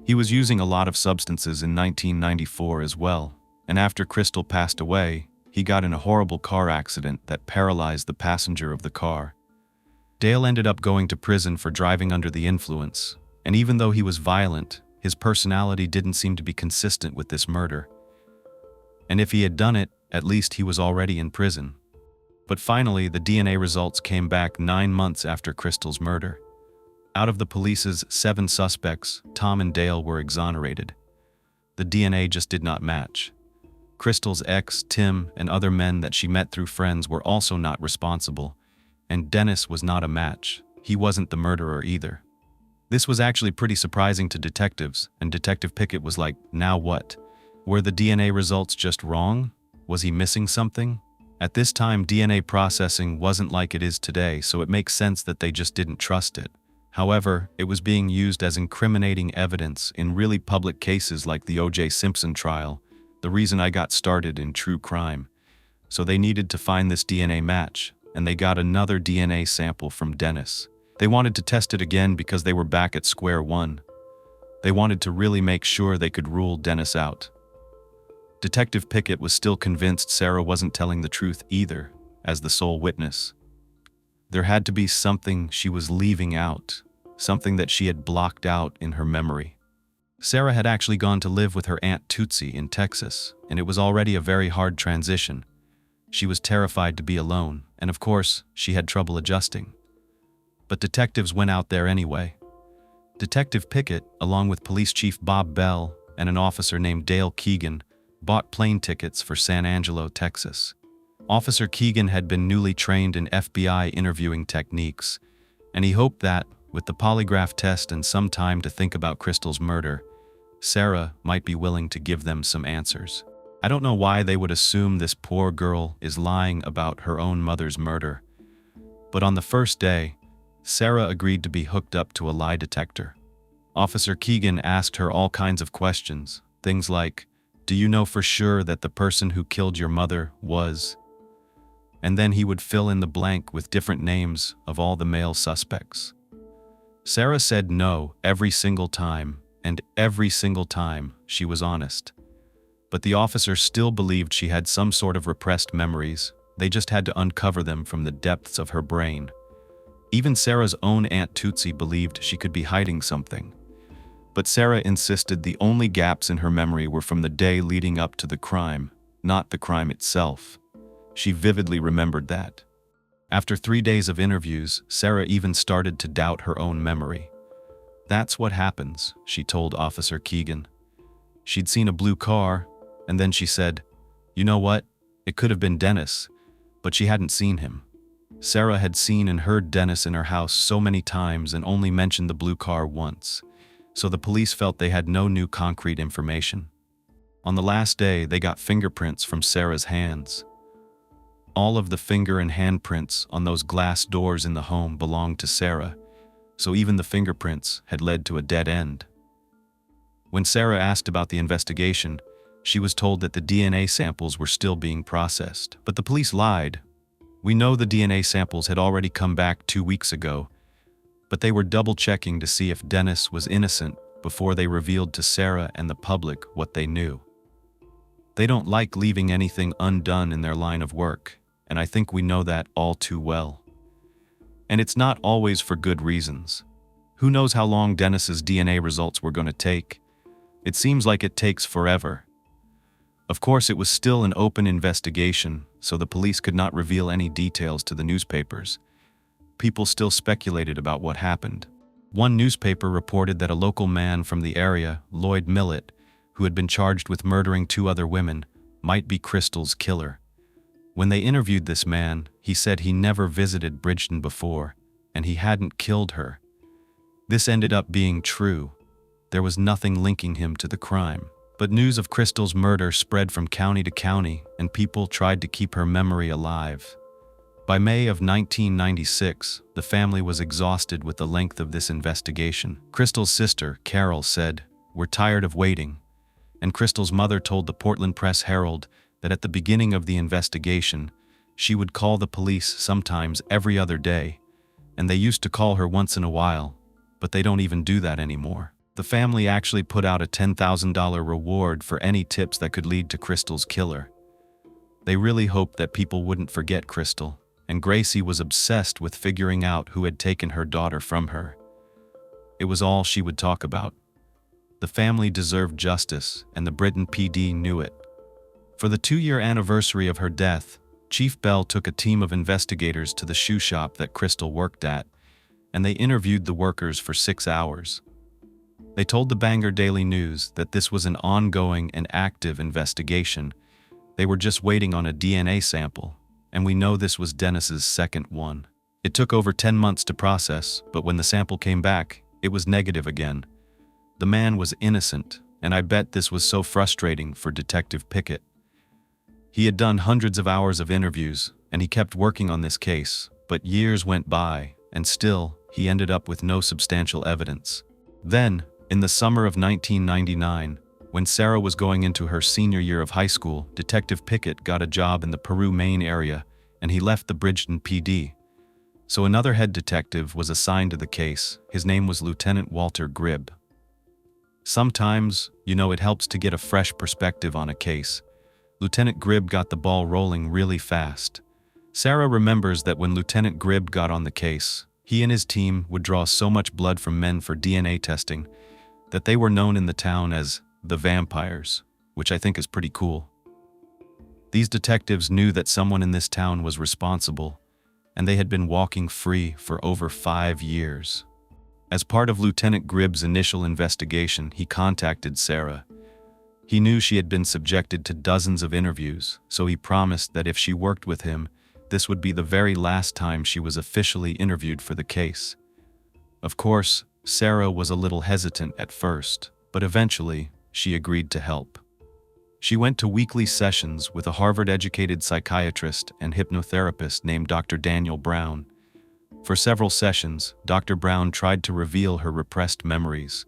He was using a lot of substances in 1994 as well, and after Crystal passed away, he got in a horrible car accident that paralyzed the passenger of the car. Dale ended up going to prison for driving under the influence, and even though he was violent, his personality didn't seem to be consistent with this murder. And if he had done it, at least he was already in prison. But finally, the DNA results came back 9 months after Crystal's murder. Out of the police's 7 suspects, Tom and Dale were exonerated. The DNA just did not match. Crystal's ex, Tim, and other men that she met through friends were also not responsible. And Dennis was not a match. He wasn't the murderer either. This was actually pretty surprising to detectives, and Detective Pickett was like, now what? Were the DNA results just wrong? Was he missing something? At this time, DNA processing wasn't like it is today, so it makes sense that they just didn't trust it. However, it was being used as incriminating evidence in really public cases like the O.J. Simpson trial, the reason I got started in true crime. So they needed to find this DNA match, and they got another DNA sample from Dennis. They wanted to test it again because they were back at square one. They wanted to really make sure they could rule Dennis out. Detective Pickett was still convinced Sarah wasn't telling the truth either, as the sole witness. There had to be something she was leaving out, something that she had blocked out in her memory. Sarah had actually gone to live with her Aunt Tootsie in Texas, and it was already a very hard transition. She was terrified to be alone, and of course, she had trouble adjusting. But detectives went out there anyway. Detective Pickett, along with Police Chief Bob Bell and an officer named Dale Keegan, bought plane tickets for San Angelo, Texas. Officer Keegan had been newly trained in FBI interviewing techniques, and he hoped that, with the polygraph test and some time to think about Crystal's murder, Sarah might be willing to give them some answers. I don't know why they would assume this poor girl is lying about her own mother's murder, but on the first day, Sarah agreed to be hooked up to a lie detector. Officer Keegan asked her all kinds of questions, things like, Do you know for sure that the person who killed your mother was? And then he would fill in the blank with different names of all the male suspects. Sarah said no every single time, and every single time she was honest. But the officer still believed she had some sort of repressed memories. They just had to uncover them from the depths of her brain. Even Sarah's own Aunt Tootsie believed she could be hiding something. But Sarah insisted the only gaps in her memory were from the day leading up to the crime, not the crime itself. She vividly remembered that. After 3 days of interviews, Sarah even started to doubt her own memory. That's what happens, she told Officer Keegan. She'd seen a blue car, and then she said, "You know what? It could have been Dennis," but she hadn't seen him. Sarah had seen and heard Dennis in her house so many times and only mentioned the blue car once, so the police felt they had no new concrete information. On the last day, they got fingerprints from Sarah's hands. All of the finger and handprints on those glass doors in the home belonged to Sarah, so even the fingerprints had led to a dead end. When Sarah asked about the investigation, she was told that the DNA samples were still being processed. But the police lied. We know the DNA samples had already come back 2 weeks ago, but they were double-checking to see if Dennis was innocent before they revealed to Sarah and the public what they knew. They don't like leaving anything undone in their line of work, and I think we know that all too well. And it's not always for good reasons. Who knows how long Dennis's DNA results were going to take? It seems like it takes forever. Of course, it was still an open investigation, so the police could not reveal any details to the newspapers. People still speculated about what happened. One newspaper reported that a local man from the area, Lloyd Millett, who had been charged with murdering 2 other women, might be Crystal's killer. When they interviewed this man, he said he never visited Bridgeton before, and he hadn't killed her. This ended up being true. There was nothing linking him to the crime. But news of Crystal's murder spread from county to county, and people tried to keep her memory alive. By May of 1996, the family was exhausted with the length of this investigation. Crystal's sister, Carol, said, "We're tired of waiting." And Crystal's mother told the Portland Press-Herald that at the beginning of the investigation, she would call the police sometimes every other day, and they used to call her once in a while, but they don't even do that anymore. The family actually put out a $10,000 reward for any tips that could lead to Crystal's killer. They really hoped that people wouldn't forget Crystal, and Gracie was obsessed with figuring out who had taken her daughter from her. It was all she would talk about. The family deserved justice, and the Bridgeton PD knew it. For the 2-year anniversary of her death, Chief Bell took a team of investigators to the shoe shop that Crystal worked at, and they interviewed the workers for 6 hours. They told the Bangor Daily News that this was an ongoing and active investigation. They were just waiting on a DNA sample, and we know this was Dennis's second one. It took over 10 months to process, but when the sample came back, it was negative again. The man was innocent, and I bet this was so frustrating for Detective Pickett. He had done hundreds of hours of interviews, and he kept working on this case, but years went by, and still, he ended up with no substantial evidence. Then, in the summer of 1999, when Sarah was going into her senior year of high school, Detective Pickett got a job in the Peru, Maine area, and he left the Bridgeton PD. So another head detective was assigned to the case. His name was Lieutenant Walter Gribb. Sometimes, it helps to get a fresh perspective on a case. Lieutenant Gribb got the ball rolling really fast. Sarah remembers that when Lieutenant Gribb got on the case, he and his team would draw so much blood from men for DNA testing that they were known in the town as the vampires, which I think is pretty cool. These detectives knew that someone in this town was responsible, and they had been walking free for over 5 years. As part of Lieutenant Gribb's initial investigation, he contacted Sarah. He knew she had been subjected to dozens of interviews, so he promised that if she worked with him, this would be the very last time she was officially interviewed for the case. Of course, Sarah was a little hesitant at first, but eventually, she agreed to help. She went to weekly sessions with a Harvard-educated psychiatrist and hypnotherapist named Dr. Daniel Brown. For several sessions, Dr. Brown tried to reveal her repressed memories.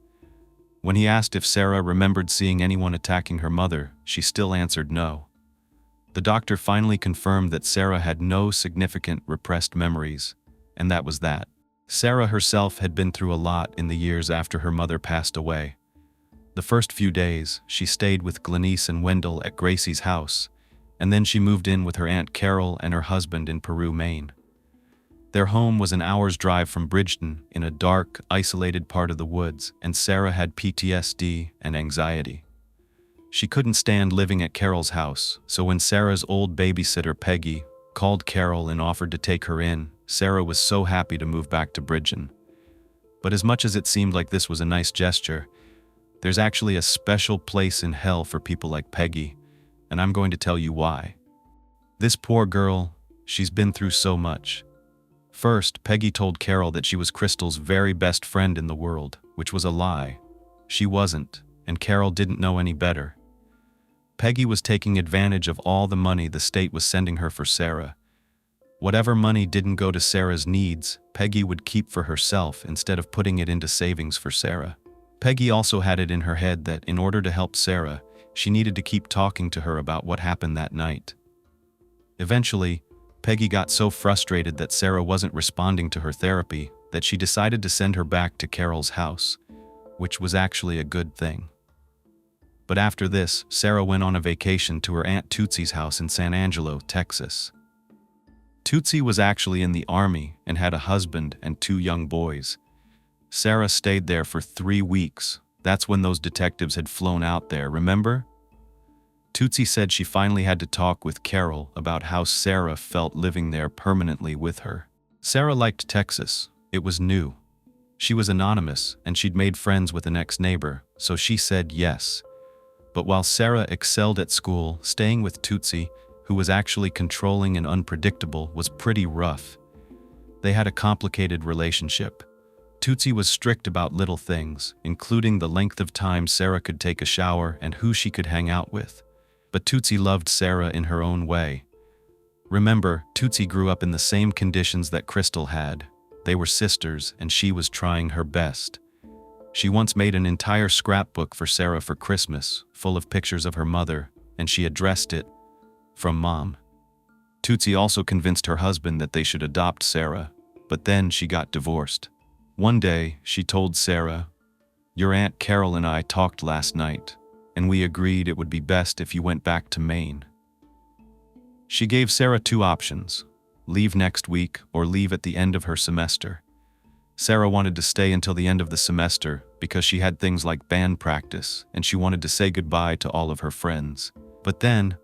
When he asked if Sarah remembered seeing anyone attacking her mother, she still answered no. The doctor finally confirmed that Sarah had no significant repressed memories, and that was that. Sarah herself had been through a lot in the years after her mother passed away. The first few days, she stayed with Glenise and Wendell at Gracie's house, and then she moved in with her Aunt Carol and her husband in Peru, Maine. Their home was an hour's drive from Bridgeton in a dark, isolated part of the woods, and Sarah had PTSD and anxiety. She couldn't stand living at Carol's house, so when Sarah's old babysitter, Peggy, called Carol and offered to take her in, Sarah was so happy to move back to Bridgeton. But as much as it seemed like this was a nice gesture, there's actually a special place in hell for people like Peggy, and I'm going to tell you why. This poor girl, she's been through so much. First, Peggy told Carol that she was Crystal's very best friend in the world, which was a lie. She wasn't, and Carol didn't know any better. Peggy was taking advantage of all the money the state was sending her for Sarah. Whatever money didn't go to Sarah's needs, Peggy would keep for herself instead of putting it into savings for Sarah. Peggy also had it in her head that in order to help Sarah, she needed to keep talking to her about what happened that night. Eventually, Peggy got so frustrated that Sarah wasn't responding to her therapy that she decided to send her back to Carol's house, which was actually a good thing. But after this, Sarah went on a vacation to her Aunt Tootsie's house in San Angelo, Texas. Tootsie was actually in the Army and had a husband and 2 young boys. Sarah stayed there for 3 weeks. That's when those detectives had flown out there, remember? Tootsie said she finally had to talk with Carol about how Sarah felt living there permanently with her. Sarah liked Texas. It was new. She was anonymous, and she'd made friends with an ex-neighbor, so she said yes. But while Sarah excelled at school, staying with Tootsie, who was actually controlling and unpredictable, was pretty rough. They had a complicated relationship. Tootsie was strict about little things, including the length of time Sarah could take a shower and who she could hang out with. But Tootsie loved Sarah in her own way. Remember, Tootsie grew up in the same conditions that Crystal had. They were sisters, and she was trying her best. She once made an entire scrapbook for Sarah for Christmas, full of pictures of her mother, and she addressed it, "From Mom." Tootsie also convinced her husband that they should adopt Sarah, but then she got divorced. One day, she told Sarah, "Your Aunt Carol and I talked last night, and we agreed it would be best if you went back to Maine." She gave Sarah 2 options, leave next week or leave at the end of her semester. Sarah wanted to stay until the end of the semester because she had things like band practice and she wanted to say goodbye to all of her friends. But then,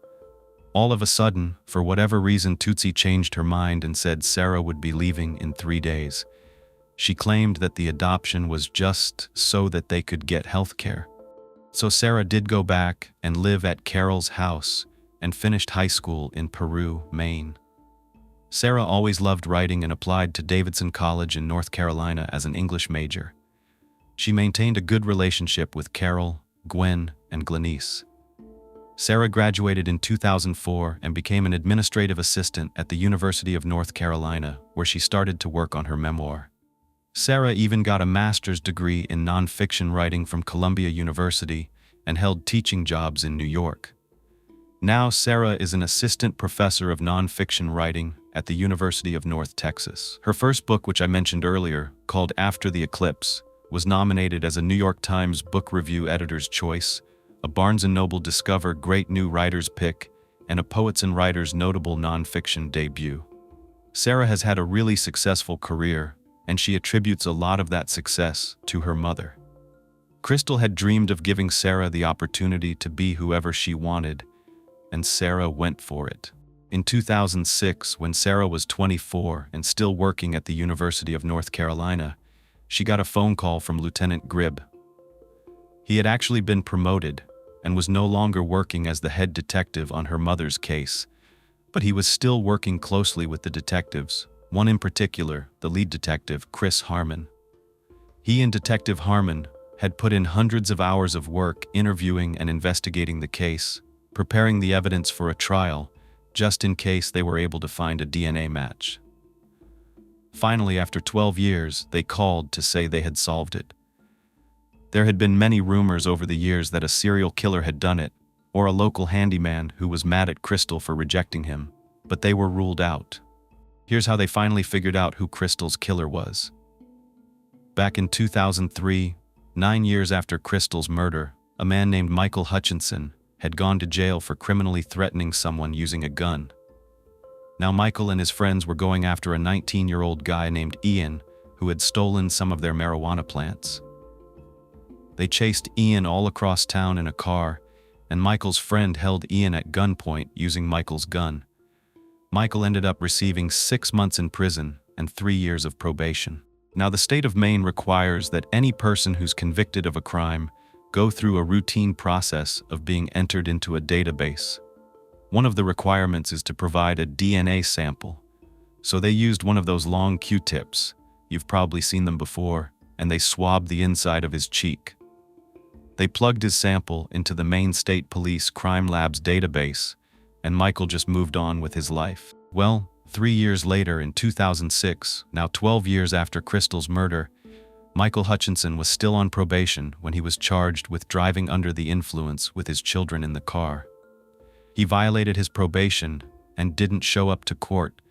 all of a sudden, for whatever reason, Tootsie changed her mind and said Sarah would be leaving in 3 days. She claimed that the adoption was just so that they could get health care. So Sarah did go back and live at Carol's house and finished high school in Peru, Maine. Sarah always loved writing and applied to Davidson College in North Carolina as an English major. She maintained a good relationship with Carol, Gwen, and Glenise. Sarah graduated in 2004 and became an administrative assistant at the University of North Carolina, where she started to work on her memoir. Sarah even got a master's degree in nonfiction writing from Columbia University and held teaching jobs in New York. Now Sarah is an assistant professor of nonfiction writing at the University of North Texas. Her first book, which I mentioned earlier, called After the Eclipse, was nominated as a New York Times Book Review Editor's Choice, a Barnes & Noble Discover Great New Writers Pick, and a Poets and Writers Notable Nonfiction Debut. Sarah has had a really successful career, and she attributes a lot of that success to her mother. Crystal had dreamed of giving Sarah the opportunity to be whoever she wanted, and Sarah went for it. In 2006, when Sarah was 24 and still working at the University of North Carolina, she got a phone call from Lieutenant Gribb. He had actually been promoted and was no longer working as the head detective on her mother's case, but he was still working closely with the detectives, one in particular, the lead detective, Chris Harmon. He and Detective Harmon had put in hundreds of hours of work interviewing and investigating the case, preparing the evidence for a trial, just in case they were able to find a DNA match. Finally, after 12 years, they called to say they had solved it. There had been many rumors over the years that a serial killer had done it, or a local handyman who was mad at Crystal for rejecting him, but they were ruled out. Here's how they finally figured out who Crystal's killer was. Back in 2003, 9 years after Crystal's murder, a man named Michael Hutchinson had gone to jail for criminally threatening someone using a gun. Now Michael and his friends were going after a 19-year-old guy named Ian who had stolen some of their marijuana plants. They chased Ian all across town in a car, and Michael's friend held Ian at gunpoint using Michael's gun. Michael ended up receiving 6 months in prison and 3 years of probation. Now, the state of Maine requires that any person who's convicted of a crime go through a routine process of being entered into a database. One of the requirements is to provide a DNA sample. So they used one of those long Q-tips, you've probably seen them before, and they swabbed the inside of his cheek. They plugged his sample into the Maine State Police Crime Lab's database, and Michael just moved on with his life. Well, 3 years later in 2006, now 12 years after Crystal's murder, Michael Hutchinson was still on probation when he was charged with driving under the influence with his children in the car. He violated his probation and didn't show up to court,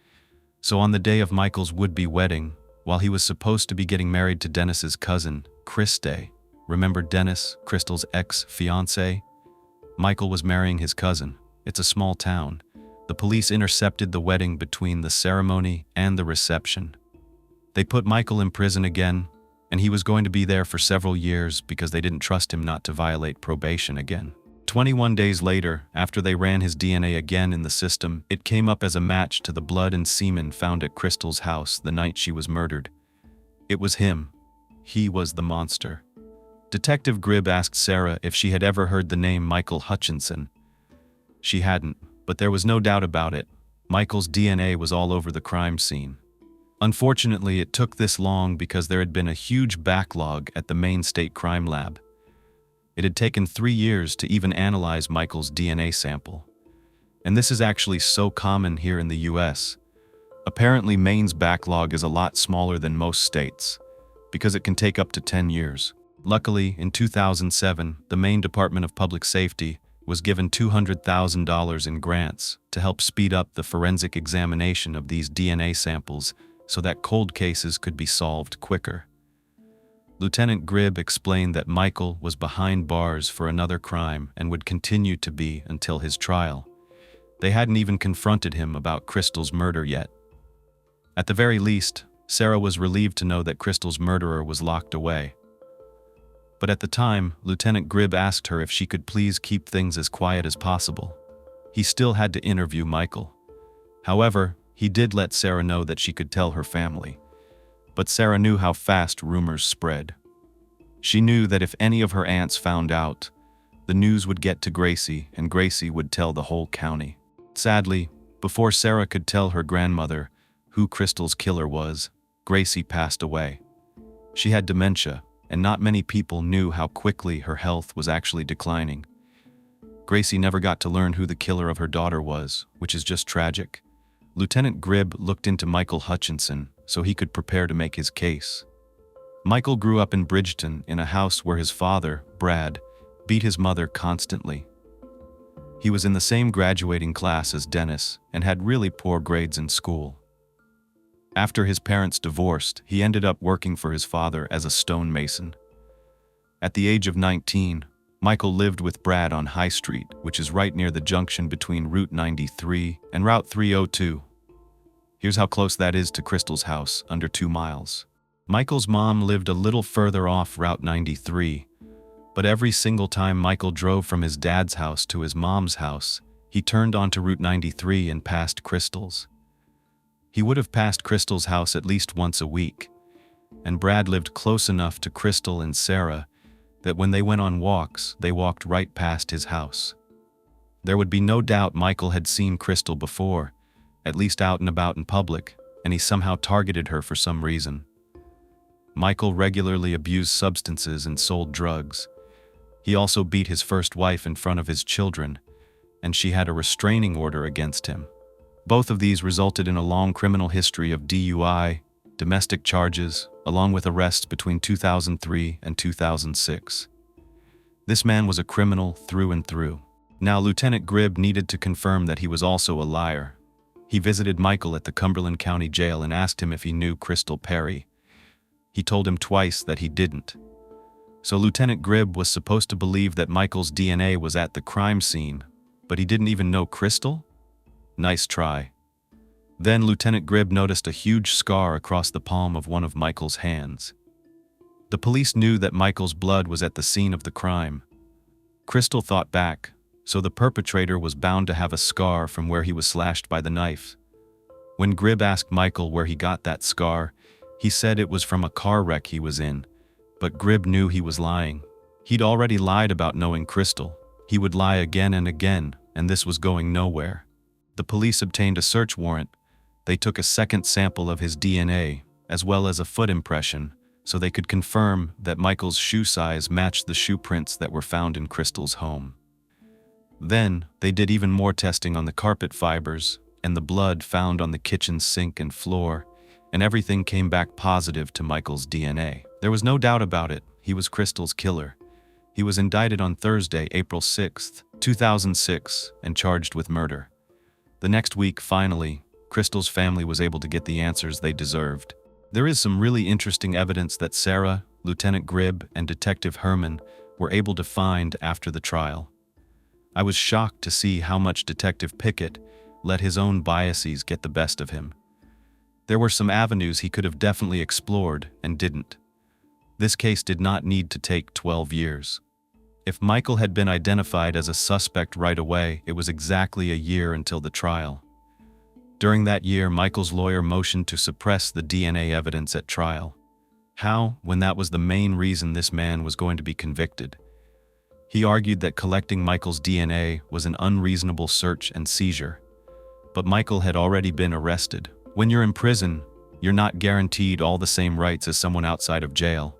so on the day of Michael's would-be wedding, while he was supposed to be getting married to Dennis's cousin, Christy, remember Dennis, Crystal's ex-fiancé? Michael was marrying his cousin. It's a small town. The police intercepted the wedding between the ceremony and the reception. They put Michael in prison again, and he was going to be there for several years because they didn't trust him not to violate probation again. 21 days later, after they ran his DNA again in the system, it came up as a match to the blood and semen found at Crystal's house the night she was murdered. It was him. He was the monster. Detective Gribb asked Sarah if she had ever heard the name Michael Hutchinson. She hadn't, but there was no doubt about it. Michael's DNA was all over the crime scene. Unfortunately, it took this long because there had been a huge backlog at the Maine State Crime Lab. It had taken 3 years to even analyze Michael's DNA sample. And this is actually so common here in the US. Apparently, Maine's backlog is a lot smaller than most states, because it can take up to 10 years. Luckily, in 2007, the Maine Department of Public Safety was given $200,000 in grants to help speed up the forensic examination of these DNA samples so that cold cases could be solved quicker. Lieutenant Gribb explained that Michael was behind bars for another crime and would continue to be until his trial. They hadn't even confronted him about Crystal's murder yet. At the very least, Sarah was relieved to know that Crystal's murderer was locked away. But at the time, Lieutenant Gribb asked her if she could please keep things as quiet as possible. He still had to interview Michael. However, he did let Sarah know that she could tell her family. But Sarah knew how fast rumors spread. She knew that if any of her aunts found out, the news would get to Gracie, and Gracie would tell the whole county. Sadly, before Sarah could tell her grandmother who Crystal's killer was, Gracie passed away. She had dementia, and not many people knew how quickly her health was actually declining. Gracie never got to learn who the killer of her daughter was, which is just tragic. Lieutenant Gribb looked into Michael Hutchinson so he could prepare to make his case. Michael grew up in Bridgeton in a house where his father, Brad, beat his mother constantly. He was in the same graduating class as Dennis and had really poor grades in school. After his parents divorced, he ended up working for his father as a stonemason. At the age of 19, Michael lived with Brad on High Street, which is right near the junction between Route 93 and Route 302. Here's how close that is to Crystal's house, under 2 miles. Michael's mom lived a little further off Route 93, but every single time Michael drove from his dad's house to his mom's house, he turned onto Route 93 and passed Crystal's. He would have passed Crystal's house at least once a week, and Brad lived close enough to Crystal and Sarah that when they went on walks, they walked right past his house. There would be no doubt Michael had seen Crystal before, at least out and about in public, and he somehow targeted her for some reason. Michael regularly abused substances and sold drugs. He also beat his first wife in front of his children, and she had a restraining order against him. Both of these resulted in a long criminal history of DUI, domestic charges, along with arrests between 2003 and 2006. This man was a criminal through and through. Now, Lieutenant Gribb needed to confirm that he was also a liar. He visited Michael at the Cumberland County Jail and asked him if he knew Crystal Perry. He told him twice that he didn't. So Lieutenant Gribb was supposed to believe that Michael's DNA was at the crime scene, but he didn't even know Crystal? Nice try. Then Lieutenant Gribb noticed a huge scar across the palm of one of Michael's hands. The police knew that Michael's blood was at the scene of the crime. Crystal thought back, so the perpetrator was bound to have a scar from where he was slashed by the knife. When Gribb asked Michael where he got that scar, he said it was from a car wreck he was in, but Gribb knew he was lying. He'd already lied about knowing Crystal. He would lie again and again, and this was going nowhere. The police obtained a search warrant. They took a second sample of his DNA, as well as a foot impression, so they could confirm that Michael's shoe size matched the shoe prints that were found in Crystal's home. Then, they did even more testing on the carpet fibers and the blood found on the kitchen sink and floor, and everything came back positive to Michael's DNA. There was no doubt about it, he was Crystal's killer. He was indicted on Thursday, April 6, 2006, and charged with murder. The next week, finally, Crystal's family was able to get the answers they deserved. There is some really interesting evidence that Sarah, Lieutenant Gribb, and Detective Herman were able to find after the trial. I was shocked to see how much Detective Pickett let his own biases get the best of him. There were some avenues he could have definitely explored and didn't. This case did not need to take 12 years. If Michael had been identified as a suspect right away, it was exactly a year until the trial. During that year, Michael's lawyer motioned to suppress the DNA evidence at trial. How, when that was the main reason this man was going to be convicted? He argued that collecting Michael's DNA was an unreasonable search and seizure. But Michael had already been arrested. When you're in prison, you're not guaranteed all the same rights as someone outside of jail,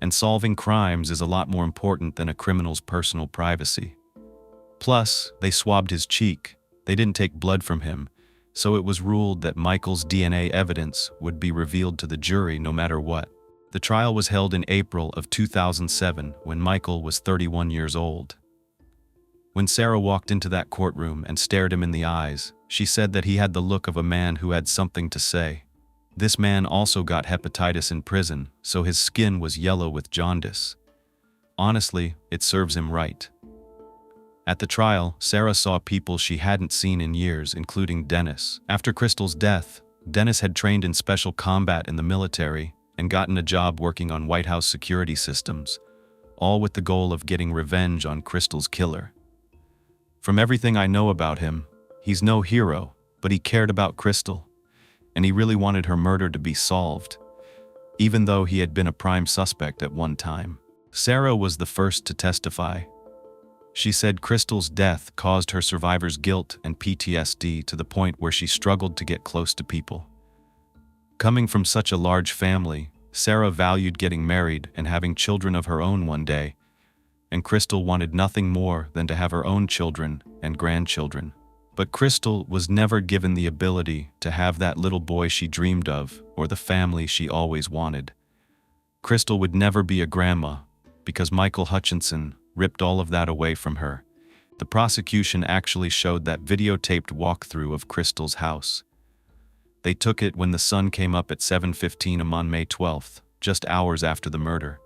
and solving crimes is a lot more important than a criminal's personal privacy. Plus, they swabbed his cheek. They didn't take blood from him, so it was ruled that Michael's DNA evidence would be revealed to the jury no matter what. The trial was held in April of 2007 when Michael was 31 years old. When Sarah walked into that courtroom and stared him in the eyes, she said that he had the look of a man who had something to say. This man also got hepatitis in prison, so his skin was yellow with jaundice. Honestly, it serves him right. At the trial, Sarah saw people she hadn't seen in years, including Dennis. After Crystal's death, Dennis had trained in special combat in the military and gotten a job working on White House security systems, all with the goal of getting revenge on Crystal's killer. From everything I know about him, he's no hero, but he cared about Crystal, and he really wanted her murder to be solved, even though he had been a prime suspect at one time. Sarah was the first to testify. She said Crystal's death caused her survivor's guilt and PTSD to the point where she struggled to get close to people. Coming from such a large family, Sarah valued getting married and having children of her own one day, and Crystal wanted nothing more than to have her own children and grandchildren. But Crystal was never given the ability to have that little boy she dreamed of or the family she always wanted. Crystal would never be a grandma because Michael Hutchinson ripped all of that away from her. The prosecution actually showed that videotaped walkthrough of Crystal's house. They took it when the sun came up at 7:15 on May 12th, just hours after the murder.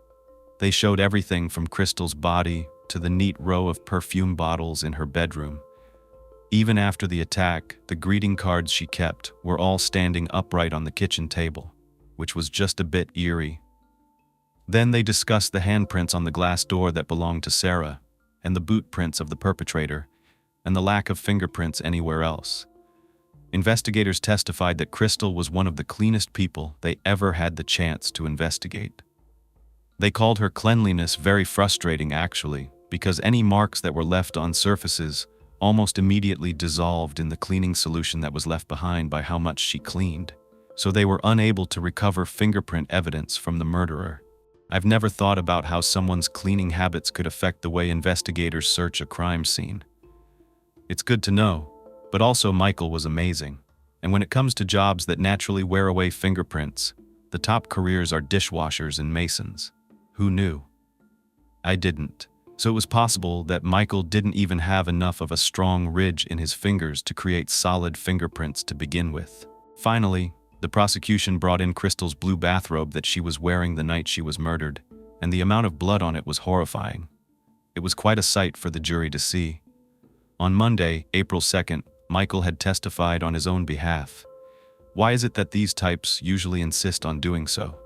They showed everything from Crystal's body to the neat row of perfume bottles in her bedroom. Even after the attack, the greeting cards she kept were all standing upright on the kitchen table, which was just a bit eerie. Then they discussed the handprints on the glass door that belonged to Sarah, and the boot prints of the perpetrator, and the lack of fingerprints anywhere else. Investigators testified that Crystal was one of the cleanest people they ever had the chance to investigate. They called her cleanliness very frustrating actually, because any marks that were left on surfaces almost immediately dissolved in the cleaning solution that was left behind by how much she cleaned, so they were unable to recover fingerprint evidence from the murderer. I've never thought about how someone's cleaning habits could affect the way investigators search a crime scene. It's good to know, but also Michael was amazing. And when it comes to jobs that naturally wear away fingerprints, The top careers are dishwashers and masons. Who knew? I didn't. So it was possible that Michael didn't even have enough of a strong ridge in his fingers to create solid fingerprints to begin with. Finally, the prosecution brought in Crystal's blue bathrobe that she was wearing the night she was murdered, and the amount of blood on it was horrifying. It was quite a sight for the jury to see. On Monday, April 2nd, Michael had testified on his own behalf. Why is it that these types usually insist on doing so?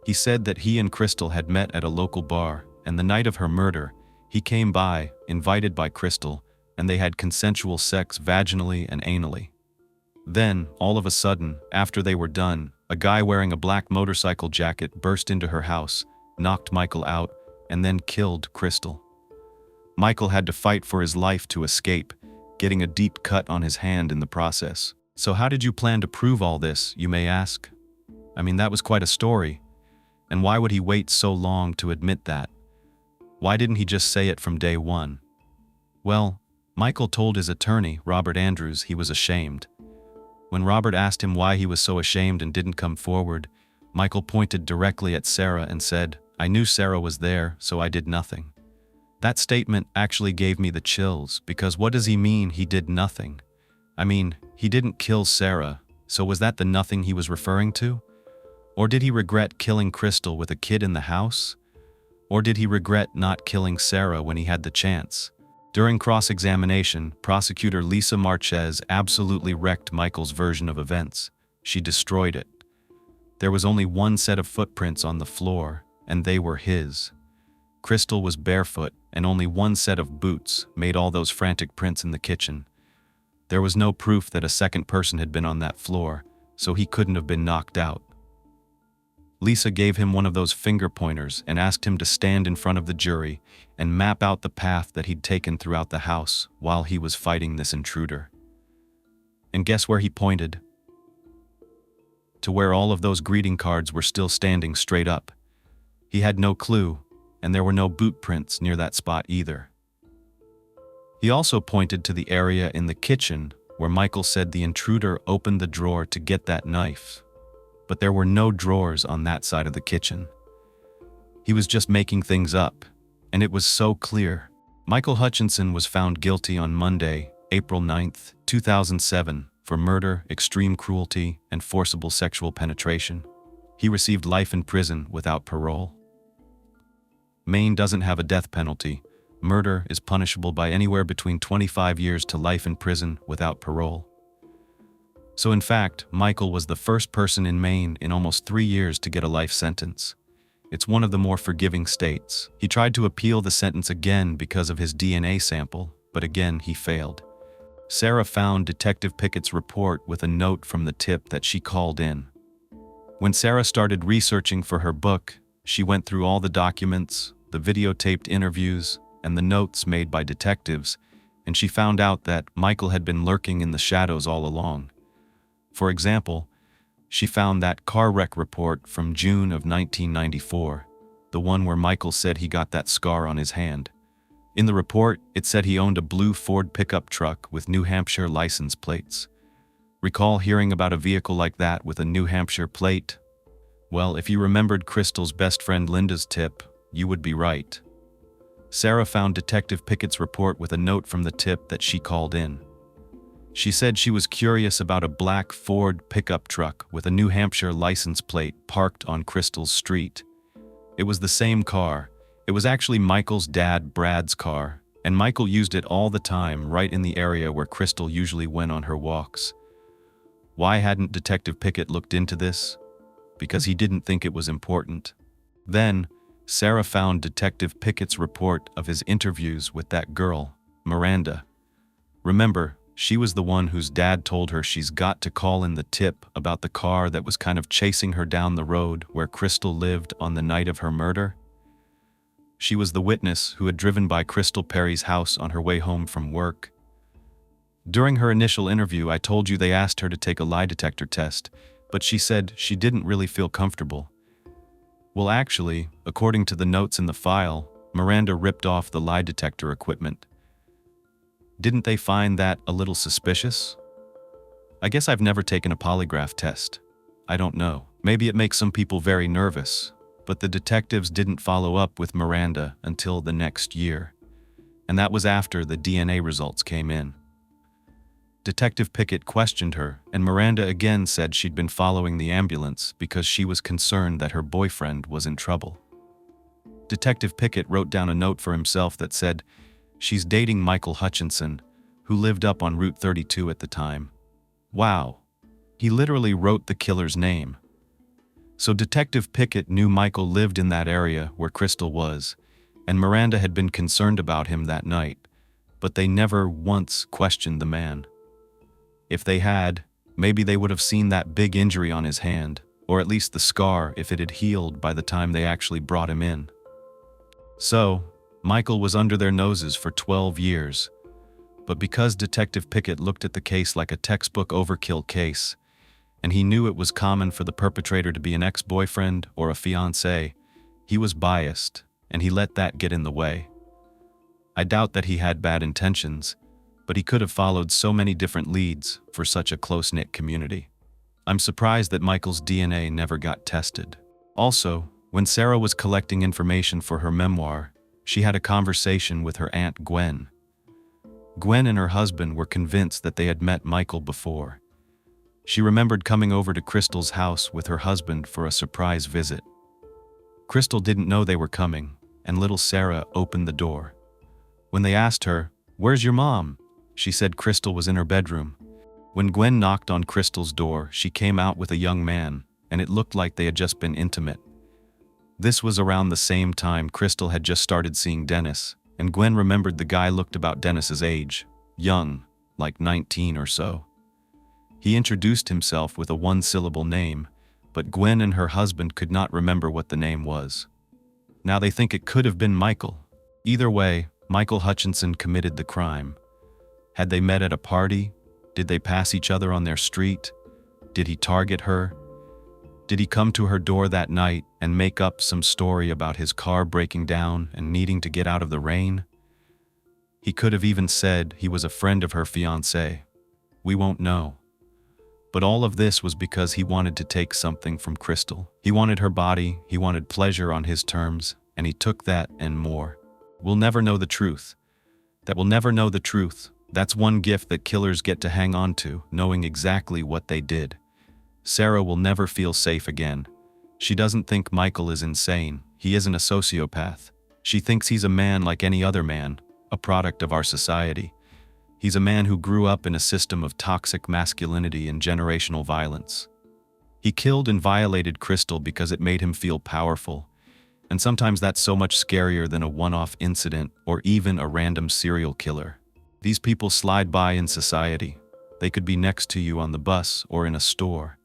He said that he and Crystal had met at a local bar, and the night of her murder, he came by, invited by Crystal, and they had consensual sex vaginally and anally. Then, all of a sudden, after they were done, a guy wearing a black motorcycle jacket burst into her house, knocked Michael out, and then killed Crystal. Michael had to fight for his life to escape, getting a deep cut on his hand in the process. So how did you plan to prove all this, you may ask? I mean, that was quite a story. And why would he wait so long to admit that? Why didn't he just say it from day one? Well, Michael told his attorney, Robert Andrews, he was ashamed. When Robert asked him why he was so ashamed and didn't come forward, Michael pointed directly at Sarah and said, "I knew Sarah was there, so I did nothing." That statement actually gave me the chills, because what does he mean he did nothing? I mean, he didn't kill Sarah, so was that the nothing he was referring to? Or did he regret killing Crystal with a kid in the house? Or did he regret not killing Sarah when he had the chance? During cross-examination, prosecutor Lisa Marquez absolutely wrecked Michael's version of events. She destroyed it. There was only one set of footprints on the floor, and they were his. Crystal was barefoot, and only one set of boots made all those frantic prints in the kitchen. There was no proof that a second person had been on that floor, so he couldn't have been knocked out. Lisa gave him one of those finger pointers and asked him to stand in front of the jury and map out the path that he'd taken throughout the house while he was fighting this intruder. And guess where he pointed? To where all of those greeting cards were still standing straight up. He had no clue, and there were no boot prints near that spot either. He also pointed to the area in the kitchen where Michael said the intruder opened the drawer to get that knife. But there were no drawers on that side of the kitchen. He was just making things up, and it was so clear. Michael Hutchinson was found guilty on Monday, April 9th, 2007, for murder, extreme cruelty, and forcible sexual penetration. He received life in prison without parole. Maine doesn't have a death penalty. Murder is punishable by anywhere between 25 years to life in prison without parole. So in fact, Michael was the first person in Maine in almost 3 years to get a life sentence. It's one of the more forgiving states. He tried to appeal the sentence again because of his DNA sample, but again he failed. Sarah found Detective Pickett's report with a note from the tip that she called in. When Sarah started researching for her book, she went through all the documents, the videotaped interviews, and the notes made by detectives, and she found out that Michael had been lurking in the shadows all along. For example, she found that car wreck report from June of 1994, the one where Michael said he got that scar on his hand. In the report, it said he owned a blue Ford pickup truck with New Hampshire license plates. Recall hearing about a vehicle like that with a New Hampshire plate? Well, if you remembered Crystal's best friend Linda's tip, you would be right. Sarah found Detective Pickett's report with a note from the tip that she called in. She said she was curious about a black Ford pickup truck with a New Hampshire license plate parked on Crystal's street. It was the same car. It was actually Michael's dad, Brad's car, and Michael used it all the time right in the area where Crystal usually went on her walks. Why hadn't Detective Pickett looked into this? Because he didn't think it was important. Then, Sarah found Detective Pickett's report of his interviews with that girl, Miranda. Remember, she was the one whose dad told her she's got to call in the tip about the car that was kind of chasing her down the road where Crystal lived on the night of her murder. She was the witness who had driven by Crystal Perry's house on her way home from work. During her initial interview, I told you they asked her to take a lie detector test, but she said she didn't really feel comfortable. Well, actually, according to the notes in the file, Miranda ripped off the lie detector equipment. Didn't they find that a little suspicious? I guess I've never taken a polygraph test. I don't know. Maybe it makes some people very nervous, but the detectives didn't follow up with Miranda until the next year, and that was after the DNA results came in. Detective Pickett questioned her, and Miranda again said she'd been following the ambulance because she was concerned that her boyfriend was in trouble. Detective Pickett wrote down a note for himself that said, "She's dating Michael Hutchinson, who lived up on Route 32 at the time." Wow. He literally wrote the killer's name. So Detective Pickett knew Michael lived in that area where Crystal was, and Miranda had been concerned about him that night, but they never once questioned the man. If they had, maybe they would have seen that big injury on his hand, or at least the scar if it had healed by the time they actually brought him in. So, Michael was under their noses for 12 years, but because Detective Pickett looked at the case like a textbook overkill case, and he knew it was common for the perpetrator to be an ex-boyfriend or a fiancé, he was biased, and he let that get in the way. I doubt that he had bad intentions, but he could have followed so many different leads for such a close-knit community. I'm surprised that Michael's DNA never got tested. Also, when Sarah was collecting information for her memoir, she had a conversation with her Aunt Gwen. Gwen and her husband were convinced that they had met Michael before. She remembered coming over to Crystal's house with her husband for a surprise visit. Crystal didn't know they were coming, and little Sarah opened the door. When they asked her, "Where's your mom?" she said Crystal was in her bedroom. When Gwen knocked on Crystal's door, she came out with a young man, and it looked like they had just been intimate. This was around the same time Crystal had just started seeing Dennis, and Gwen remembered the guy looked about Dennis's age, young, like 19 or so. He introduced himself with a one-syllable name, but Gwen and her husband could not remember what the name was. Now they think it could have been Michael. Either way, Michael Hutchinson committed the crime. Had they met at a party? Did they pass each other on their street? Did he target her? Did he come to her door that night and make up some story about his car breaking down and needing to get out of the rain? He could have even said he was a friend of her fiancé. We won't know. But all of this was because he wanted to take something from Crystal. He wanted her body, he wanted pleasure on his terms, and he took that and more. We'll never know the truth. That we'll never know the truth. That's one gift that killers get to hang on to, knowing exactly what they did. Sarah will never feel safe again. She doesn't think Michael is insane. He isn't a sociopath. She thinks he's a man like any other man, a product of our society. He's a man who grew up in a system of toxic masculinity and generational violence. He killed and violated Crystal because it made him feel powerful. And sometimes that's so much scarier than a one-off incident or even a random serial killer. These people slide by in society. They could be next to you on the bus or in a store.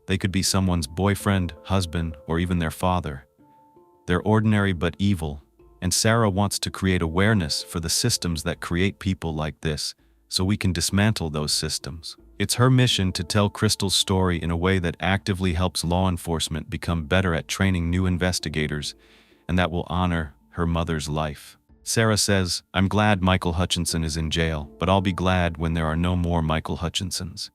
They could be someone's boyfriend, husband, or even their father. They're ordinary but evil, and Sarah wants to create awareness for the systems that create people like this, so we can dismantle those systems. It's her mission to tell Crystal's story in a way that actively helps law enforcement become better at training new investigators, and that will honor her mother's life. Sarah says, "I'm glad Michael Hutchinson is in jail, but I'll be glad when there are no more Michael Hutchinsons."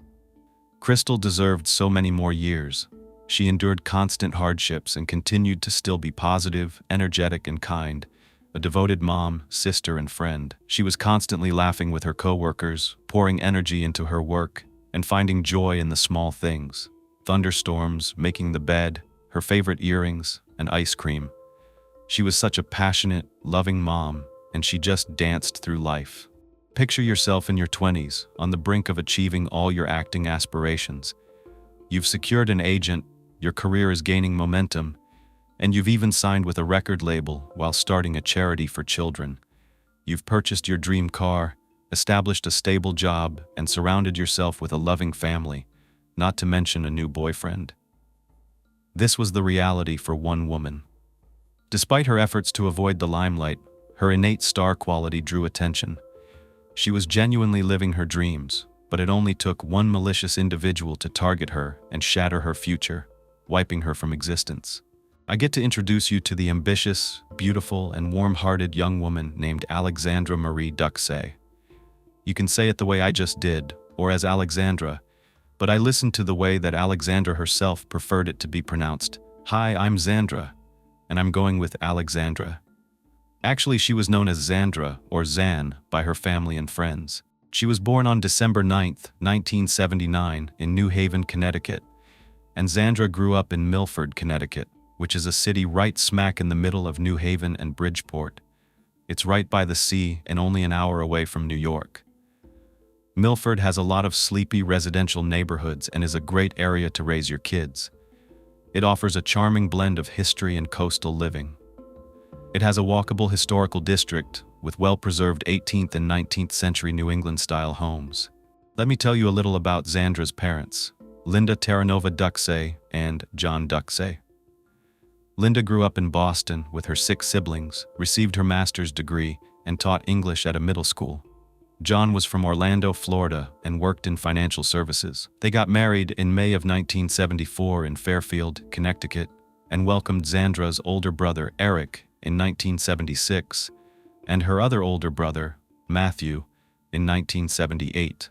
Crystal deserved so many more years. She endured constant hardships and continued to still be positive, energetic, and kind. A devoted mom, sister, and friend. She was constantly laughing with her coworkers, pouring energy into her work, and finding joy in the small things. Thunderstorms, making the bed, her favorite earrings, and ice cream. She was such a passionate, loving mom, and she just danced through life. Picture yourself in your 20s, on the brink of achieving all your acting aspirations. You've secured an agent, your career is gaining momentum, and you've even signed with a record label while starting a charity for children. You've purchased your dream car, established a stable job, and surrounded yourself with a loving family, not to mention a new boyfriend. This was the reality for one woman. Despite her efforts to avoid the limelight, her innate star quality drew attention. She was genuinely living her dreams, but it only took one malicious individual to target her and shatter her future, wiping her from existence. I get to introduce you to the ambitious, beautiful, and warm-hearted young woman named Xandra Marie Duxay. You can say it the way I just did, or as Alexandra, but I listened to the way that Alexandra herself preferred it to be pronounced. Hi, I'm Xandra, and I'm going with Alexandra. Actually, she was known as Xandra, or Zan, by her family and friends. She was born on December 9th, 1979, in New Haven, Connecticut, and Xandra grew up in Milford, Connecticut, which is a city right smack in the middle of New Haven and Bridgeport. It's right by the sea and only an hour away from New York. Milford has a lot of sleepy residential neighborhoods and is a great area to raise your kids. It offers a charming blend of history and coastal living. It has a walkable historical district with well-preserved 18th and 19th century New England-style homes. Let me tell you a little about Xandra's parents, Linda Terranova Duxay and John Duxay. Linda grew up in Boston with her 6 siblings, received her master's degree, and taught English at a middle school. John was from Orlando, Florida, and worked in financial services. They got married in May of 1974 in Fairfield, Connecticut, and welcomed Xandra's older brother, Eric, in 1976, and her other older brother, Matthew, in 1978.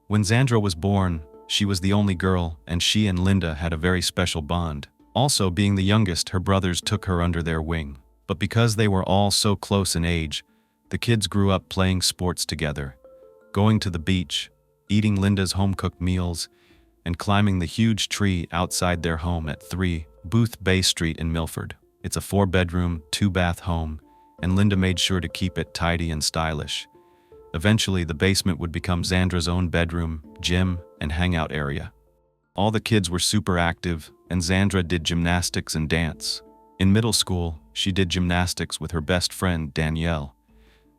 When Xandra was born, she was the only girl, and she and Linda had a very special bond. Also, being the youngest, her brothers took her under their wing. But because they were all so close in age, the kids grew up playing sports together, going to the beach, eating Linda's home-cooked meals, and climbing the huge tree outside their home at 3 Booth Bay Street in Milford. It's a 4-bedroom, 2-bath home, and Linda made sure to keep it tidy and stylish. Eventually, the basement would become Xandra's own bedroom, gym, and hangout area. All the kids were super active, and Xandra did gymnastics and dance. In middle school, she did gymnastics with her best friend, Danielle.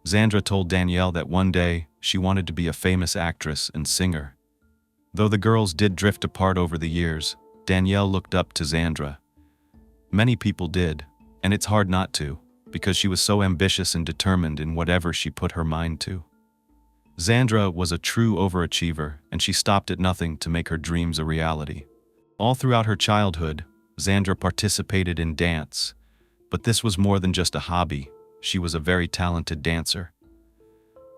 Xandra told Danielle that one day she wanted to be a famous actress and singer. Though the girls did drift apart over the years, Danielle looked up to Xandra. Many people did, and it's hard not to, because she was so ambitious and determined in whatever she put her mind to. Xandra was a true overachiever, and she stopped at nothing to make her dreams a reality. All throughout her childhood, Xandra participated in dance, but this was more than just a hobby. She was a very talented dancer.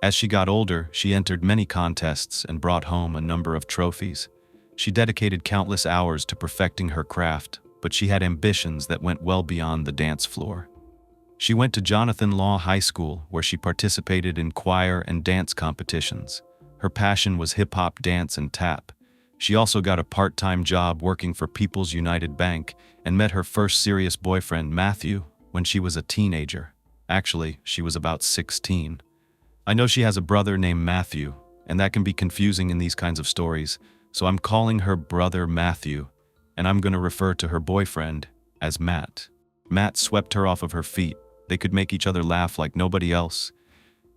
As she got older, she entered many contests and brought home a number of trophies. She dedicated countless hours to perfecting her craft, but she had ambitions that went well beyond the dance floor. She went to Jonathan Law High School, where she participated in choir and dance competitions. Her passion was hip-hop dance and tap. She also got a part-time job working for People's United Bank and met her first serious boyfriend, Matthew, when she was a teenager. Actually, she was about 16. I know she has a brother named Matthew, and that can be confusing in these kinds of stories, so I'm calling her brother Matthew, and I'm going to refer to her boyfriend as Matt. Matt swept her off of her feet. They could make each other laugh like nobody else,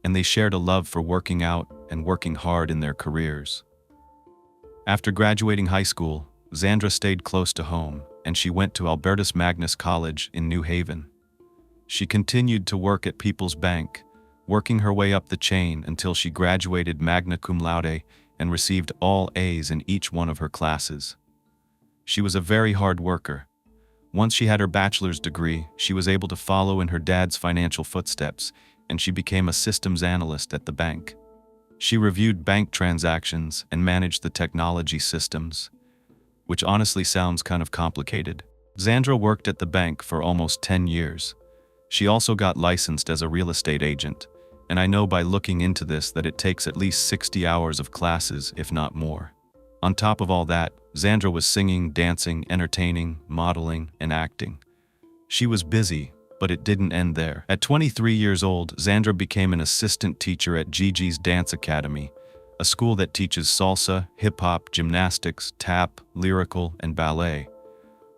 and they shared a love for working out and working hard in their careers. After graduating high school, Xandra stayed close to home, and she went to Albertus Magnus College in New Haven. She continued to work at People's Bank, working her way up the chain until she graduated magna cum laude and received all A's in each one of her classes. She was a very hard worker. Once she had her bachelor's degree, she was able to follow in her dad's financial footsteps, and she became a systems analyst at the bank. She reviewed bank transactions and managed the technology systems, which honestly sounds kind of complicated. Xandra worked at the bank for almost 10 years. She also got licensed as a real estate agent, and I know by looking into this that it takes at least 60 hours of classes, if not more. On top of all that, Xandra was singing, dancing, entertaining, modeling, and acting. She was busy, but it didn't end there. At 23 years old, Xandra became an assistant teacher at Gigi's Dance Academy, a school that teaches salsa, hip-hop, gymnastics, tap, lyrical, and ballet.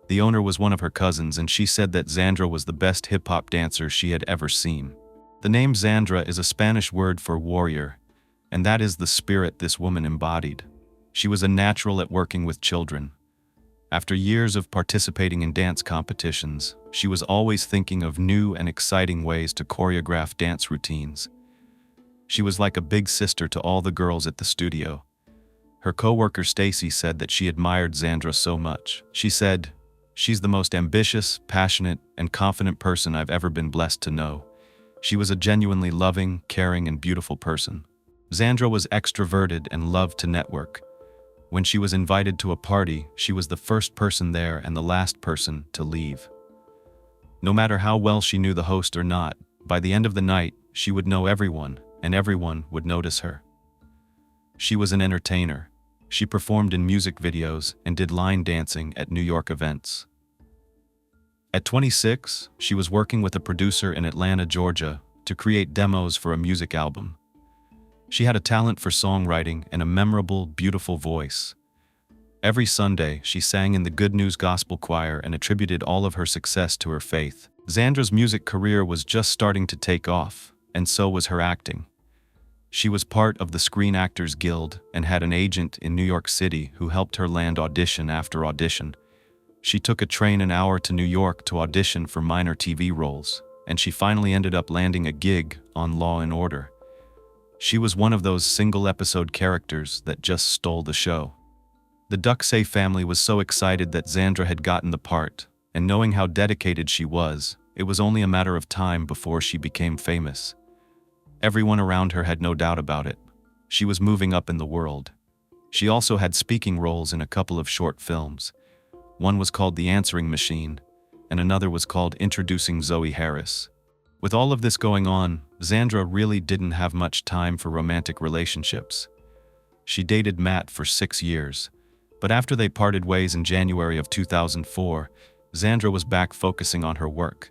The owner was one of her cousins, and she said that Xandra was the best hip-hop dancer she had ever seen. The name Xandra is a Spanish word for warrior, and that is the spirit this woman embodied. She was a natural at working with children. After years of participating in dance competitions, she was always thinking of new and exciting ways to choreograph dance routines. She was like a big sister to all the girls at the studio. Her coworker Stacy said that she admired Xandra so much. She said, "She's the most ambitious, passionate, and confident person I've ever been blessed to know. She was a genuinely loving, caring, and beautiful person." Xandra was extroverted and loved to network. When she was invited to a party, she was the first person there and the last person to leave. No matter how well she knew the host or not, by the end of the night, she would know everyone, and everyone would notice her. She was an entertainer. She performed in music videos and did line dancing at New York events. At 26, she was working with a producer in Atlanta, Georgia, to create demos for a music album. She had a talent for songwriting and a memorable, beautiful voice. Every Sunday, she sang in the Good News Gospel Choir and attributed all of her success to her faith. Xandra's music career was just starting to take off, and so was her acting. She was part of the Screen Actors Guild and had an agent in New York City who helped her land audition after audition. She took a train an hour to New York to audition for minor TV roles, and she finally ended up landing a gig on Law & Order. She was one of those single-episode characters that just stole the show. The Duxay family was so excited that Xandra had gotten the part, and knowing how dedicated she was, it was only a matter of time before she became famous. Everyone around her had no doubt about it. She was moving up in the world. She also had speaking roles in a couple of short films. One was called The Answering Machine, and another was called Introducing Zoe Harris. With all of this going on, Xandra really didn't have much time for romantic relationships. She dated Matt for 6 years, but after they parted ways in January of 2004, Xandra was back focusing on her work.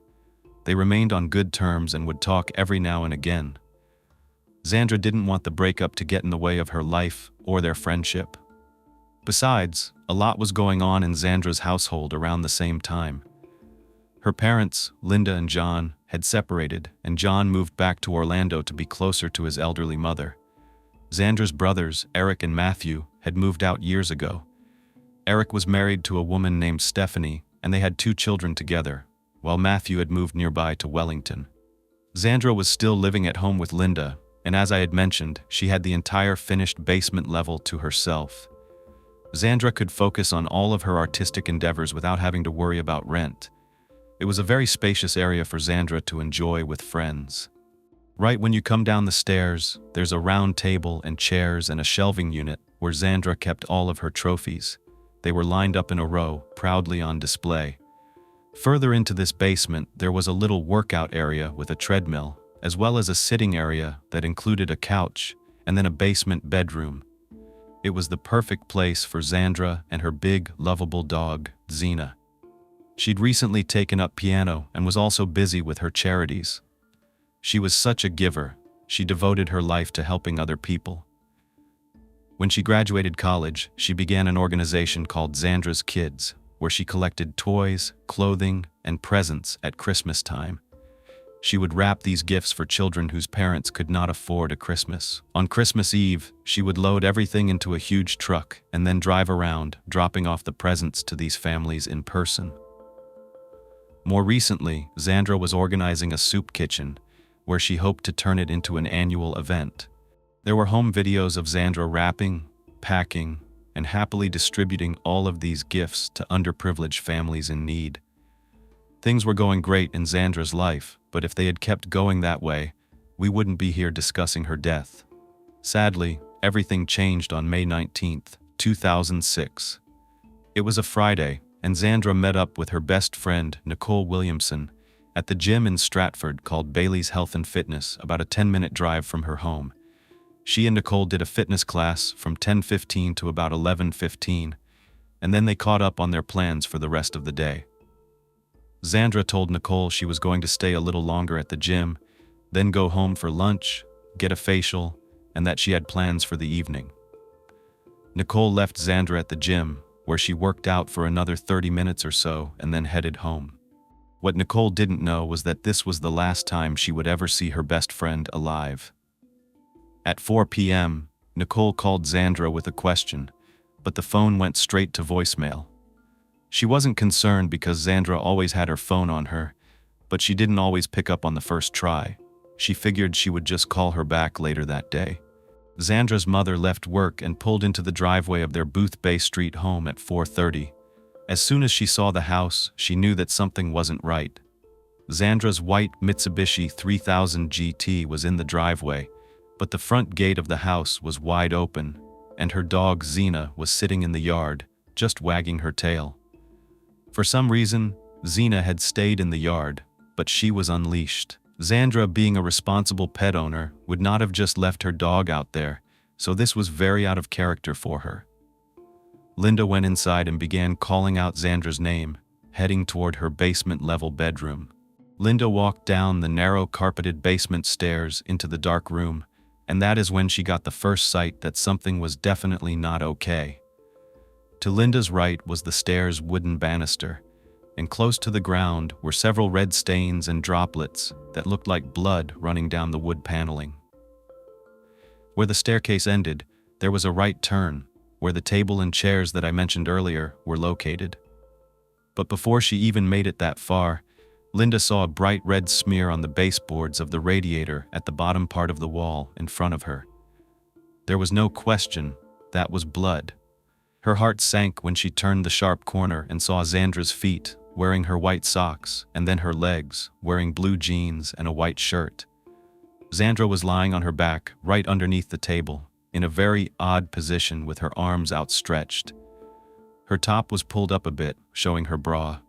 They remained on good terms and would talk every now and again. Xandra didn't want the breakup to get in the way of her life or their friendship. Besides, a lot was going on in Xandra's household around the same time. Her parents, Linda and John, had separated, and John moved back to Orlando to be closer to his elderly mother. Xandra's brothers, Eric and Matthew, had moved out years ago. Eric was married to a woman named Stephanie, and they had 2 children together, while Matthew had moved nearby to Wellington. Xandra was still living at home with Linda, and as I had mentioned, she had the entire finished basement level to herself. Xandra could focus on all of her artistic endeavors without having to worry about rent. It was a very spacious area for Xandra to enjoy with friends. Right when you come down the stairs, there's a round table and chairs and a shelving unit where Xandra kept all of her trophies. They were lined up in a row, proudly on display. Further into this basement, there was a little workout area with a treadmill, as well as a sitting area that included a couch, and then a basement bedroom. It was the perfect place for Xandra and her big, lovable dog, Xena. She'd recently taken up piano and was also busy with her charities. She was such a giver. She devoted her life to helping other people. When she graduated college, she began an organization called Xandra's Kids, where she collected toys, clothing, and presents at Christmas time. She would wrap these gifts for children whose parents could not afford a Christmas. On Christmas Eve, she would load everything into a huge truck and then drive around, dropping off the presents to these families in person. More recently, Xandra was organizing a soup kitchen, where she hoped to turn it into an annual event. There were home videos of Xandra wrapping, packing, and happily distributing all of these gifts to underprivileged families in need. Things were going great in Xandra's life, but if they had kept going that way, we wouldn't be here discussing her death. Sadly, everything changed on May 19, 2006. It was a Friday, and Xandra met up with her best friend, Nicole Williamson, at the gym in Stratford called Bailey's Health and Fitness, about a 10-minute drive from her home. She and Nicole did a fitness class from 10:15 to about 11:15, and then they caught up on their plans for the rest of the day. Xandra told Nicole she was going to stay a little longer at the gym, then go home for lunch, get a facial, and that she had plans for the evening. Nicole left Xandra at the gym, where she worked out for another 30 minutes or so and then headed home. What Nicole didn't know was that this was the last time she would ever see her best friend alive. At 4 p.m., Nicole called Xandra with a question, but the phone went straight to voicemail. She wasn't concerned because Xandra always had her phone on her, but she didn't always pick up on the first try. She figured she would just call her back later that day. Xandra's mother left work and pulled into the driveway of their Booth Bay Street home at 4:30. As soon as she saw the house, she knew that something wasn't right. Xandra's white Mitsubishi 3000 GT was in the driveway, but the front gate of the house was wide open, and her dog Xena was sitting in the yard, just wagging her tail. For some reason, Xena had stayed in the yard, but she was unleashed. Xandra, being a responsible pet owner, would not have just left her dog out there, so this was very out of character for her. Linda went inside and began calling out Xandra's name, heading toward her basement-level bedroom. Linda walked down the narrow carpeted basement stairs into the dark room, and that is when she got the first sight that something was definitely not okay. To Linda's right was the stairs' wooden banister, and close to the ground were several red stains and droplets that looked like blood running down the wood paneling. Where the staircase ended, there was a right turn, where the table and chairs that I mentioned earlier were located. But before she even made it that far, Linda saw a bright red smear on the baseboards of the radiator at the bottom part of the wall in front of her. There was no question, that was blood. Her heart sank when she turned the sharp corner and saw Xandra's feet, wearing her white socks, and then her legs, wearing blue jeans and a white shirt. Xandra was lying on her back, right underneath the table, in a very odd position with her arms outstretched. Her top was pulled up a bit, showing her bra.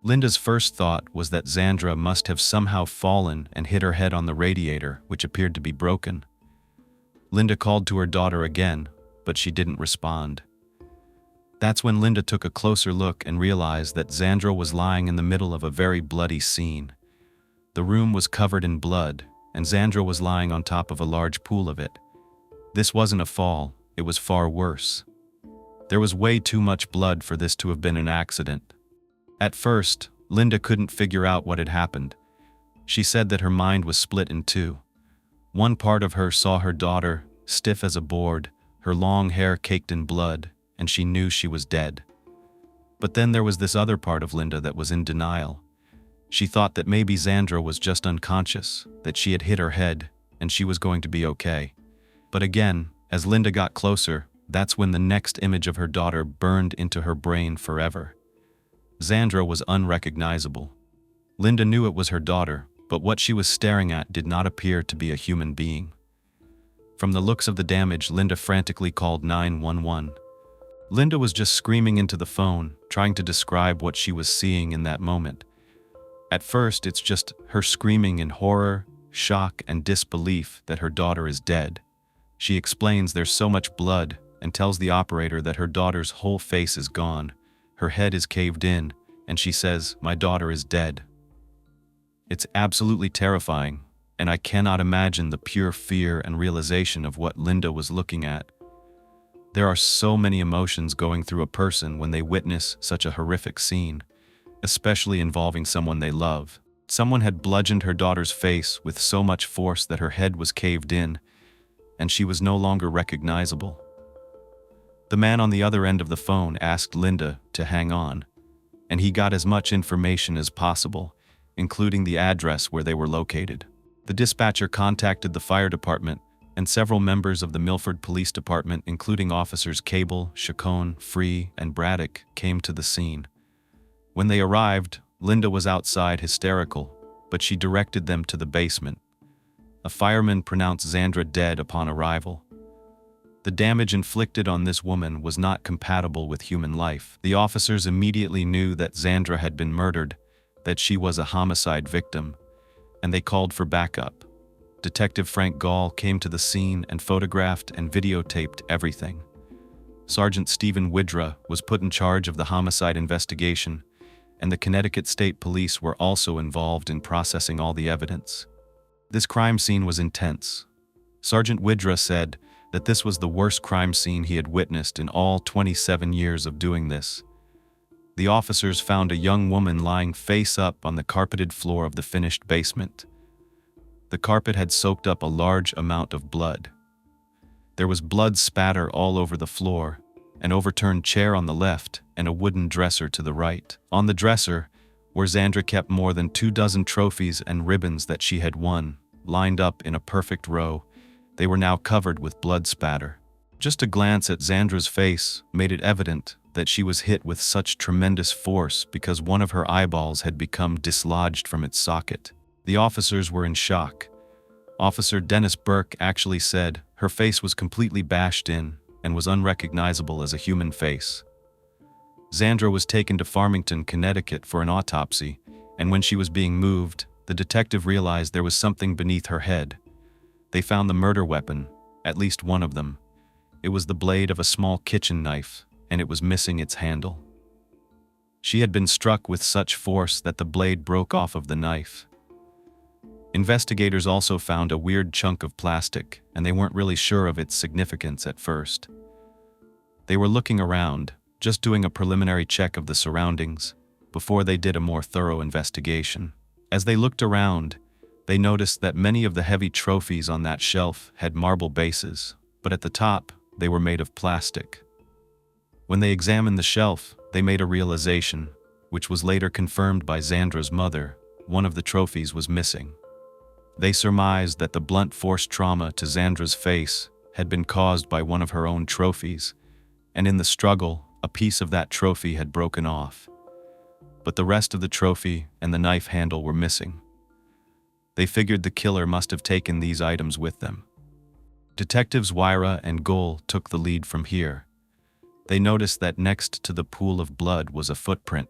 Linda's first thought was that Xandra must have somehow fallen and hit her head on the radiator, which appeared to be broken. Linda called to her daughter again, but she didn't respond. That's when Linda took a closer look and realized that Xandra was lying in the middle of a very bloody scene. The room was covered in blood, and Xandra was lying on top of a large pool of it. This wasn't a fall, it was far worse. There was way too much blood for this to have been an accident. At first, Linda couldn't figure out what had happened. She said that her mind was split in two. One part of her saw her daughter, stiff as a board, her long hair caked in blood, and she knew she was dead. But then there was this other part of Linda that was in denial. She thought that maybe Xandra was just unconscious, that she had hit her head, and she was going to be okay. But again, as Linda got closer, that's when the next image of her daughter burned into her brain forever. Xandra was unrecognizable. Linda knew it was her daughter, but what she was staring at did not appear to be a human being. From the looks of the damage, Linda frantically called 911. Linda was just screaming into the phone, trying to describe what she was seeing in that moment. At first, it's just her screaming in horror, shock, and disbelief that her daughter is dead. She explains there's so much blood and tells the operator that her daughter's whole face is gone, her head is caved in, and she says, "My daughter is dead." It's absolutely terrifying, and I cannot imagine the pure fear and realization of what Linda was looking at. There are so many emotions going through a person when they witness such a horrific scene, especially involving someone they love. Someone had bludgeoned her daughter's face with so much force that her head was caved in, and she was no longer recognizable. The man on the other end of the phone asked Linda to hang on, and he got as much information as possible, including the address where they were located. The dispatcher contacted the fire department, and several members of the Milford Police Department, including officers Cable, Chacon, Free, and Braddock, came to the scene. When they arrived, Linda was outside hysterical, but she directed them to the basement. A fireman pronounced Xandra dead upon arrival. The damage inflicted on this woman was not compatible with human life. The officers immediately knew that Xandra had been murdered, that she was a homicide victim, and they called for backup. Detective Frank Gall came to the scene and photographed and videotaped everything. Sergeant Stephen Widra was put in charge of the homicide investigation, and the Connecticut State Police were also involved in processing all the evidence. This crime scene was intense. Sergeant Widra said that this was the worst crime scene he had witnessed in all 27 years of doing this. The officers found a young woman lying face up on the carpeted floor of the finished basement. The carpet had soaked up a large amount of blood. There was blood spatter all over the floor, an overturned chair on the left, and a wooden dresser to the right. On the dresser, where Xandra kept more than 24 trophies and ribbons that she had won, lined up in a perfect row, they were now covered with blood spatter. Just a glance at Xandra's face made it evident that she was hit with such tremendous force because one of her eyeballs had become dislodged from its socket. The officers were in shock. Officer Dennis Burke actually said her face was completely bashed in, and was unrecognizable as a human face. Xandra was taken to Farmington, Connecticut for an autopsy, and when she was being moved, the detective realized there was something beneath her head. They found the murder weapon, at least one of them. It was the blade of a small kitchen knife, and it was missing its handle. She had been struck with such force that the blade broke off of the knife. Investigators also found a weird chunk of plastic, and they weren't really sure of its significance at first. They were looking around, just doing a preliminary check of the surroundings, before they did a more thorough investigation. As they looked around, they noticed that many of the heavy trophies on that shelf had marble bases, but at the top, they were made of plastic. When they examined the shelf, they made a realization, which was later confirmed by Xandra's mother: one of the trophies was missing. They surmised that the blunt force trauma to Xandra's face had been caused by one of her own trophies, and in the struggle, a piece of that trophy had broken off. But the rest of the trophy and the knife handle were missing. They figured the killer must have taken these items with them. Detectives Wyra and Gull took the lead from here. They noticed that next to the pool of blood was a footprint.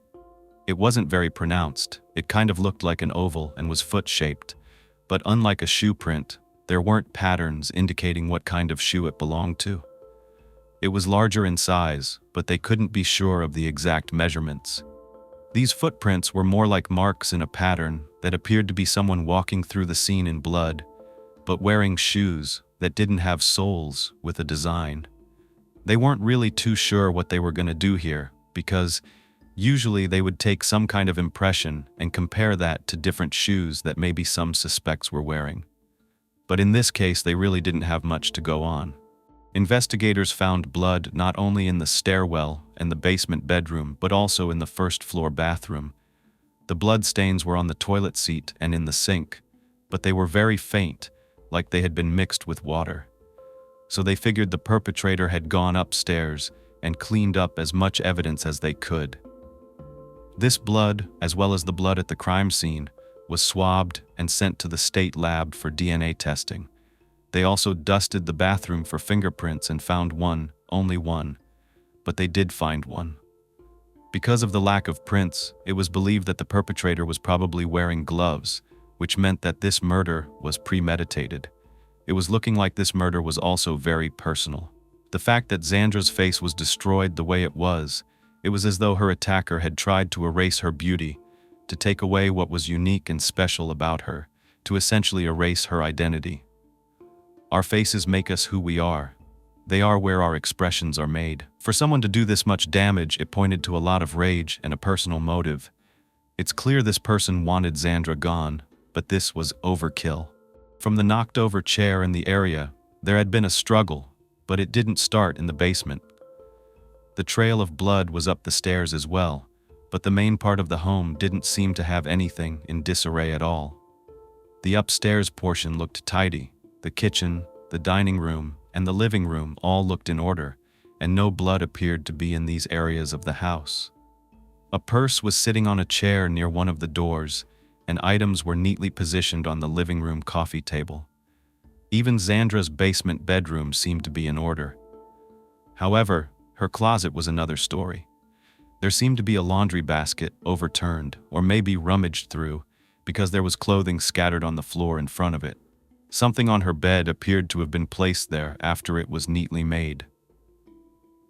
It wasn't very pronounced. It kind of looked like an oval and was foot-shaped, but unlike a shoe print, there weren't patterns indicating what kind of shoe it belonged to. It was larger in size, but they couldn't be sure of the exact measurements. These footprints were more like marks in a pattern that appeared to be someone walking through the scene in blood, but wearing shoes that didn't have soles with a design. They weren't really too sure what they were going to do here, because usually they would take some kind of impression and compare that to different shoes that maybe some suspects were wearing. But in this case, they really didn't have much to go on. Investigators found blood not only in the stairwell and the basement bedroom, but also in the first-floor bathroom. The blood stains were on the toilet seat and in the sink, but they were very faint, like they had been mixed with water. So they figured the perpetrator had gone upstairs and cleaned up as much evidence as they could. This blood, as well as the blood at the crime scene, was swabbed and sent to the state lab for DNA testing. They also dusted the bathroom for fingerprints and found one, only one, but they did find one. Because of the lack of prints, it was believed that the perpetrator was probably wearing gloves, which meant that this murder was premeditated. It was looking like this murder was also very personal. The fact that Xandra's face was destroyed the way it was as though her attacker had tried to erase her beauty, to take away what was unique and special about her, to essentially erase her identity. Our faces make us who we are. They are where our expressions are made. For someone to do this much damage, it pointed to a lot of rage and a personal motive. It's clear this person wanted Xandra gone, but this was overkill. From the knocked-over chair in the area, there had been a struggle, but it didn't start in the basement. The trail of blood was up the stairs as well, but the main part of the home didn't seem to have anything in disarray at all. The upstairs portion looked tidy. The kitchen, the dining room, and the living room all looked in order, and no blood appeared to be in these areas of the house. A purse was sitting on a chair near one of the doors, and items were neatly positioned on the living room coffee table. Even Xandra's basement bedroom seemed to be in order. However, her closet was another story. There seemed to be a laundry basket overturned, or maybe rummaged through, because there was clothing scattered on the floor in front of it. Something on her bed appeared to have been placed there after it was neatly made.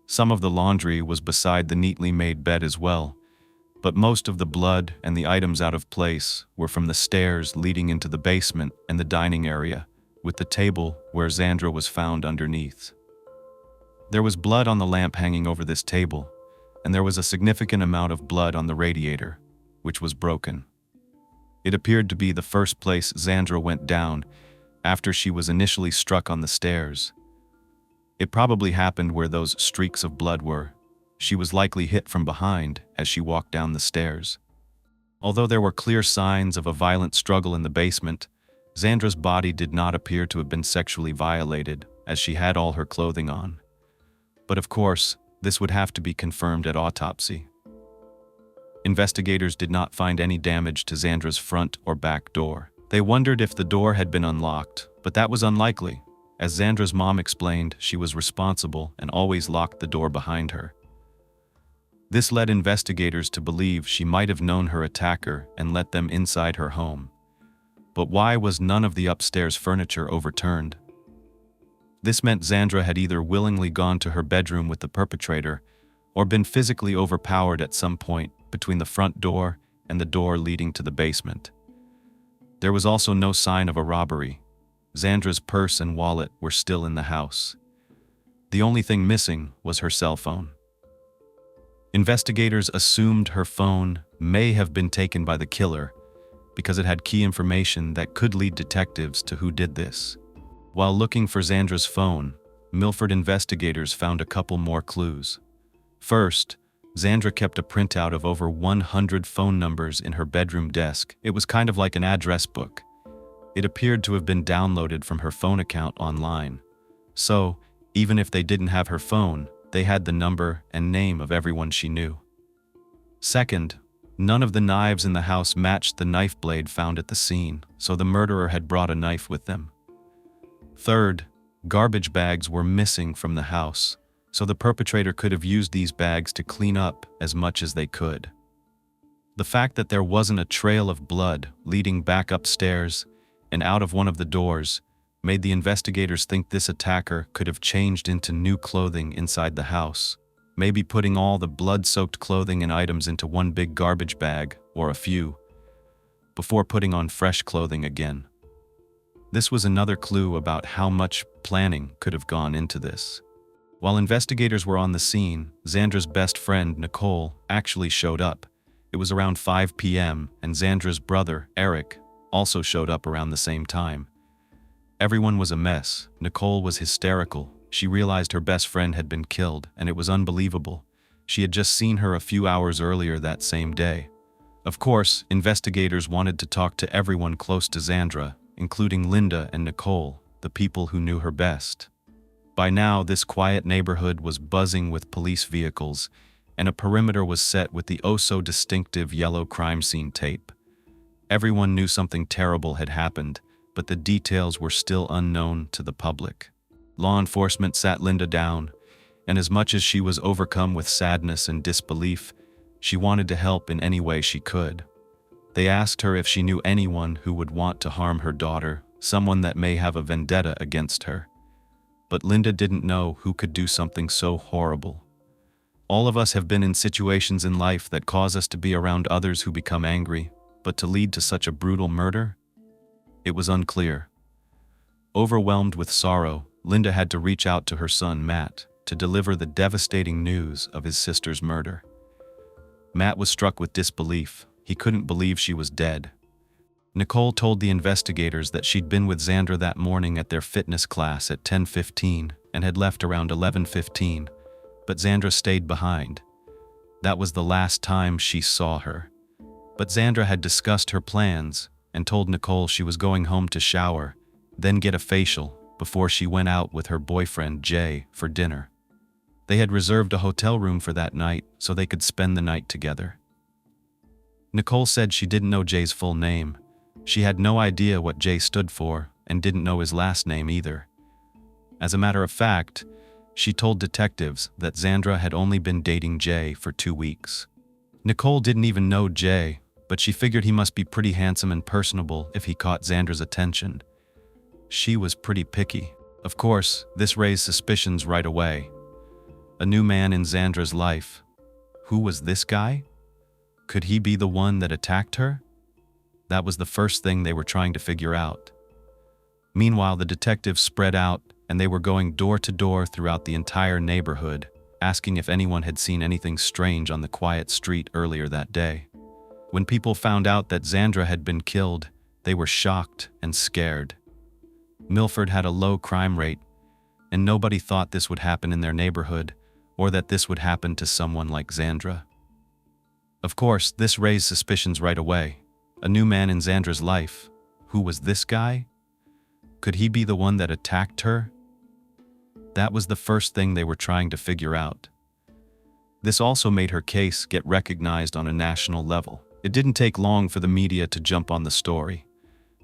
Some of the laundry was beside the neatly made bed as well, but most of the blood and the items out of place were from the stairs leading into the basement and the dining area, with the table where Xandra was found underneath. There was blood on the lamp hanging over this table, and there was a significant amount of blood on the radiator, which was broken. It appeared to be the first place Xandra went down after she was initially struck on the stairs. It probably happened where those streaks of blood were. She was likely hit from behind as she walked down the stairs. Although there were clear signs of a violent struggle in the basement, Xandra's body did not appear to have been sexually violated, as she had all her clothing on. But of course, this would have to be confirmed at autopsy. Investigators did not find any damage to Xandra's front or back door. They wondered if the door had been unlocked, but that was unlikely, As Xandra's mom explained, she was responsible and always locked the door behind her. This led investigators to believe she might have known her attacker and let them inside her home. But why was none of the upstairs furniture overturned? This meant Xandra had either willingly gone to her bedroom with the perpetrator or been physically overpowered at some point between the front door and the door leading to the basement. There was also no sign of a robbery. Xandra's purse and wallet were still in the house. The only thing missing was her cell phone. Investigators assumed her phone may have been taken by the killer because it had key information that could lead detectives to who did this. While looking for Xandra's phone, Milford investigators found a couple more clues. First, Xandra kept a printout of over 100 phone numbers in her bedroom desk. It was kind of like an address book. It appeared to have been downloaded from her phone account online. So, even if they didn't have her phone, they had the number and name of everyone she knew. Second, none of the knives in the house matched the knife blade found at the scene, so the murderer had brought a knife with them. Third, garbage bags were missing from the house, so the perpetrator could have used these bags to clean up as much as they could. The fact that there wasn't a trail of blood leading back upstairs and out of one of the doors made the investigators think this attacker could have changed into new clothing inside the house, maybe putting all the blood-soaked clothing and items into one big garbage bag, or a few, before putting on fresh clothing again. This was another clue about how much planning could have gone into this. While investigators were on the scene, Xandra's best friend, Nicole, actually showed up. It was around 5 p.m., and Xandra's brother, Eric, also showed up around the same time. Everyone was a mess. Nicole was hysterical. She realized her best friend had been killed, and it was unbelievable. She had just seen her a few hours earlier that same day. Of course, investigators wanted to talk to everyone close to Xandra, including Linda and Nicole, the people who knew her best. By now, this quiet neighborhood was buzzing with police vehicles, and a perimeter was set with the oh-so-distinctive yellow crime scene tape. Everyone knew something terrible had happened, but the details were still unknown to the public. Law enforcement sat Linda down, and as much as she was overcome with sadness and disbelief, she wanted to help in any way she could. They asked her if she knew anyone who would want to harm her daughter, someone that may have a vendetta against her. But Linda didn't know who could do something so horrible. All of us have been in situations in life that cause us to be around others who become angry, but to lead to such a brutal murder? It was unclear. Overwhelmed with sorrow, Linda had to reach out to her son, Matt, to deliver the devastating news of his sister's murder. Matt was struck with disbelief. He couldn't believe she was dead. Nicole told the investigators that she'd been with Xandra that morning at their fitness class at 10:15 and had left around 11:15, but Xandra stayed behind. That was the last time she saw her. But Xandra had discussed her plans and told Nicole she was going home to shower, then get a facial before she went out with her boyfriend Jay for dinner. They had reserved a hotel room for that night so they could spend the night together. Nicole said she didn't know Jay's full name. She had no idea what Jay stood for and didn't know his last name either. As a matter of fact, she told detectives that Xandra had only been dating Jay for 2 weeks. Nicole didn't even know Jay, but she figured he must be pretty handsome and personable if he caught Xandra's attention. She was pretty picky. Of course, this raised suspicions right away. A new man in Xandra's life. Who was this guy? Could he be the one that attacked her? That was the first thing they were trying to figure out. Meanwhile, the detectives spread out and they were going door to door throughout the entire neighborhood, asking if anyone had seen anything strange on the quiet street earlier that day. When people found out that Xandra had been killed, they were shocked and scared. Milford had a low crime rate, and nobody thought this would happen in their neighborhood or that this would happen to someone like Xandra. Of course, this raised suspicions right away. A new man in Xandra's life. Who was this guy? Could he be the one that attacked her? That was the first thing they were trying to figure out. This also made her case get recognized on a national level. It didn't take long for the media to jump on the story.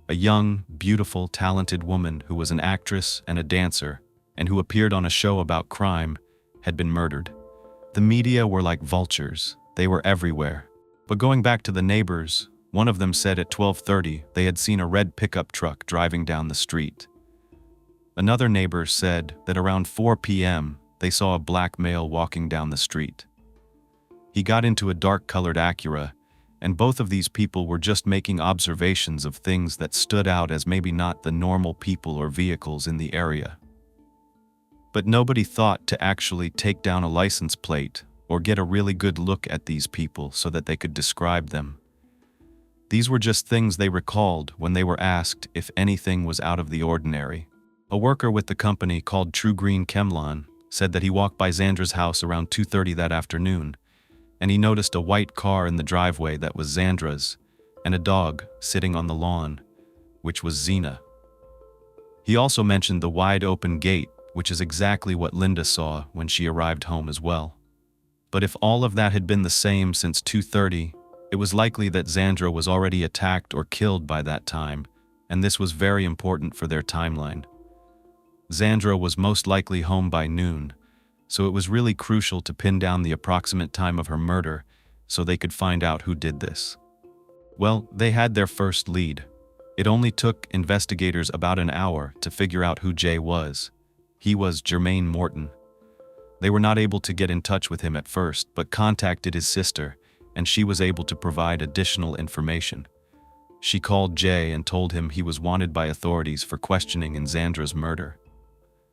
a young, beautiful, talented woman who was an actress and a dancer, and who appeared on a show about crime, had been murdered. The media were like vultures. They were everywhere. But going back to the neighbors, one of them said at 12:30 they had seen a red pickup truck driving down the street. Another neighbor said that around 4 p.m. they saw a black male walking down the street. He got into a dark-colored Acura, and both of these people were just making observations of things that stood out as maybe not the normal people or vehicles in the area. But nobody thought to actually take down a license plate or get a really good look at these people so that they could describe them. These were just things they recalled when they were asked if anything was out of the ordinary. A worker with the company called True Green Chemlon said that he walked by Xandra's house around 2:30 that afternoon, and he noticed a white car in the driveway that was Xandra's, and a dog sitting on the lawn, which was Xena. He also mentioned the wide open gate, which is exactly what Linda saw when she arrived home as well. But if all of that had been the same since 2:30, it was likely that Xandra was already attacked or killed by that time, and this was very important for their timeline. Xandra was most likely home by noon, so it was really crucial to pin down the approximate time of her murder so they could find out who did this. Well, they had their first lead. It only took investigators about an hour to figure out who Jay was. He was Jermaine Morton. They were not able to get in touch with him at first, but contacted his sister, and she was able to provide additional information. She called Jay and told him he was wanted by authorities for questioning in Xandra's murder.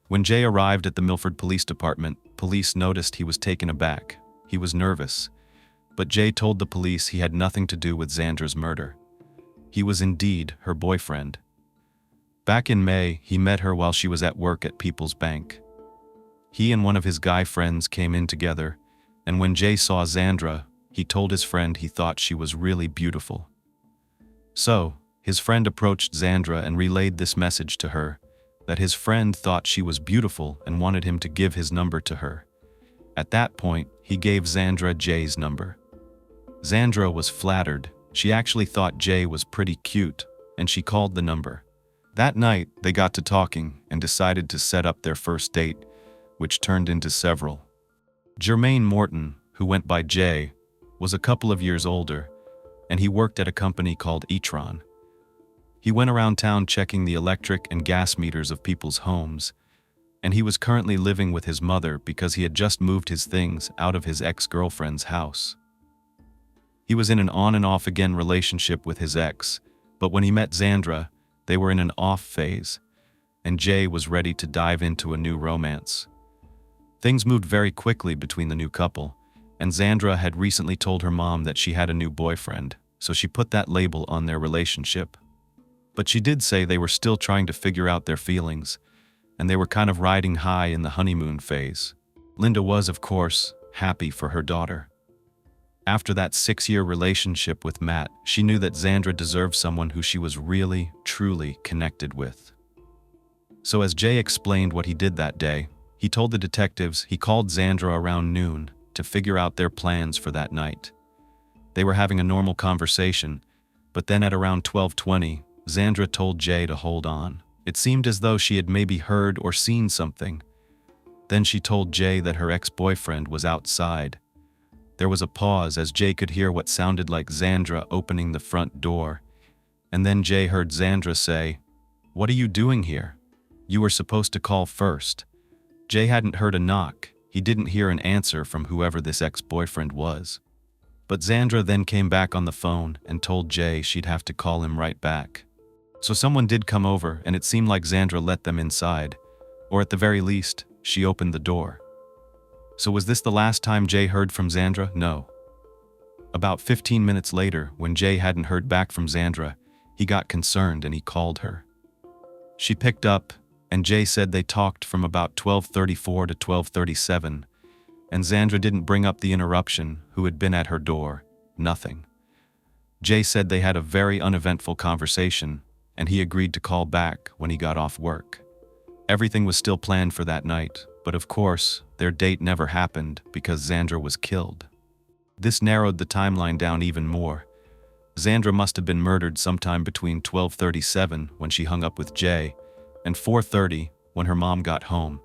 When Jay arrived at the Milford Police Department, police noticed he was taken aback. He was nervous, but Jay told the police he had nothing to do with Xandra's murder. He was indeed her boyfriend. Back in May, he met her while she was at work at People's Bank. He and one of his guy friends came in together, and when Jay saw Xandra, he told his friend he thought she was really beautiful. So, his friend approached Xandra and relayed this message to her, that his friend thought she was beautiful and wanted him to give his number to her. At that point, he gave Xandra Jay's number. Xandra was flattered. She actually thought Jay was pretty cute, and she called the number. That night, they got to talking and decided to set up their first date, which turned into several. Jermaine Morton, who went by Jay, was a couple of years older, and he worked at a company called Etron. He went around town checking the electric and gas meters of people's homes, and he was currently living with his mother because he had just moved his things out of his ex-girlfriend's house. He was in an on and off again relationship with his ex, but when he met Xandra, they were in an off phase, and Jay was ready to dive into a new romance. Things moved very quickly between the new couple, and Xandra had recently told her mom that she had a new boyfriend, so she put that label on their relationship. But she did say they were still trying to figure out their feelings, and they were kind of riding high in the honeymoon phase. Linda was, of course, happy for her daughter. After that 6-year relationship with Matt, she knew that Xandra deserved someone who she was really, truly connected with. So as Jay explained what he did that day, he told the detectives he called Xandra around noon to figure out their plans for that night. They were having a normal conversation, but then at around 12:20, Xandra told Jay to hold on. It seemed as though she had maybe heard or seen something. Then she told Jay that her ex-boyfriend was outside. There was a pause as Jay could hear what sounded like Xandra opening the front door. And then Jay heard Xandra say, "What are you doing here? You were supposed to call first." Jay hadn't heard a knock. He didn't hear an answer from whoever this ex-boyfriend was. But Xandra then came back on the phone and told Jay she'd have to call him right back. So someone did come over, and it seemed like Xandra let them inside, or at the very least, she opened the door. So was this the last time Jay heard from Xandra? No. About 15 minutes later, when Jay hadn't heard back from Xandra, he got concerned and he called her. She picked up, and Jay said they talked from about 12:34 to 12:37, and Xandra didn't bring up the interruption, who had been at her door. Nothing. Jay said they had a very uneventful conversation, and he agreed to call back when he got off work. Everything was still planned for that night, but of course, their date never happened because Xandra was killed. This narrowed the timeline down even more. Xandra must have been murdered sometime between 12:37 when she hung up with Jay and 4:30 when her mom got home.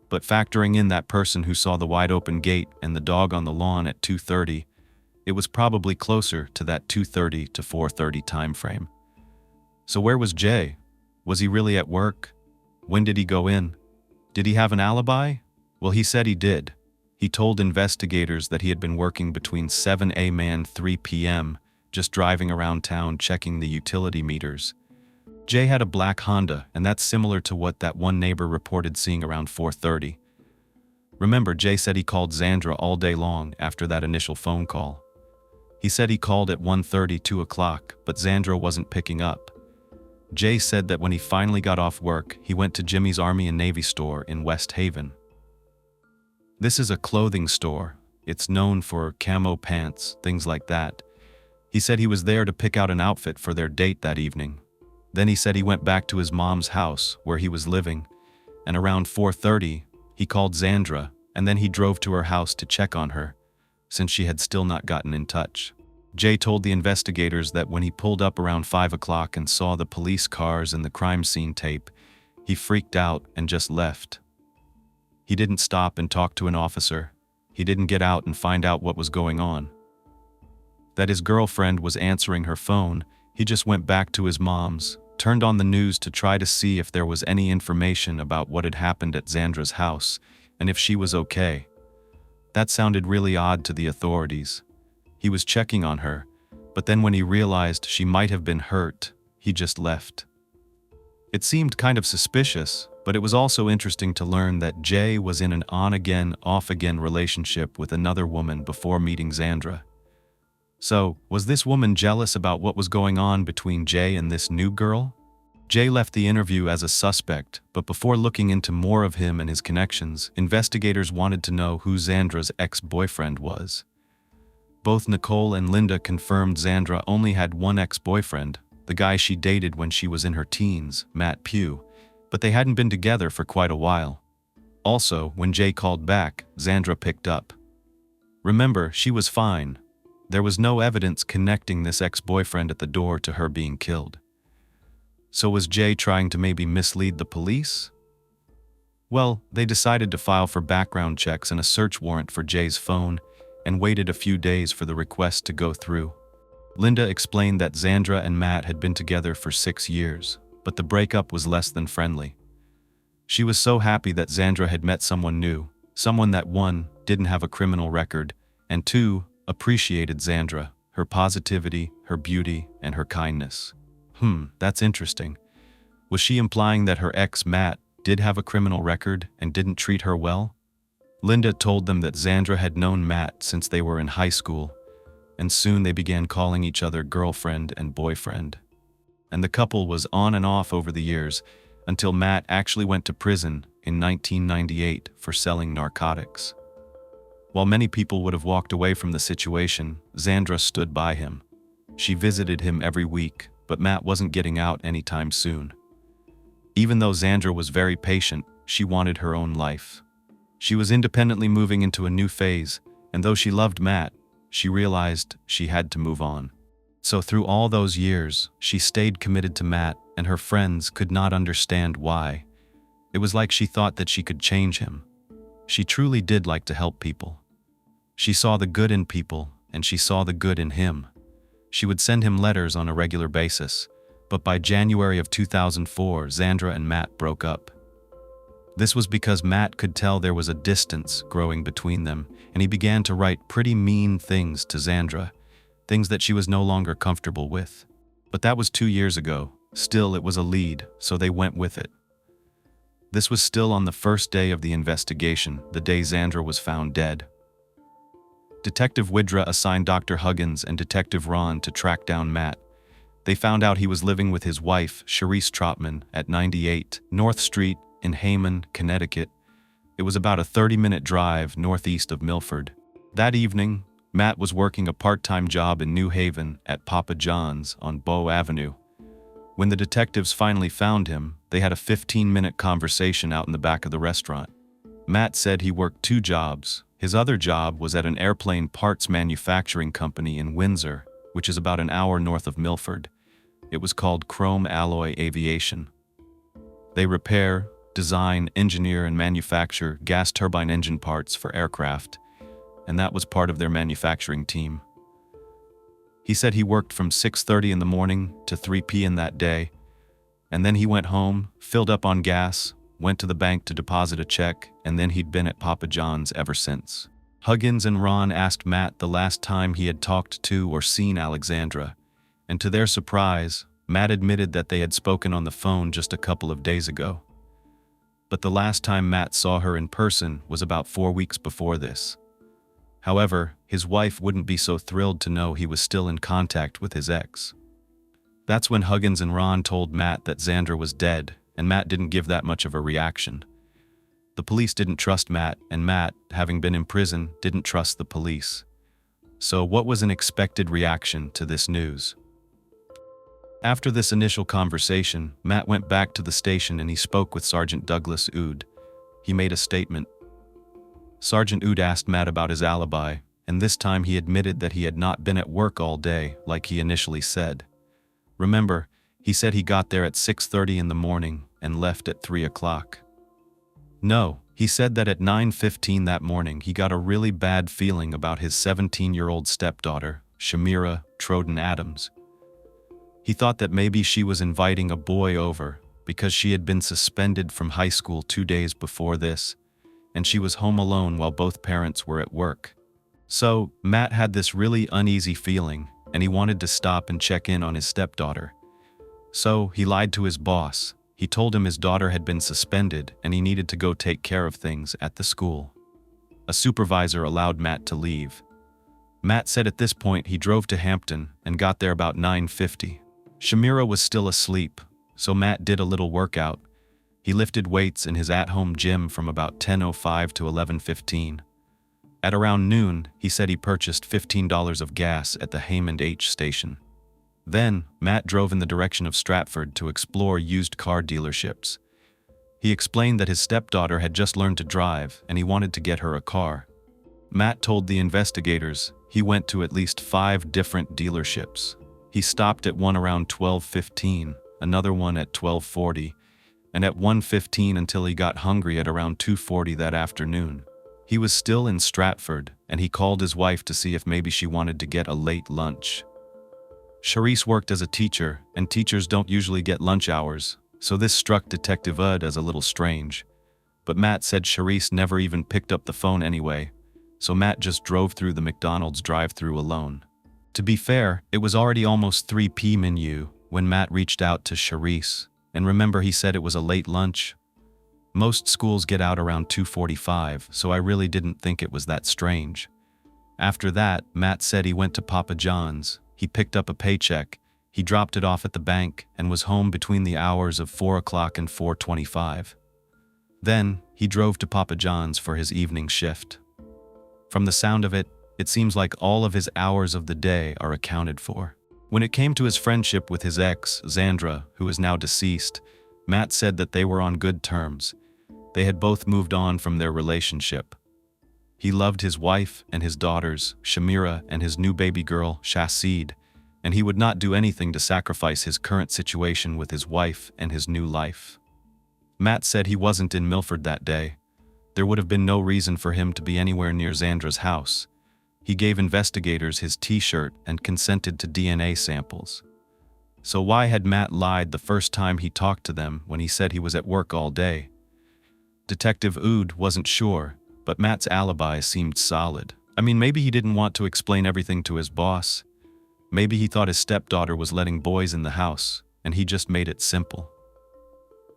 But factoring in that person who saw the wide-open gate and the dog on the lawn at 2:30, it was probably closer to that 2:30 to 4:30 time frame. So where was Jay? Was he really at work? When did he go in? Did he have an alibi? Well, he said he did. He told investigators that he had been working between 7 a.m. and 3 p.m., just driving around town checking the utility meters. Jay had a black Honda, and that's similar to what that one neighbor reported seeing around 4:30. Remember, Jay said he called Xandra all day long after that initial phone call. He said he called at 1:30, 2 o'clock, but Xandra wasn't picking up. Jay said that when he finally got off work, he went to Jimmy's Army and Navy store in West Haven. This is a clothing store. It's known for camo pants, things like that. He said he was there to pick out an outfit for their date that evening. Then he said he went back to his mom's house where he was living, and around 4:30, he called Xandra, and then he drove to her house to check on her, since she had still not gotten in touch. Jay told the investigators that when he pulled up around 5 o'clock and saw the police cars and the crime scene tape, he freaked out and just left. He didn't stop and talk to an officer. He didn't get out and find out what was going on. That his girlfriend was answering her phone, he just went back to his mom's, turned on the news to try to see if there was any information about what had happened at Xandra's house and if she was okay. That sounded really odd to the authorities. He was checking on her, but then when he realized she might have been hurt, he just left. It seemed kind of suspicious, but it was also interesting to learn that Jay was in an on-again, off-again relationship with another woman before meeting Xandra. So, was this woman jealous about what was going on between Jay and this new girl? Jay left the interview as a suspect, but before looking into more of him and his connections, investigators wanted to know who Xandra's ex-boyfriend was. Both Nicole and Linda confirmed Xandra only had one ex-boyfriend, the guy she dated when she was in her teens, Matt Pugh, but they hadn't been together for quite a while. Also, when Jay called back, Xandra picked up. Remember, she was fine. There was no evidence connecting this ex-boyfriend at the door to her being killed. So was Jay trying to maybe mislead the police? Well, they decided to file for background checks and a search warrant for Jay's phone and waited a few days for the request to go through. Linda explained that Xandra and Matt had been together for 6 years, but the breakup was less than friendly. She was so happy that Xandra had met someone new, someone that 1, didn't have a criminal record, and 2, appreciated Xandra, her positivity, her beauty, and her kindness. That's interesting. Was she implying that her ex Matt did have a criminal record and didn't treat her well? Linda told them that Xandra had known Matt since they were in high school, and soon they began calling each other girlfriend and boyfriend. And the couple was on and off over the years until Matt actually went to prison in 1998 for selling narcotics. While many people would have walked away from the situation, Xandra stood by him. She visited him every week, but Matt wasn't getting out anytime soon. Even though Xandra was very patient, she wanted her own life. She was independently moving into a new phase, and though she loved Matt, she realized she had to move on. So through all those years, she stayed committed to Matt, and her friends could not understand why. It was like she thought that she could change him. She truly did like to help people. She saw the good in people, and she saw the good in him. She would send him letters on a regular basis, but by January of 2004, Xandra and Matt broke up. This was because Matt could tell there was a distance growing between them, and he began to write pretty mean things to Xandra, things that she was no longer comfortable with. But that was 2 years ago. Still, it was a lead, so they went with it. This was still on the first day of the investigation, the day Xandra was found dead. Detective Widra assigned Dr. Huggins and Detective Ron to track down Matt. They found out he was living with his wife, Charisse Trotman, at 98 North Street in Hayman, Connecticut. It was about a 30-minute drive northeast of Milford. That evening, Matt was working a part-time job in New Haven at Papa John's on Bow Avenue. When the detectives finally found him, they had a 15-minute conversation out in the back of the restaurant. Matt said he worked 2 jobs. His other job was at an airplane parts manufacturing company in Windsor, which is about an hour north of Milford. It was called Chrome Alloy Aviation. They repair, design, engineer, and manufacture gas turbine engine parts for aircraft, and that was part of their manufacturing team. He said he worked from 6:30 in the morning to 3 p.m. that day, and then he went home, filled up on gas, went to the bank to deposit a check, and then he'd been at Papa John's ever since. Huggins and Ron asked Matt the last time he had talked to or seen Alexandra, and to their surprise, Matt admitted that they had spoken on the phone just a couple of days ago. But the last time Matt saw her in person was about 4 weeks before this. However, his wife wouldn't be so thrilled to know he was still in contact with his ex. That's when Huggins and Ron told Matt that Xandra was dead, and Matt didn't give that much of a reaction. The police didn't trust Matt, and Matt, having been in prison, didn't trust the police. So what was an expected reaction to this news? After this initial conversation, Matt went back to the station and he spoke with Sergeant Douglas Oud. He made a statement. Sergeant Oud asked Matt about his alibi, and this time he admitted that he had not been at work all day like he initially said. Remember, he said he got there at 6:30 in the morning and left at 3 o'clock. No, he said that at 9:15 that morning he got a really bad feeling about his 17-year-old stepdaughter, Shamira Troden Adams. He thought that maybe she was inviting a boy over because she had been suspended from high school 2 days before this, and she was home alone while both parents were at work. So, Matt had this really uneasy feeling, and he wanted to stop and check in on his stepdaughter. So, he lied to his boss. He told him his daughter had been suspended and he needed to go take care of things at the school. A supervisor allowed Matt to leave. Matt said at this point he drove to Hampton and got there about 9:50. Shamira was still asleep, so Matt did a little workout. He lifted weights in his at-home gym from about 10:05 to 11:15. At around noon, he said he purchased $15 of gas at the Hammond H station. Then, Matt drove in the direction of Stratford to explore used car dealerships. He explained that his stepdaughter had just learned to drive and he wanted to get her a car. Matt told the investigators he went to at least 5 different dealerships. He stopped at one around 12:15, another one at 12:40, and at 1:15 until he got hungry at around 2:40 that afternoon. He was still in Stratford, and he called his wife to see if maybe she wanted to get a late lunch. Charisse worked as a teacher, and teachers don't usually get lunch hours, so this struck Detective Udd as a little strange. But Matt said Charisse never even picked up the phone anyway, so Matt just drove through the McDonald's drive-thru alone. To be fair, it was already almost 3 p.m. when Matt reached out to Charisse, and remember he said it was a late lunch. Most schools get out around 2:45, so I really didn't think it was that strange. After that, Matt said he went to Papa John's. He picked up a paycheck, he dropped it off at the bank, and was home between the hours of 4 o'clock and 4:25. Then, he drove to Papa John's for his evening shift. From the sound of it, it seems like all of his hours of the day are accounted for. When it came to his friendship with his ex, Xandra, who is now deceased, Matt said that they were on good terms. They had both moved on from their relationship. He loved his wife and his daughters, Shamira, and his new baby girl, Shasid, and he would not do anything to sacrifice his current situation with his wife and his new life. Matt said he wasn't in Milford that day. There would have been no reason for him to be anywhere near Xandra's house. He gave investigators his t-shirt and consented to DNA samples. So why had Matt lied the first time he talked to them when he said he was at work all day? Detective Oud wasn't sure, but Matt's alibi seemed solid. I mean, maybe he didn't want to explain everything to his boss. Maybe he thought his stepdaughter was letting boys in the house, and he just made it simple.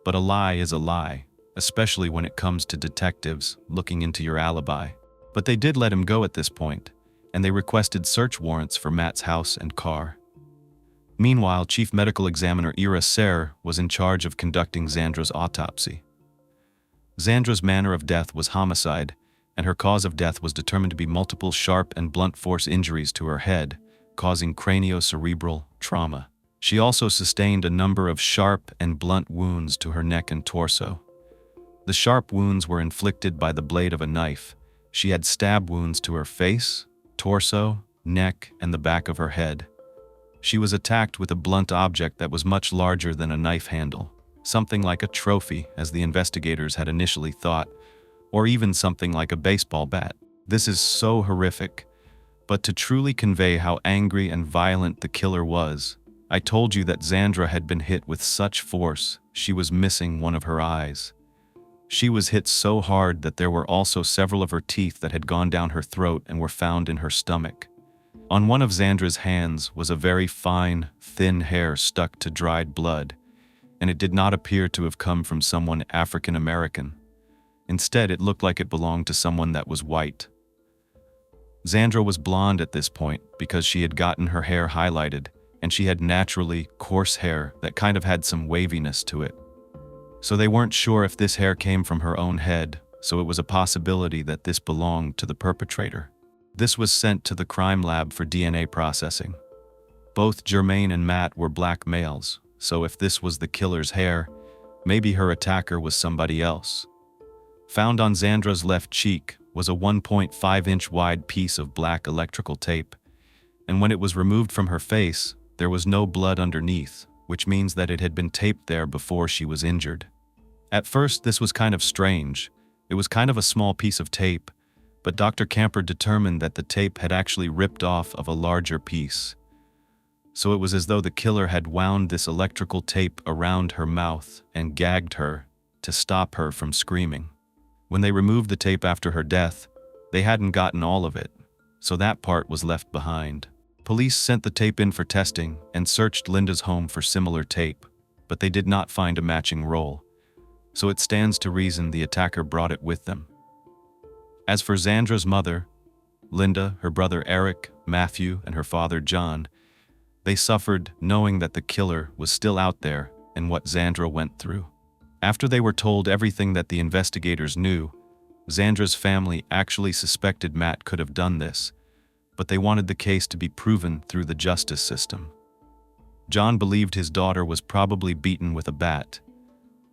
But a lie is a lie, especially when it comes to detectives looking into your alibi. But they did let him go at this point, and they requested search warrants for Matt's house and car. Meanwhile, Chief Medical Examiner Ira Serre was in charge of conducting Xandra's autopsy. Xandra's manner of death was homicide, and her cause of death was determined to be multiple sharp and blunt force injuries to her head, causing craniocerebral trauma. She also sustained a number of sharp and blunt wounds to her neck and torso. The sharp wounds were inflicted by the blade of a knife. She had stab wounds to her face, torso, neck, and the back of her head. She was attacked with a blunt object that was much larger than a knife handle, something like a trophy, as the investigators had initially thought, or even something like a baseball bat. This is so horrific, but to truly convey how angry and violent the killer was, I told you that Xandra had been hit with such force she was missing one of her eyes. She was hit so hard that there were also several of her teeth that had gone down her throat and were found in her stomach. On one of Xandra's hands was a very fine, thin hair stuck to dried blood, and it did not appear to have come from someone African American. Instead, it looked like it belonged to someone that was white. Xandra was blonde at this point because she had gotten her hair highlighted, and she had naturally coarse hair that kind of had some waviness to it. So they weren't sure if this hair came from her own head, so it was a possibility that this belonged to the perpetrator. This was sent to the crime lab for DNA processing. Both Jermaine and Matt were black males, so if this was the killer's hair, maybe her attacker was somebody else. Found on Xandra's left cheek was a 1.5-inch wide piece of black electrical tape, and when it was removed from her face, there was no blood underneath, which means that it had been taped there before she was injured. At first, this was kind of strange. It was kind of a small piece of tape, but Dr. Camper determined that the tape had actually ripped off of a larger piece. So it was as though the killer had wound this electrical tape around her mouth and gagged her to stop her from screaming. When they removed the tape after her death, they hadn't gotten all of it, so that part was left behind. Police sent the tape in for testing and searched Linda's home for similar tape, but they did not find a matching roll, so it stands to reason the attacker brought it with them. As for Xandra's mother, Linda, her brother Eric, Matthew, and her father John, they suffered knowing that the killer was still out there and what Xandra went through. After they were told everything that the investigators knew, Xandra's family actually suspected Matt could have done this, but they wanted the case to be proven through the justice system. John believed his daughter was probably beaten with a bat.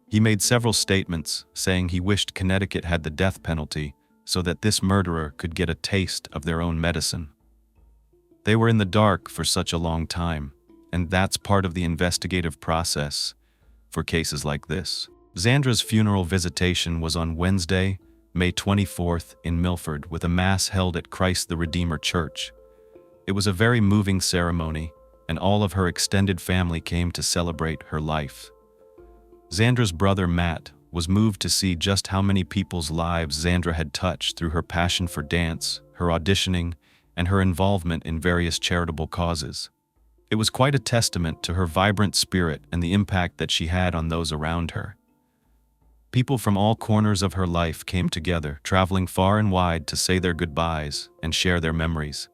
He made several statements saying he wished Connecticut had the death penalty so that this murderer could get a taste of their own medicine. They were in the dark for such a long time, and that's part of the investigative process for cases like this. Xandra's funeral visitation was on Wednesday, May 24th in Milford, with a mass held at Christ the Redeemer Church. It was a very moving ceremony, and all of her extended family came to celebrate her life. Xandra's brother Matt was moved to see just how many people's lives Xandra had touched through her passion for dance, her auditioning, and her involvement in various charitable causes. It was quite a testament to her vibrant spirit and the impact that she had on those around her. People from all corners of her life came together, traveling far and wide to say their goodbyes and share their memories.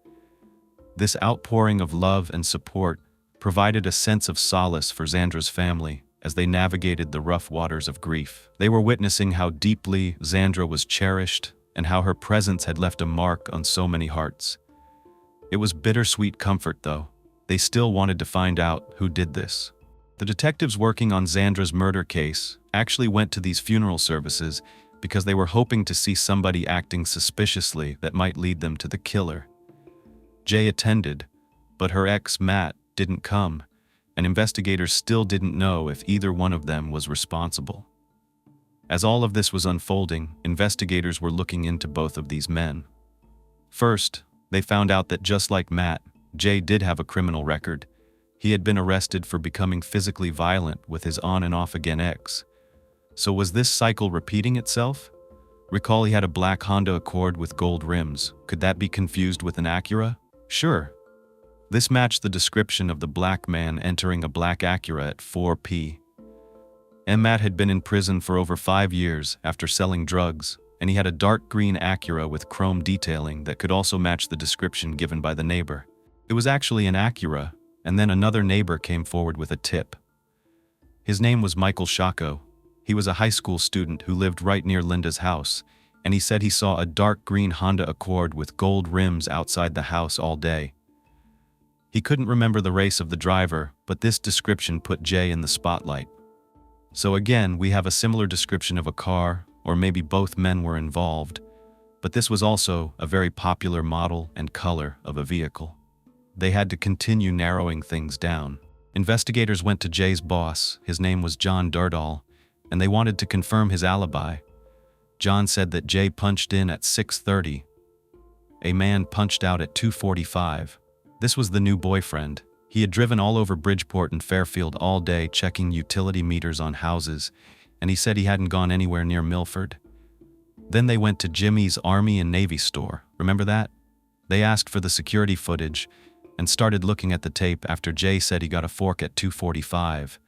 This outpouring of love and support provided a sense of solace for Xandra's family as they navigated the rough waters of grief. They were witnessing how deeply Xandra was cherished and how her presence had left a mark on so many hearts. It was bittersweet comfort, though. They still wanted to find out who did this. The detectives working on Xandra's murder case actually went to these funeral services because they were hoping to see somebody acting suspiciously that might lead them to the killer. Jay attended, but her ex Matt didn't come, and investigators still didn't know if either one of them was responsible. As all of this was unfolding, investigators were looking into both of these men. First, they found out that just like Matt, Jay did have a criminal record. He had been arrested for becoming physically violent with his on and off again ex. So was this cycle repeating itself? Recall he had a black Honda Accord with gold rims. Could that be confused with an Acura? Sure. This matched the description of the black man entering a black Acura at 4 p.m. Matt had been in prison for over 5 years after selling drugs, and he had a dark green Acura with chrome detailing that could also match the description given by the neighbor. It was actually an Acura, and then another neighbor came forward with a tip. His name was Michael Shako. He was a high school student who lived right near Linda's house, and he said he saw a dark green Honda Accord with gold rims outside the house all day. He couldn't remember the race of the driver, but this description put Jay in the spotlight. So again, we have a similar description of a car, or maybe both men were involved, but this was also a very popular model and color of a vehicle. they had to continue narrowing things down. Investigators went to Jay's boss, his name was John Durdall, and they wanted to confirm his alibi. John said that Jay punched in at 6:30. A man punched out at 2:45. This was the new boyfriend. He had driven all over Bridgeport and Fairfield all day checking utility meters on houses, and he said he hadn't gone anywhere near Milford. Then they went to Jimmy's Army and Navy store. Remember that? They asked for the security footage and started looking at the tape after Jay said he got a fork at 2:45,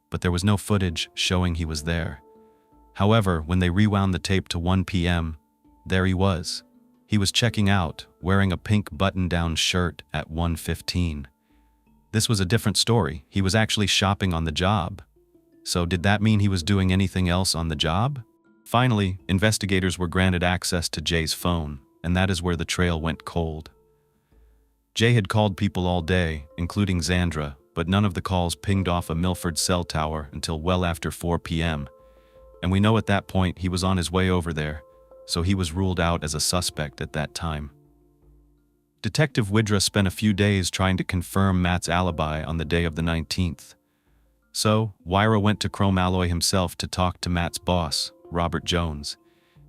but there was no footage showing he was there. However, when they rewound the tape to 1 p.m., there he was. He was checking out, wearing a pink button-down shirt at 1:15. This was a different story. He was actually shopping on the job. So did that mean he was doing anything else on the job? Finally, investigators were granted access to Jay's phone, and that is where the trail went cold. Jay had called people all day, including Xandra, but none of the calls pinged off a Milford cell tower until well after 4 p.m. And we know at that point he was on his way over there, so he was ruled out as a suspect at that time. Detective Widra spent a few days trying to confirm Matt's alibi on the day of the 19th. So, Wyra went to Chrome Alloy himself to talk to Matt's boss, Robert Jones.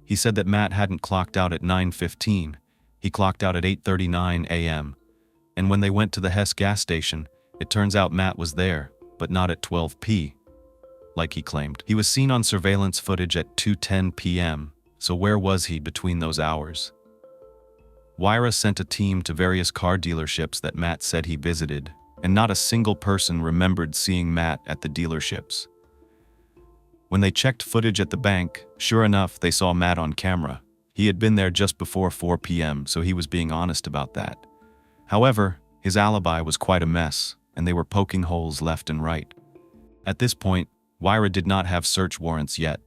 He said that Matt hadn't clocked out at 9:15. He clocked out at 8:39 a.m. And when they went to the Hess gas station, it turns out Matt was there, but not at 12 p. like he claimed. He was seen on surveillance footage at 2:10 p.m., so where was he between those hours? Wyra sent a team to various car dealerships that Matt said he visited, and not a single person remembered seeing Matt at the dealerships. When they checked footage at the bank, sure enough, they saw Matt on camera. He had been there just before 4 p.m., so he was being honest about that. However, his alibi was quite a mess, and they were poking holes left and right. At this point, Wyra did not have search warrants yet,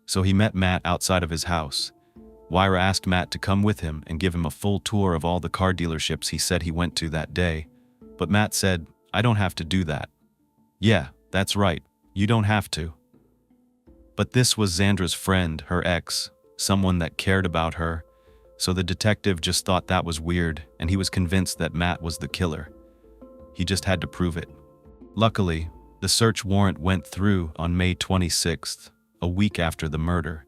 so he met Matt outside of his house. Wyra asked Matt to come with him and give him a full tour of all the car dealerships he said he went to that day, but Matt said, "I don't have to do that." "Yeah, that's right, you don't have to." But this was Xandra's friend, her ex, someone that cared about her, so the detective just thought that was weird, and he was convinced that Matt was the killer. He just had to prove it. Luckily, the search warrant went through on May 26th, a week after the murder.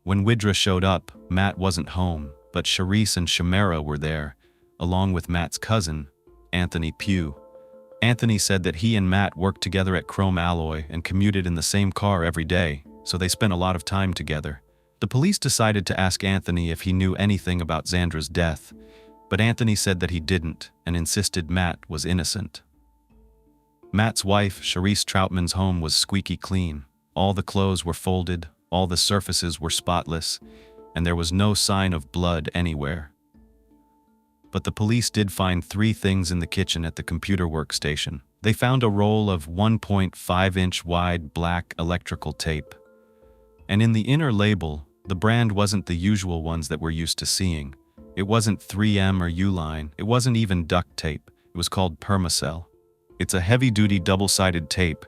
When Widra showed up, Matt wasn't home, but Charisse and Shamara were there, along with Matt's cousin, Anthony Pugh. Anthony said that he and Matt worked together at Chrome Alloy and commuted in the same car every day, so they spent a lot of time together. The police decided to ask Anthony if he knew anything about Xandra's death, but Anthony said that he didn't and insisted Matt was innocent. Matt's wife, Charisse Troutman's home was squeaky clean. All the clothes were folded, all the surfaces were spotless, and there was no sign of blood anywhere. But the police did find 3 things in the kitchen at the computer workstation. They found a roll of 1.5-inch wide black electrical tape. And in the inner label, the brand wasn't the usual ones that we're used to seeing. It wasn't 3M or Uline, it wasn't even duct tape, it was called Permacell. It's a heavy-duty double-sided tape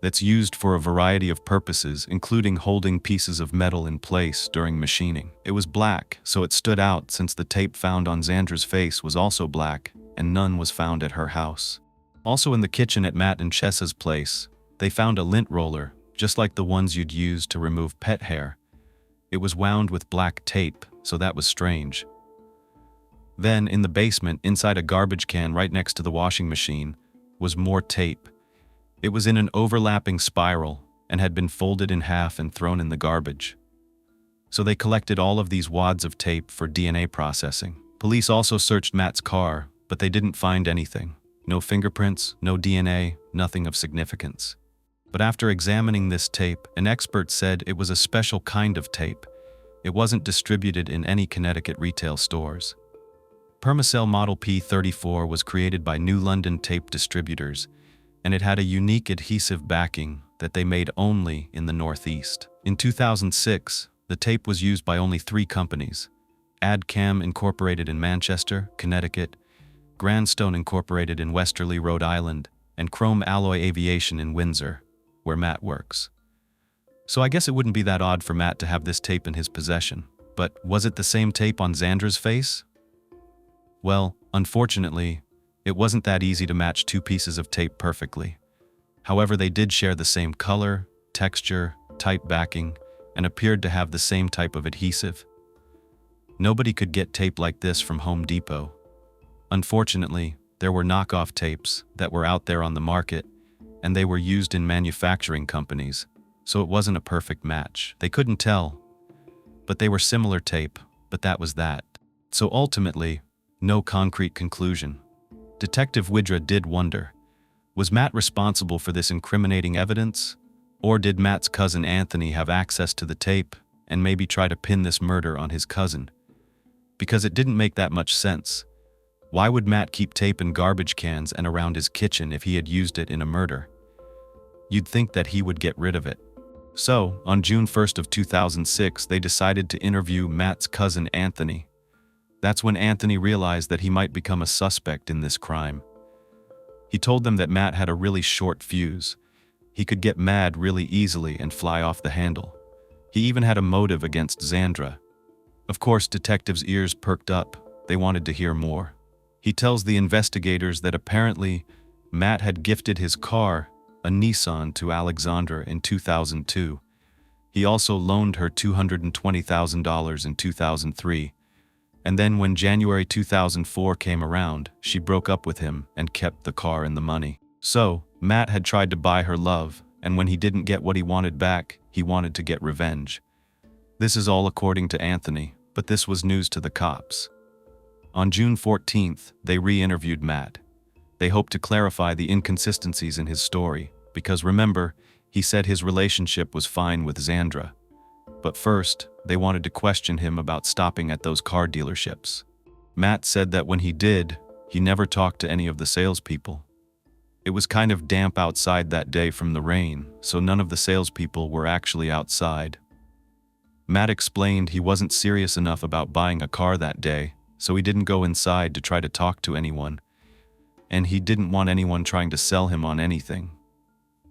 that's used for a variety of purposes, including holding pieces of metal in place during machining. It was black, so it stood out since the tape found on Xandra's face was also black, and none was found at her house. Also in the kitchen at Matt and Chessa's place, they found a lint roller, just like the ones you'd use to remove pet hair. It was wound with black tape, so that was strange. Then, in the basement, inside a garbage can right next to the washing machine, was more tape. It was in an overlapping spiral and had been folded in half and thrown in the garbage. So they collected all of these wads of tape for DNA processing. Police also searched Matt's car, but they didn't find anything. No fingerprints, no DNA, nothing of significance. But after examining this tape, an expert said it was a special kind of tape. It wasn't distributed in any Connecticut retail stores. Permacell Model P34 was created by New London Tape Distributors, and it had a unique adhesive backing that they made only in the Northeast. In 2006, the tape was used by only 3 companies: AdCam Incorporated in Manchester, Connecticut, Grandstone Incorporated in Westerly, Rhode Island, and Chrome Alloy Aviation in Windsor, where Matt works. So I guess it wouldn't be that odd for Matt to have this tape in his possession. But was it the same tape on Xandra's face? Well, unfortunately, It wasn't that easy to match two pieces of tape perfectly. However, they did share the same color, texture, tight backing, and appeared to have the same type of adhesive. Nobody could get tape like this from Home Depot. Unfortunately, there were knockoff tapes that were out there on the market, and they were used in manufacturing companies, so it wasn't a perfect match. They couldn't tell, but they were similar tape, but that was that. So ultimately, no concrete conclusion. Detective Widra did wonder, was Matt responsible for this incriminating evidence? Or did Matt's cousin Anthony have access to the tape and maybe try to pin this murder on his cousin? Because it didn't make that much sense. Why would Matt keep tape in garbage cans and around his kitchen if he had used it in a murder? You'd think that he would get rid of it. So, on June 1st of 2006, they decided to interview Matt's cousin Anthony. That's when Anthony realized that he might become a suspect in this crime. He told them that Matt had a really short fuse. He could get mad really easily and fly off the handle. He even had a motive against Xandra. Of course, detectives' ears perked up. They wanted to hear more. He tells the investigators that apparently Matt had gifted his car, a Nissan, to Alexandra in 2002. He also loaned her $220,000 in 2003. And then when January 2004 came around, she broke up with him and kept the car and the money. So, Matt had tried to buy her love, and when he didn't get what he wanted back, he wanted to get revenge. This is all according to Anthony, but this was news to the cops. On June 14th, they re-interviewed Matt. They hoped to clarify the inconsistencies in his story, because remember, he said his relationship was fine with Xandra. But first, they wanted to question him about stopping at those car dealerships. Matt said that when he did, he never talked to any of the salespeople. It was kind of damp outside that day from the rain, so none of the salespeople were actually outside. Matt explained he wasn't serious enough about buying a car that day, so he didn't go inside to try to talk to anyone, and he didn't want anyone trying to sell him on anything.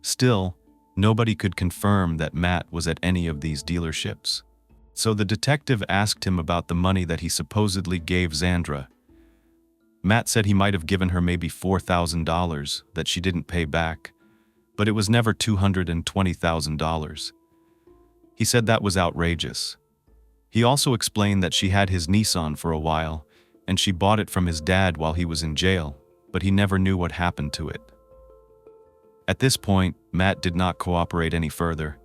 Still, nobody could confirm that Matt was at any of these dealerships. So the detective asked him about the money that he supposedly gave Xandra. Matt said he might have given her maybe $4,000 that she didn't pay back, but it was never $220,000. He said that was outrageous. He also explained that she had his Nissan for a while, and she bought it from his dad while he was in jail, but he never knew what happened to it. At this point, Matt did not cooperate any further.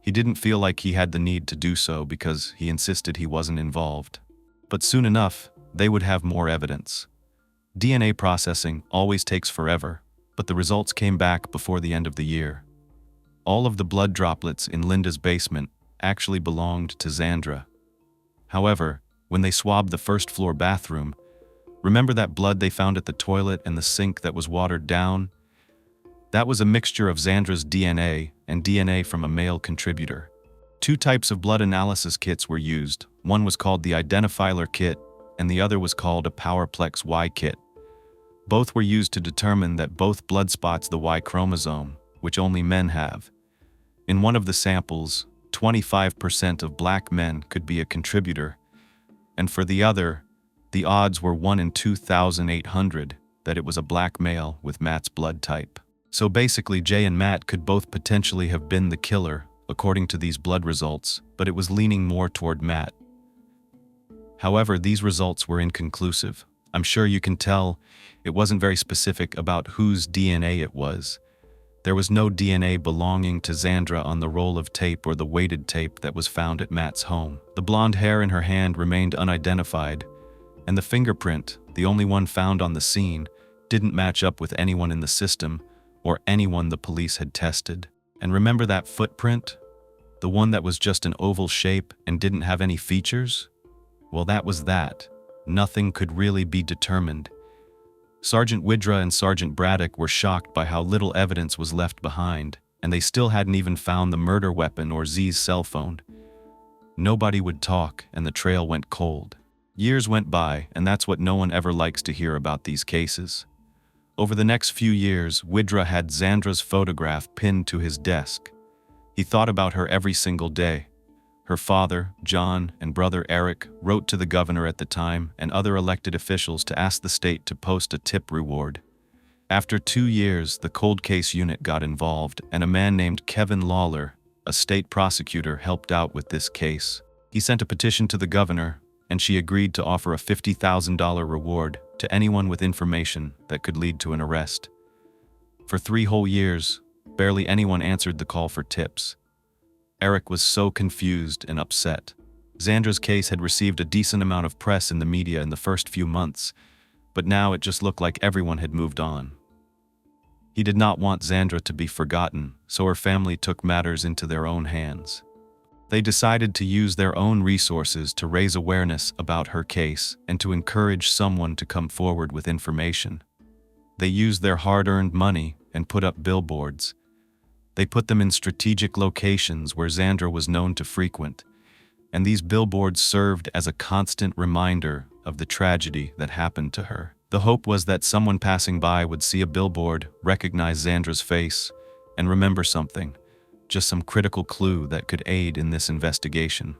He didn't feel like he had the need to do so because he insisted he wasn't involved. But soon enough, they would have more evidence. DNA processing always takes forever, but the results came back before the end of the year. All of the blood droplets in Linda's basement actually belonged to Xandra. However, when they swabbed the first-floor bathroom, remember that blood they found at the toilet and the sink that was watered down? That was a mixture of Xandra's DNA and DNA from a male contributor. Two types of blood analysis kits were used. One was called the Identifiler kit, and the other was called a Powerplex Y kit. Both were used to determine that both blood spots the Y chromosome, which only men have. In one of the samples, 25% of black men could be a contributor, and for the other, the odds were 1 in 2,800 that it was a black male with Matt's blood type. So basically, Jay and Matt could both potentially have been the killer, according to these blood results, but it was leaning more toward Matt. However, these results were inconclusive. I'm sure you can tell it wasn't very specific about whose DNA it was. There was no DNA belonging to Xandra on the roll of tape or the weighted tape that was found at Matt's home. The blonde hair in her hand remained unidentified, and the fingerprint, the only one found on the scene, didn't match up with anyone in the system or anyone the police had tested. And remember that footprint? The one that was just an oval shape and didn't have any features? Well, that was that. Nothing could really be determined. Sergeant Widra and Sergeant Braddock were shocked by how little evidence was left behind, and they still hadn't even found the murder weapon or Z's cell phone. Nobody would talk, and the trail went cold. Years went by, and that's what no one ever likes to hear about these cases. Over the next few years, Widra had Xandra's photograph pinned to his desk. He thought about her every single day. Her father, John, and brother Eric wrote to the governor at the time and other elected officials to ask the state to post a tip reward. After 2 years, the cold case unit got involved, and a man named Kevin Lawler, a state prosecutor, helped out with this case. He sent a petition to the governor, and she agreed to offer a $50,000 reward to anyone with information that could lead to an arrest. For 3 whole years, barely anyone answered the call for tips. Eric was so confused and upset. Xandra's case had received a decent amount of press in the media in the first few months, but now it just looked like everyone had moved on. He did not want Xandra to be forgotten, so her family took matters into their own hands. They decided to use their own resources to raise awareness about her case and to encourage someone to come forward with information. They used their hard-earned money and put up billboards. They put them in strategic locations where Xandra was known to frequent, and these billboards served as a constant reminder of the tragedy that happened to her. The hope was that someone passing by would see a billboard, recognize Xandra's face, and remember something, just some critical clue that could aid in this investigation.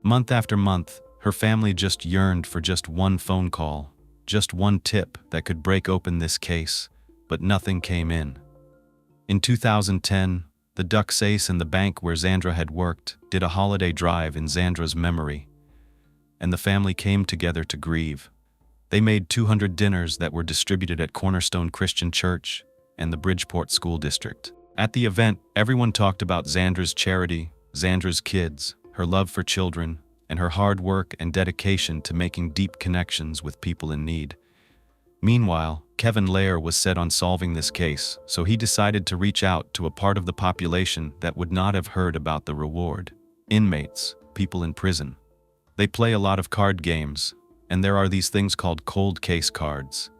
Month after month, her family just yearned for just one phone call, just one tip that could break open this case, but nothing came in. In 2010, the Duxace and the bank where Xandra had worked did a holiday drive in Xandra's memory, and the family came together to grieve. They made 200 dinners that were distributed at Cornerstone Christian Church and the Bridgeport School District. At the event, everyone talked about Xandra's charity, Xandra's kids, her love for children, and her hard work and dedication to making deep connections with people in need. Meanwhile, Kevin Lair was set on solving this case, so he decided to reach out to a part of the population that would not have heard about the reward. Inmates, people in prison. They play a lot of card games, and there are these things called cold case cards.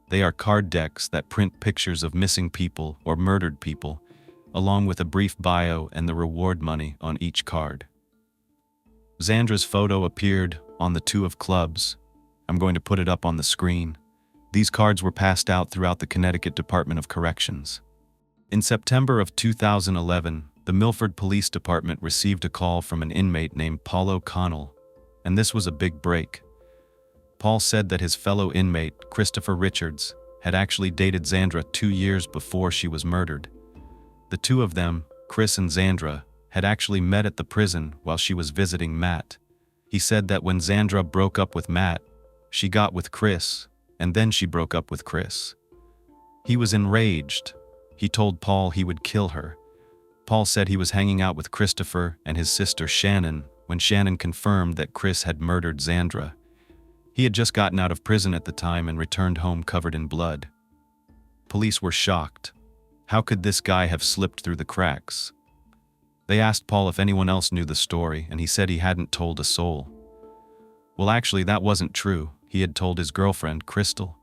They are card decks that print pictures of missing people or murdered people, along with a brief bio and the reward money on each card. Xandra's photo appeared on the 2 of clubs. I'm going to put it up on the screen. These cards were passed out throughout the Connecticut Department of Corrections. In September of 2011, the Milford Police Department received a call from an inmate named Paul O'Connell, and this was a big break. Paul said that his fellow inmate, Christopher Richards, had actually dated Xandra 2 years before she was murdered. The 2 of them, Chris and Xandra, had actually met at the prison while she was visiting Matt. He said that when Xandra broke up with Matt, she got with Chris, and then she broke up with Chris. He was enraged. He told Paul he would kill her. Paul said he was hanging out with Christopher and his sister Shannon when Shannon confirmed that Chris had murdered Xandra. He had just gotten out of prison at the time and returned home covered in blood. Police were shocked. How could this guy have slipped through the cracks? They asked Paul if anyone else knew the story, and he said he hadn't told a soul. Well, actually, that wasn't true. He had told his girlfriend, Crystal.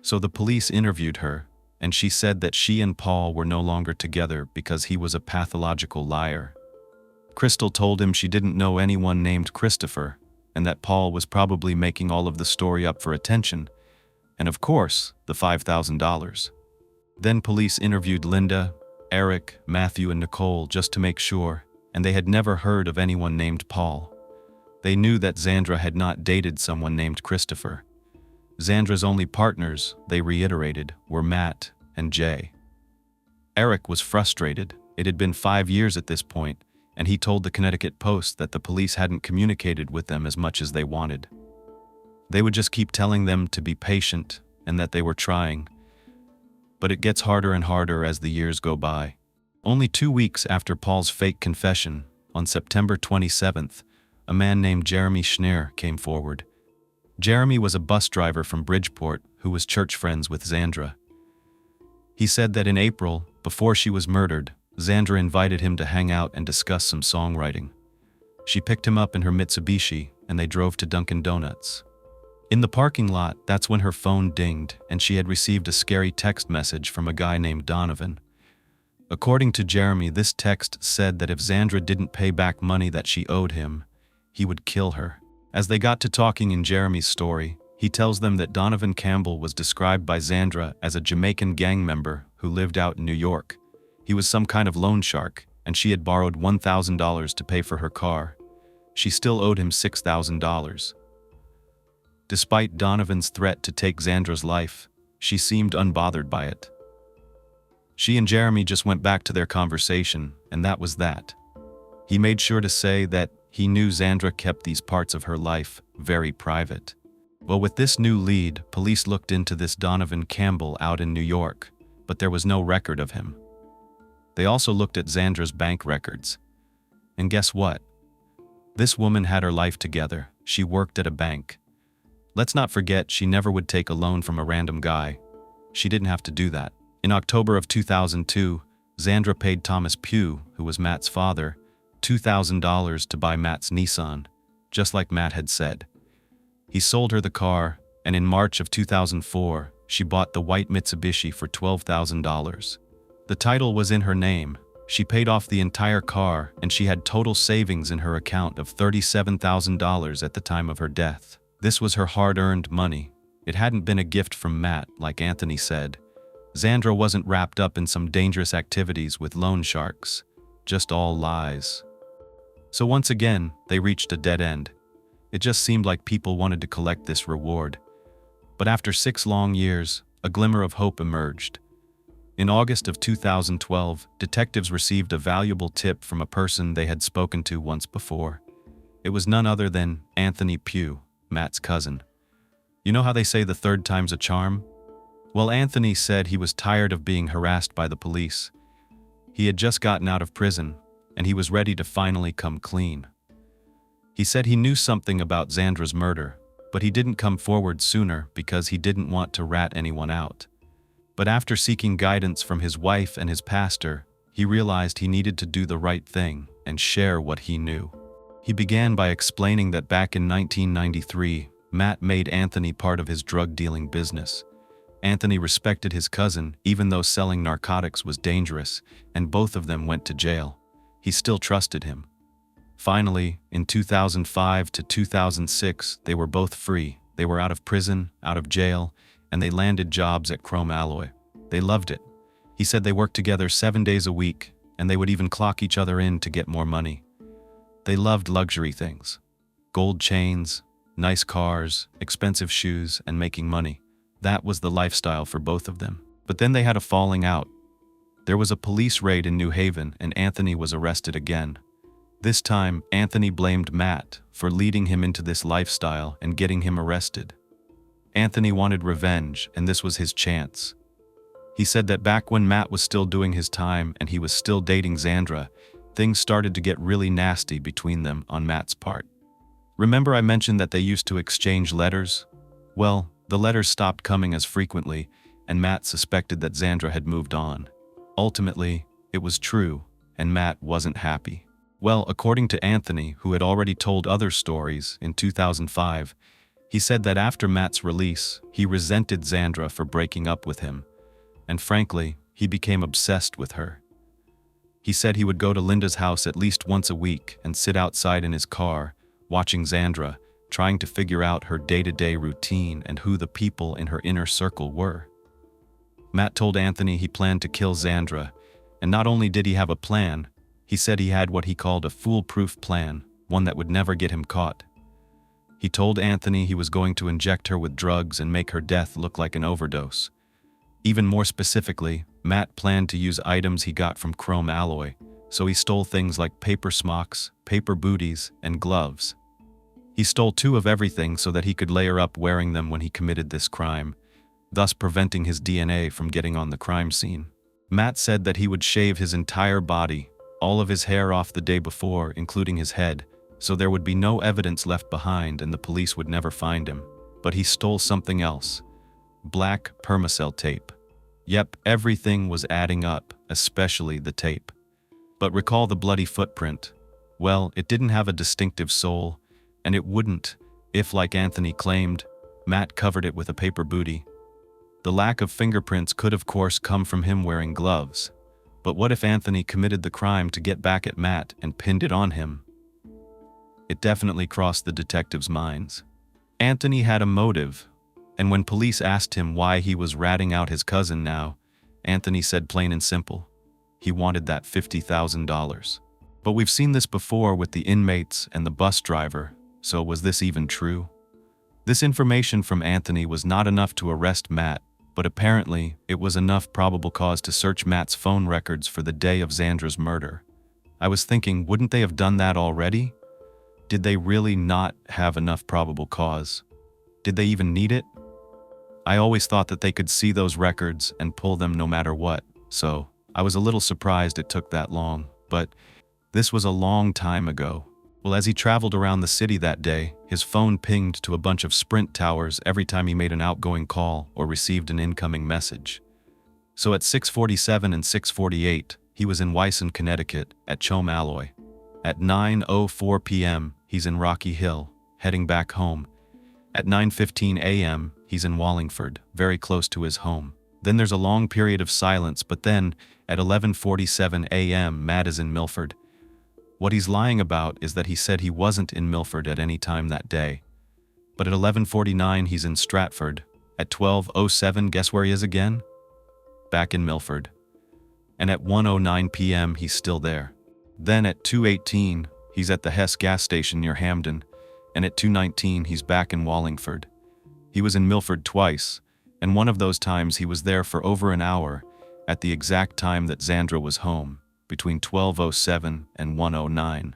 So the police interviewed her, and she said that she and Paul were no longer together because he was a pathological liar. Crystal told him she didn't know anyone named Christopher, and that Paul was probably making all of the story up for attention, and of course, the $5,000. Then police interviewed Linda, Eric, Matthew, and Nicole just to make sure, and they had never heard of anyone named Paul. They knew that Xandra had not dated someone named Christopher. Xandra's only partners, they reiterated, were Matt and Jay. Eric was frustrated. It had been 5 years at this point, and he told the Connecticut Post that the police hadn't communicated with them as much as they wanted. They would just keep telling them to be patient and that they were trying. But it gets harder and harder as the years go by. Only 2 weeks after Paul's fake confession, on September 27th, a man named Jeremy Schneer came forward. Jeremy was a bus driver from Bridgeport who was church friends with Xandra. He said that in April, before she was murdered, Xandra invited him to hang out and discuss some songwriting. She picked him up in her Mitsubishi, and they drove to Dunkin' Donuts. In the parking lot, that's when her phone dinged, and she had received a scary text message from a guy named Donovan. According to Jeremy, this text said that if Xandra didn't pay back money that she owed him, he would kill her. As they got to talking in Jeremy's story, he tells them that Donovan Campbell was described by Xandra as a Jamaican gang member who lived out in New York. He was some kind of loan shark, and she had borrowed $1,000 to pay for her car. She still owed him $6,000. Despite Donovan's threat to take Xandra's life, she seemed unbothered by it. She and Jeremy just went back to their conversation, and that was that. He made sure to say that he knew Xandra kept these parts of her life very private. Well, with this new lead, police looked into this Donovan Campbell out in New York, but there was no record of him. They also looked at Xandra's bank records. And guess what? This woman had her life together. She worked at a bank. Let's not forget, she never would take a loan from a random guy. She didn't have to do that. In October of 2002, Xandra paid Thomas Pugh, who was Matt's father, $2,000 to buy Matt's Nissan, just like Matt had said. He sold her the car, and in March of 2004, she bought the white Mitsubishi for $12,000. The title was in her name. She paid off the entire car, and she had total savings in her account of $37,000 at the time of her death. This was her hard-earned money. It hadn't been a gift from Matt, like Anthony said. Xandra wasn't wrapped up in some dangerous activities with loan sharks. Just all lies. So once again, they reached a dead end. It just seemed like people wanted to collect this reward. But after 6 long years, a glimmer of hope emerged. In August of 2012, detectives received a valuable tip from a person they had spoken to once before. It was none other than Anthony Pugh, Matt's cousin. You know how they say the third time's a charm? Well, Anthony said he was tired of being harassed by the police. He had just gotten out of prison, and he was ready to finally come clean. He said he knew something about Xandra's murder, but he didn't come forward sooner because he didn't want to rat anyone out. But after seeking guidance from his wife and his pastor, he realized he needed to do the right thing and share what he knew. He began by explaining that back in 1993, Matt made Anthony part of his drug-dealing business. Anthony respected his cousin, even though selling narcotics was dangerous, and both of them went to jail. He still trusted him. Finally, in 2005 to 2006, they were both free. They were out of prison, out of jail, and they landed jobs at Chrome Alloy. They loved it. He said they worked together 7 days a week, and they would even clock each other in to get more money. They loved luxury things. Gold chains, nice cars, expensive shoes, and making money. That was the lifestyle for both of them. But then they had a falling out. There was a police raid in New Haven, and Anthony was arrested again. This time, Anthony blamed Matt for leading him into this lifestyle and getting him arrested. Anthony wanted revenge, and this was his chance. He said that back when Matt was still doing his time and he was still dating Xandra, things started to get really nasty between them on Matt's part. Remember I mentioned that they used to exchange letters? Well, the letters stopped coming as frequently, and Matt suspected that Xandra had moved on. Ultimately, it was true, and Matt wasn't happy. Well, according to Anthony, who had already told other stories in 2005, he said that after Matt's release, he resented Xandra for breaking up with him, and frankly, he became obsessed with her. He said he would go to Linda's house at least once a week and sit outside in his car, watching Xandra, trying to figure out her day-to-day routine and who the people in her inner circle were. Matt told Anthony he planned to kill Xandra, and not only did he have a plan, he said he had what he called a foolproof plan, one that would never get him caught. He told Anthony he was going to inject her with drugs and make her death look like an overdose. Even more specifically, Matt planned to use items he got from Chrome Alloy, so he stole things like paper smocks, paper booties, and gloves. He stole 2 of everything so that he could layer up wearing them when he committed this crime, thus preventing his DNA from getting on the crime scene. Matt said that he would shave his entire body, all of his hair off the day before, including his head, so there would be no evidence left behind and the police would never find him. But he stole something else. Black permacell tape. Yep, everything was adding up, especially the tape. But recall the bloody footprint. Well, it didn't have a distinctive sole, and it wouldn't, if, like Anthony claimed, Matt covered it with a paper bootie. The lack of fingerprints could of course come from him wearing gloves. But what if Anthony committed the crime to get back at Matt and pinned it on him? It definitely crossed the detectives' minds. Anthony had a motive, and when police asked him why he was ratting out his cousin now, Anthony said plain and simple, He wanted that $50,000. But we've seen this before with the inmates and the bus driver, so was this even true? This information from Anthony was not enough to arrest Matt, but apparently it was enough probable cause to search Matt's phone records for the day of Xandra's murder. I was thinking, wouldn't they have done that already? Did they really not have enough probable cause? Did they even need it? I always thought that they could see those records and pull them no matter what, so I was a little surprised it took that long, but this was a long time ago. Well, as he traveled around the city that day, his phone pinged to a bunch of Sprint towers every time he made an outgoing call or received an incoming message. So at 6:47 and 6:48, he was in Wison, Connecticut, at Chome Alloy. At 9:04 p.m., he's in Rocky Hill, heading back home. At 9:15 a.m., he's in Wallingford, very close to his home. Then there's a long period of silence, but then, at 11:47 a.m., Matt is in Milford. What he's lying about is that he said he wasn't in Milford at any time that day. But at 11:49 he's in Stratford. At 12:07, guess where he is again? Back in Milford. And at 1:09 p.m. he's still there. Then at 2:18 he's at the Hess gas station near Hamden, and at 2:19 he's back in Wallingford. He was in Milford twice, and one of those times he was there for over an hour at the exact time that Xandra was home, between 12:07 and 1:09.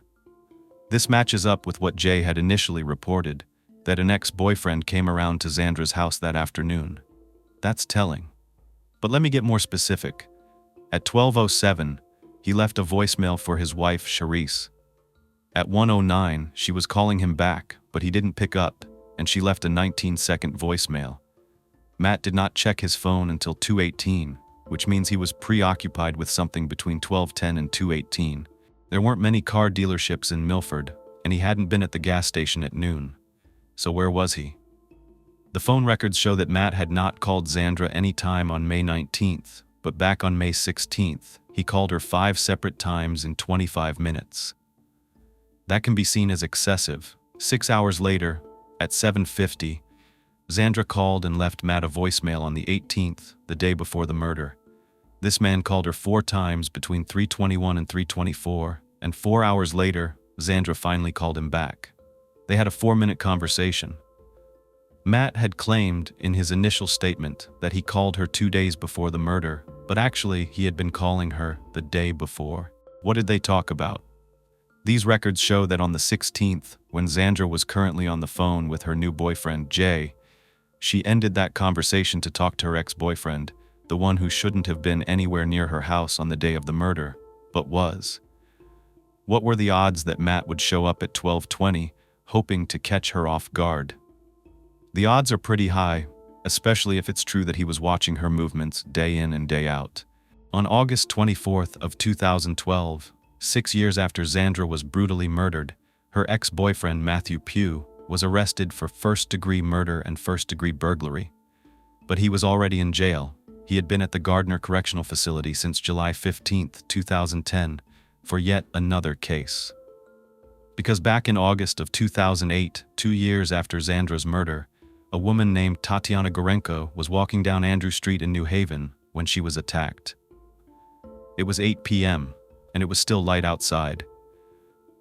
This matches up with what Jay had initially reported, that an ex-boyfriend came around to Xandra's house that afternoon. That's telling. But let me get more specific. At 12:07, he left a voicemail for his wife, Charisse. At 1:09, she was calling him back, but he didn't pick up, and she left a 19-second voicemail. Matt did not check his phone until 2:18, which means he was preoccupied with something between 12:10 and 2:18. There weren't many car dealerships in Milford, and he hadn't been at the gas station at noon. So where was he? The phone records show that Matt had not called Xandra any time on May 19th, but back on May 16th, he called her 5 separate times in 25 minutes. That can be seen as excessive. 6 hours later, at 7:50, Xandra called and left Matt a voicemail on the 18th, the day before the murder. This man called her 4 times between 3:21 and 3:24, and 4 hours later, Xandra finally called him back. They had a 4-minute conversation. Matt had claimed in his initial statement that he called her 2 days before the murder, but actually he had been calling her the day before. What did they talk about? These records show that on the 16th, when Xandra was currently on the phone with her new boyfriend, Jay, she ended that conversation to talk to her ex-boyfriend, the one who shouldn't have been anywhere near her house on the day of the murder, but was. What were the odds that Matt would show up at 12:20, hoping to catch her off guard? The odds are pretty high, especially if it's true that he was watching her movements day in and day out. On August 24th of 2012, 6 years after Xandra was brutally murdered, her ex-boyfriend Matthew Pugh was arrested for first-degree murder and first-degree burglary. But he was already in jail. He had been at the Gardner Correctional Facility since July 15, 2010, for yet another case. Because back in August of 2008, 2 years after Xandra's murder, a woman named Tatiana Gorenko was walking down Andrew Street in New Haven when she was attacked. It was 8 p.m., and it was still light outside.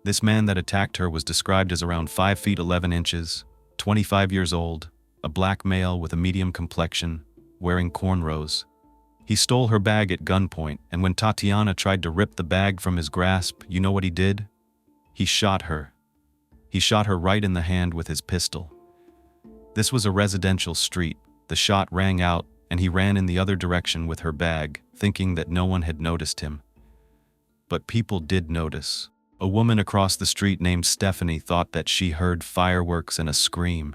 This man that attacked her was described as around 5 feet 11 inches, 25 years old, a black male with a medium complexion, wearing cornrows. He stole her bag at gunpoint, and when Tatiana tried to rip the bag from his grasp, you know what he did? He shot her. He shot her right in the hand with his pistol. This was a residential street. The shot rang out, and he ran in the other direction with her bag, thinking that no one had noticed him. But people did notice. A woman across the street named Stephanie thought that she heard fireworks and a scream.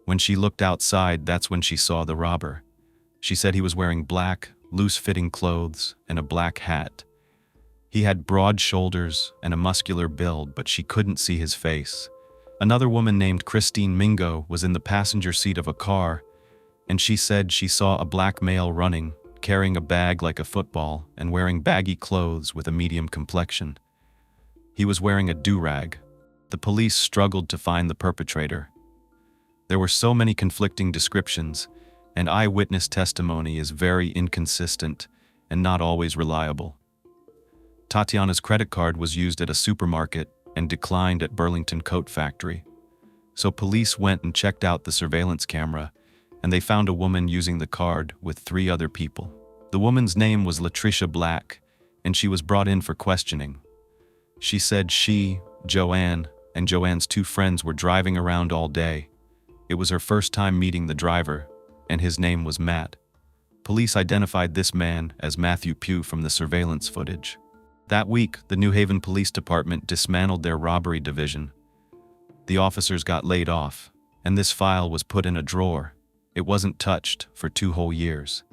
When she looked outside, that's when she saw the robber. She said he was wearing black, loose-fitting clothes and a black hat. He had broad shoulders and a muscular build, but she couldn't see his face. Another woman named Christine Mingo was in the passenger seat of a car, and she said she saw a black male running, carrying a bag like a football and wearing baggy clothes with a medium complexion. He was wearing a do-rag. The police struggled to find the perpetrator. There were so many conflicting descriptions, and eyewitness testimony is very inconsistent and not always reliable. Tatiana's credit card was used at a supermarket and declined at Burlington Coat Factory. So police went and checked out the surveillance camera, and they found a woman using the card with 3 other people. The woman's name was Latricia Black, and she was brought in for questioning. She said she, Joanne, and Joanne's 2 friends were driving around all day. It was her first time meeting the driver, and his name was Matt. Police identified this man as Matthew Pugh from the surveillance footage. That week, the New Haven Police Department dismantled their robbery division. The officers got laid off, and this file was put in a drawer. It wasn't touched for 2 whole years.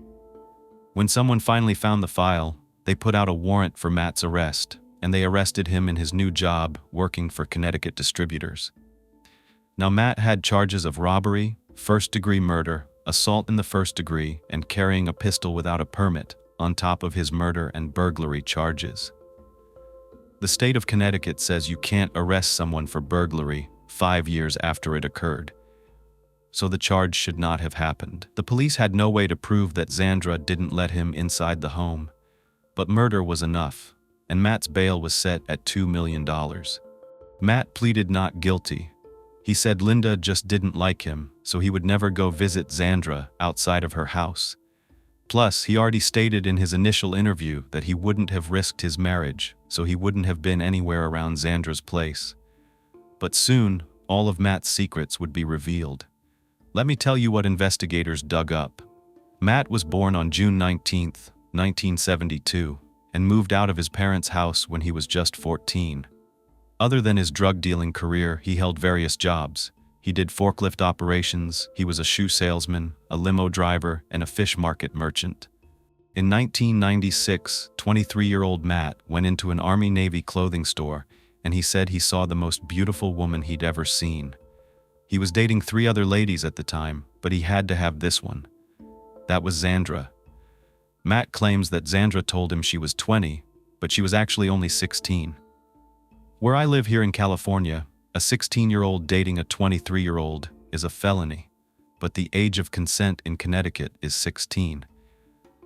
When someone finally found the file, they put out a warrant for Matt's arrest, and they arrested him in his new job working for Connecticut distributors. Now Matt had charges of robbery, first-degree murder, assault in the first degree, and carrying a pistol without a permit, on top of his murder and burglary charges. The state of Connecticut says you can't arrest someone for burglary 5 years after it occurred, so the charge should not have happened. The police had no way to prove that Xandra didn't let him inside the home, but murder was enough, and Matt's bail was set at $2 million. Matt pleaded not guilty. He said Linda just didn't like him, so he would never go visit Xandra outside of her house. Plus, he already stated in his initial interview that he wouldn't have risked his marriage, so he wouldn't have been anywhere around Xandra's place. But soon, all of Matt's secrets would be revealed. Let me tell you what investigators dug up. Matt was born on June 19, 1972, and moved out of his parents' house when he was just 14. Other than his drug-dealing career, he held various jobs. He did forklift operations, he was a shoe salesman, a limo driver, and a fish market merchant. In 1996, 23-year-old Matt went into an Army-Navy clothing store, and he said he saw the most beautiful woman he'd ever seen. He was dating 3 other ladies at the time, but he had to have this one. That was Xandra. Matt claims that Xandra told him she was 20, but she was actually only 16. Where I live here in California, a 16-year-old dating a 23-year-old is a felony, but the age of consent in Connecticut is 16.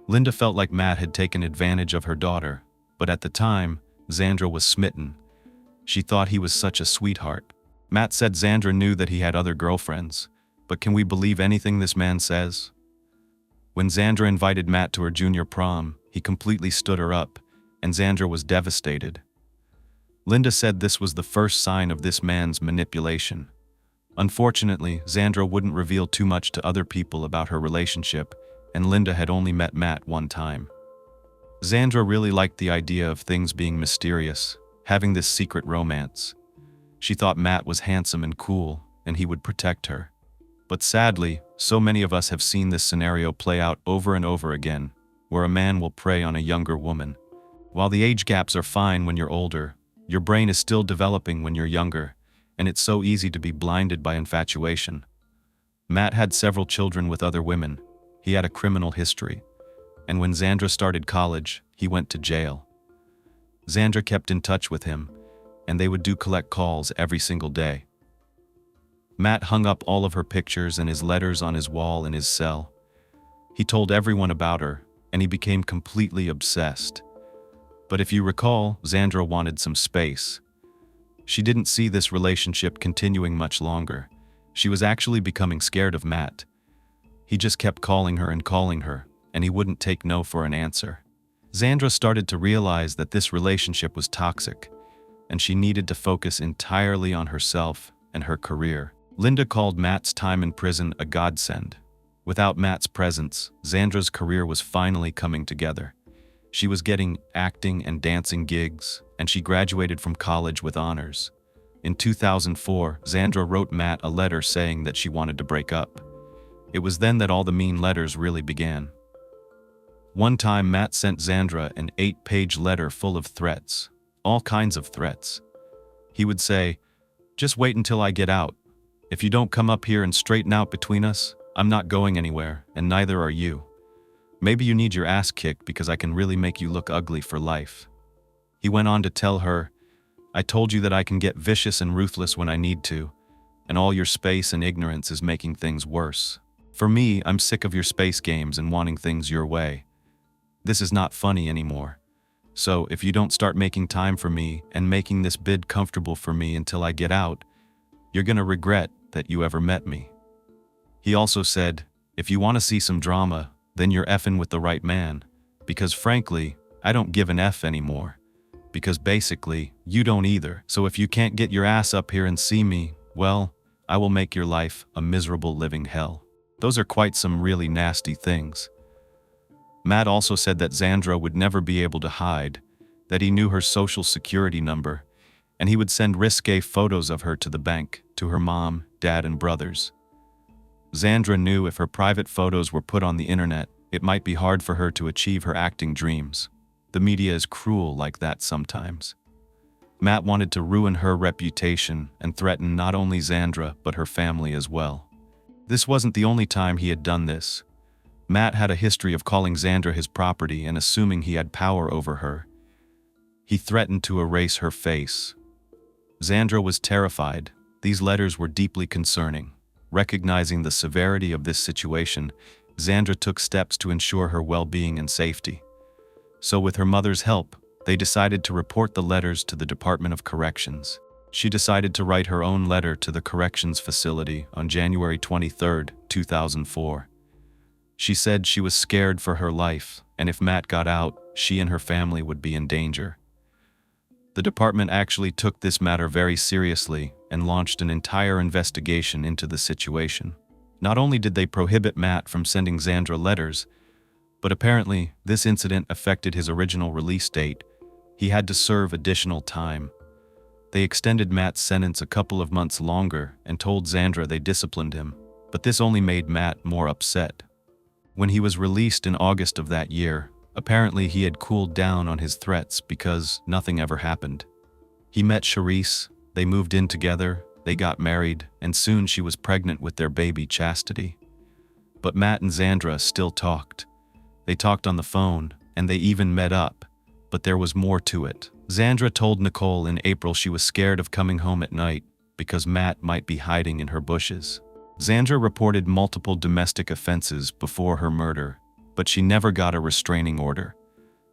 Linda felt like Matt had taken advantage of her daughter, but at the time, Xandra was smitten. She thought he was such a sweetheart. Matt said Xandra knew that he had other girlfriends, but can we believe anything this man says? When Xandra invited Matt to her junior prom, he completely stood her up, and Xandra was devastated. Linda said this was the first sign of this man's manipulation. Unfortunately, Xandra wouldn't reveal too much to other people about her relationship, and Linda had only met Matt one time. Xandra really liked the idea of things being mysterious, having this secret romance. She thought Matt was handsome and cool, and he would protect her. But sadly, so many of us have seen this scenario play out over and over again, where a man will prey on a younger woman. While the age gaps are fine when you're older, your brain is still developing when you're younger, and it's so easy to be blinded by infatuation. Matt had several children with other women. He had a criminal history, and when Xandra started college, he went to jail. Xandra kept in touch with him, and they would collect calls every single day. Matt hung up all of her pictures and his letters on his wall in his cell. He told everyone about her, and he became completely obsessed. But if you recall, Xandra wanted some space. She didn't see this relationship continuing much longer. She was actually becoming scared of Matt. He just kept calling her, and he wouldn't take no for an answer. Xandra started to realize that this relationship was toxic, and she needed to focus entirely on herself and her career. Linda called Matt's time in prison a godsend. Without Matt's presence, Xandra's career was finally coming together. She was getting acting and dancing gigs, and she graduated from college with honors. In 2004, Xandra wrote Matt a letter saying that she wanted to break up. It was then that all the mean letters really began. One time, Matt sent Xandra an 8-page letter full of threats, all kinds of threats. He would say, "Just wait until I get out. If you don't come up here and straighten out between us, I'm not going anywhere, and neither are you. Maybe you need your ass kicked because I can really make you look ugly for life." He went on to tell her, "I told you that I can get vicious and ruthless when I need to, and all your space and ignorance is making things worse. For me, I'm sick of your space games and wanting things your way. This is not funny anymore. So if you don't start making time for me and making this bid comfortable for me until I get out, you're gonna regret that you ever met me. He also said, if you want to see some drama, then you're effing with the right man, because frankly, I don't give an F anymore. Because basically, you don't either. So if you can't get your ass up here and see me, well, I will make your life a miserable living hell. Those are quite some really nasty things. Matt also said that Xandra would never be able to hide, that he knew her social security number, and he would send risque photos of her to the bank, to her mom, dad, and brothers. Xandra knew if her private photos were put on the internet, it might be hard for her to achieve her acting dreams. The media is cruel like that sometimes. Matt wanted to ruin her reputation and threaten not only Xandra but her family as well. This wasn't the only time he had done this. Matt had a history of calling Xandra his property and assuming he had power over her. He threatened to erase her face. Xandra was terrified. These letters were deeply concerning. Recognizing the severity of this situation, Xandra took steps to ensure her well-being and safety. So with her mother's help, they decided to report the letters to the Department of Corrections. She decided to write her own letter to the corrections facility on January 23, 2004. She said she was scared for her life, and if Matt got out, she and her family would be in danger. The department actually took this matter very seriously and launched an entire investigation into the situation. Not only did they prohibit Matt from sending Xandra letters, but apparently this incident affected his original release date. He had to serve additional time. They extended Matt's sentence a couple of months longer and told Xandra they disciplined him, but this only made Matt more upset. When he was released in August of that year, apparently he had cooled down on his threats because nothing ever happened. He met Charisse, they moved in together, they got married, and soon she was pregnant with their baby Chastity. But Matt and Xandra still talked. They talked on the phone, and they even met up, but there was more to it. Xandra told Nicole in April she was scared of coming home at night because Matt might be hiding in her bushes. Xandra reported multiple domestic offenses before her murder, but she never got a restraining order.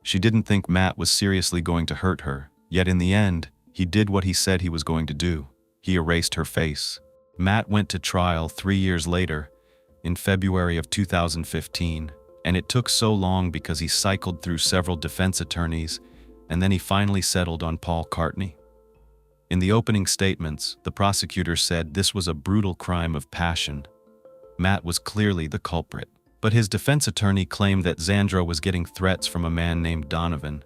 She didn't think Matt was seriously going to hurt her, yet in the end, he did what he said he was going to do. He erased her face. Matt went to trial 3 years later, in February of 2015, and it took so long because he cycled through several defense attorneys, and then he finally settled on Paul Cartney. In the opening statements, the prosecutor said this was a brutal crime of passion. Matt was clearly the culprit. But his defense attorney claimed that Xandra was getting threats from a man named Donovan,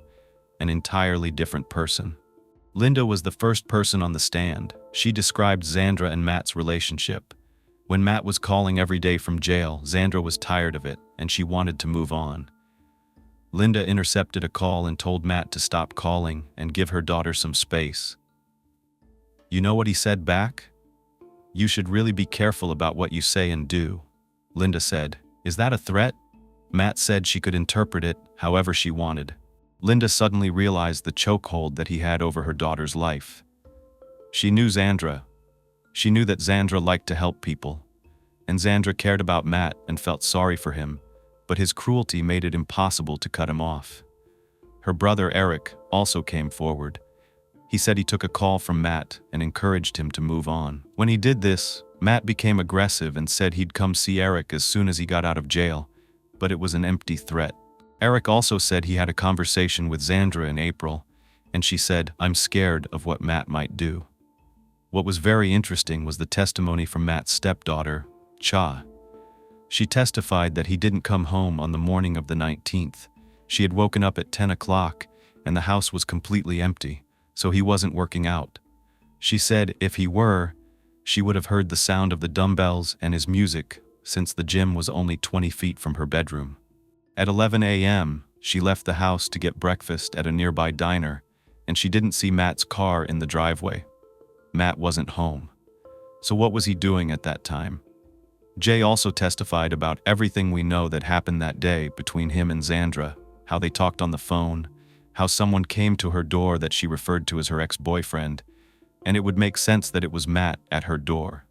an entirely different person. Linda was the first person on the stand. She described Xandra and Matt's relationship. When Matt was calling every day from jail, Xandra was tired of it, and she wanted to move on. Linda intercepted a call and told Matt to stop calling and give her daughter some space. You know what he said back? You should really be careful about what you say and do, Linda said. Is that a threat? Matt said she could interpret it however she wanted. Linda suddenly realized the chokehold that he had over her daughter's life. She knew Xandra. She knew that Xandra liked to help people, and Xandra cared about Matt and felt sorry for him, but his cruelty made it impossible to cut him off. Her brother Eric also came forward. He said he took a call from Matt and encouraged him to move on. When he did this, Matt became aggressive and said he'd come see Eric as soon as he got out of jail, but it was an empty threat. Eric also said he had a conversation with Xandra in April, and she said, "I'm scared of what Matt might do." What was very interesting was the testimony from Matt's stepdaughter, Cha. She testified that he didn't come home on the morning of the 19th. She had woken up at 10 o'clock, and the house was completely empty, so he wasn't working out. She said if he were, she would have heard the sound of the dumbbells and his music, since the gym was only 20 feet from her bedroom. At 11 a.m., she left the house to get breakfast at a nearby diner, and she didn't see Matt's car in the driveway. Matt wasn't home. So what was he doing at that time? Jay also testified about everything we know that happened that day between him and Xandra, how they talked on the phone, how someone came to her door that she referred to as her ex-boyfriend, and it would make sense that it was Matt at her door.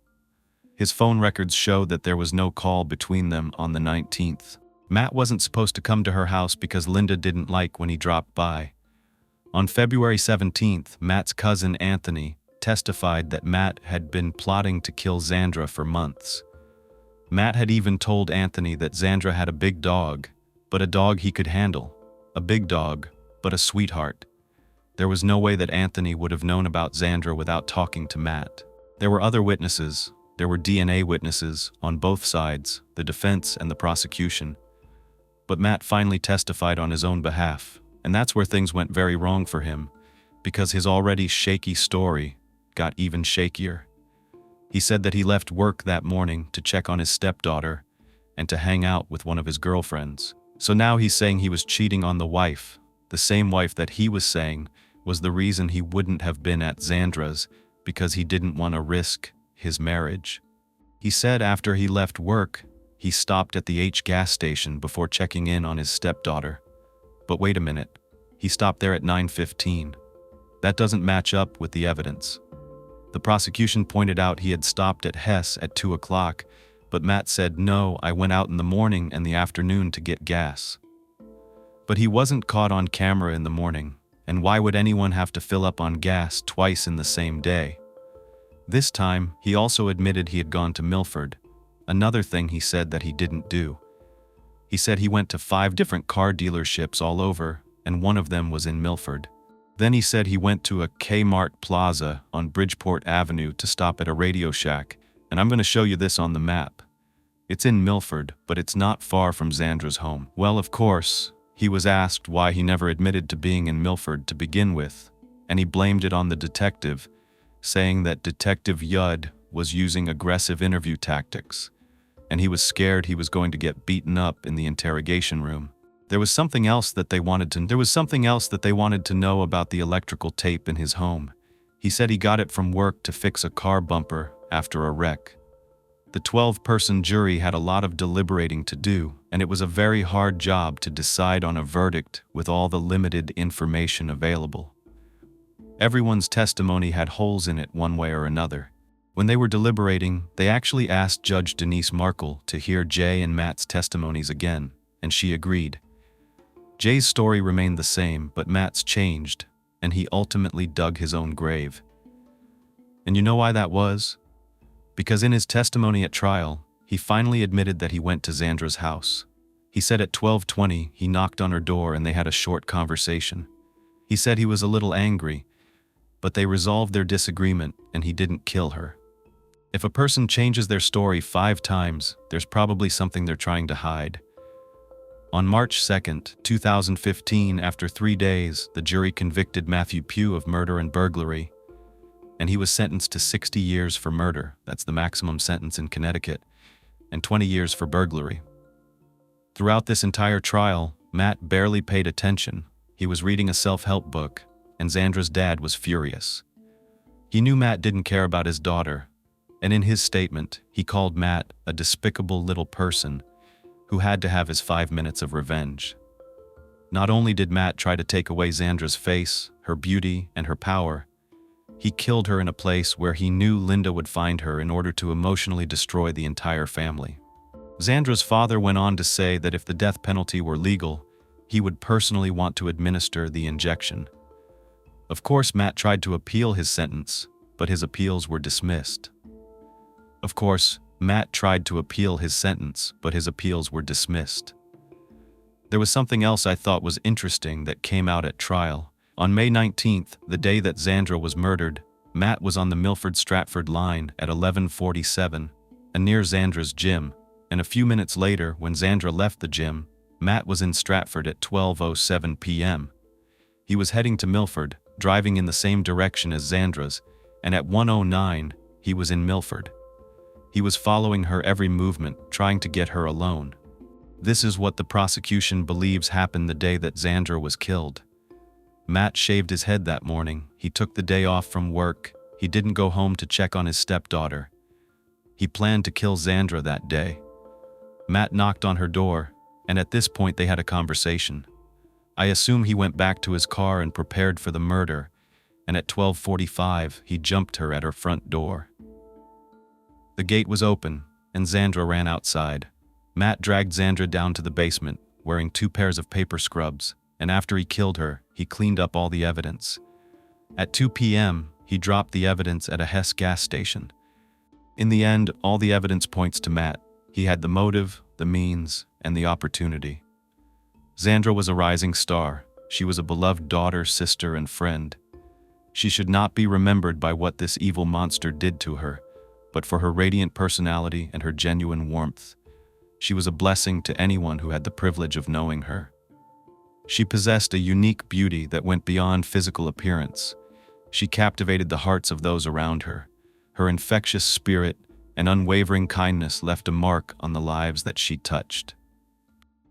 His phone records show that there was no call between them on the 19th. Matt wasn't supposed to come to her house because Linda didn't like when he dropped by. On February 17th, Matt's cousin Anthony testified that Matt had been plotting to kill Xandra for months. Matt had even told Anthony that Xandra had a big dog, but a dog he could handle. A big dog, but a sweetheart. There was no way that Anthony would have known about Xandra without talking to Matt. There were other witnesses. There were DNA witnesses on both sides, the defense and the prosecution. But Matt finally testified on his own behalf, and that's where things went very wrong for him, because his already shaky story got even shakier. He said that he left work that morning to check on his stepdaughter and to hang out with one of his girlfriends. So now he's saying he was cheating on the wife, the same wife that he was saying was the reason he wouldn't have been at Xandra's because he didn't want to risk his marriage. He said after he left work, he stopped at the gas station before checking in on his stepdaughter. But wait a minute, he stopped there at 9:15. That doesn't match up with the evidence. The prosecution pointed out he had stopped at Hess at 2 o'clock, but Matt said, "No, I went out in the morning and the afternoon to get gas." But he wasn't caught on camera in the morning, and why would anyone have to fill up on gas twice in the same day? This time, he also admitted he had gone to Milford, another thing he said that he didn't do. He said he went to 5 different car dealerships all over, and one of them was in Milford. Then he said he went to a Kmart Plaza on Bridgeport Avenue to stop at a Radio Shack, and I'm going to show you this on the map. It's in Milford, but it's not far from Xandra's home. Well, of course, he was asked why he never admitted to being in Milford to begin with, and he blamed it on the detective, saying that Detective Yudd was using aggressive interview tactics, and he was scared he was going to get beaten up in the interrogation room. There was something else that they wanted to know about the electrical tape in his home. He said he got it from work to fix a car bumper after a wreck. The 12-person jury had a lot of deliberating to do, and it was a very hard job to decide on a verdict with all the limited information available. Everyone's testimony had holes in it one way or another. When they were deliberating, they actually asked Judge Denise Markle to hear Jay and Matt's testimonies again, and she agreed. Jay's story remained the same, but Matt's changed, and he ultimately dug his own grave. And you know why that was? Because in his testimony at trial, he finally admitted that he went to Xandra's house. He said at 12:20 he knocked on her door and they had a short conversation. He said he was a little angry, but they resolved their disagreement and he didn't kill her. If a person changes their story 5 times, there's probably something they're trying to hide. On March 2nd, 2015, after 3 days, the jury convicted Matthew Pugh of murder and burglary, and he was sentenced to 60 years for murder, that's the maximum sentence in Connecticut, and 20 years for burglary. Throughout this entire trial, Matt barely paid attention. He was reading a self-help book, and Xandra's dad was furious. He knew Matt didn't care about his daughter, and in his statement, he called Matt a despicable little person who had to have his 5 minutes of revenge. Not only did Matt try to take away Xandra's face, her beauty, and her power, he killed her in a place where he knew Linda would find her in order to emotionally destroy the entire family. Xandra's father went on to say that if the death penalty were legal, he would personally want to administer the injection. Of course, Matt tried to appeal his sentence, but his appeals were dismissed. There was something else I thought was interesting that came out at trial. On May 19th, the day that Xandra was murdered, Matt was on the Milford-Stratford line at 11:47, near Xandra's gym, and a few minutes later, when Xandra left the gym, Matt was in Stratford at 12:07 p.m. He was heading to Milford, driving in the same direction as Xandra's, and at 1:09, he was in Milford. He was following her every movement, trying to get her alone. This is what the prosecution believes happened the day that Xandra was killed. Matt shaved his head that morning. He took the day off from work. He didn't go home to check on his stepdaughter. He planned to kill Xandra that day. Matt knocked on her door, and at this point they had a conversation. I assume he went back to his car and prepared for the murder, and at 12:45 he jumped her at her front door. The gate was open, and Xandra ran outside. Matt dragged Xandra down to the basement, wearing 2 pairs of paper scrubs, and after he killed her, he cleaned up all the evidence. At 2 p.m., he dropped the evidence at a Hess gas station. In the end, all the evidence points to Matt. He had the motive, the means, and the opportunity. Xandra was a rising star. She was a beloved daughter, sister, and friend. She should not be remembered by what this evil monster did to her, but for her radiant personality and her genuine warmth. She was a blessing to anyone who had the privilege of knowing her. She possessed a unique beauty that went beyond physical appearance. She captivated the hearts of those around her. Her infectious spirit and unwavering kindness left a mark on the lives that she touched.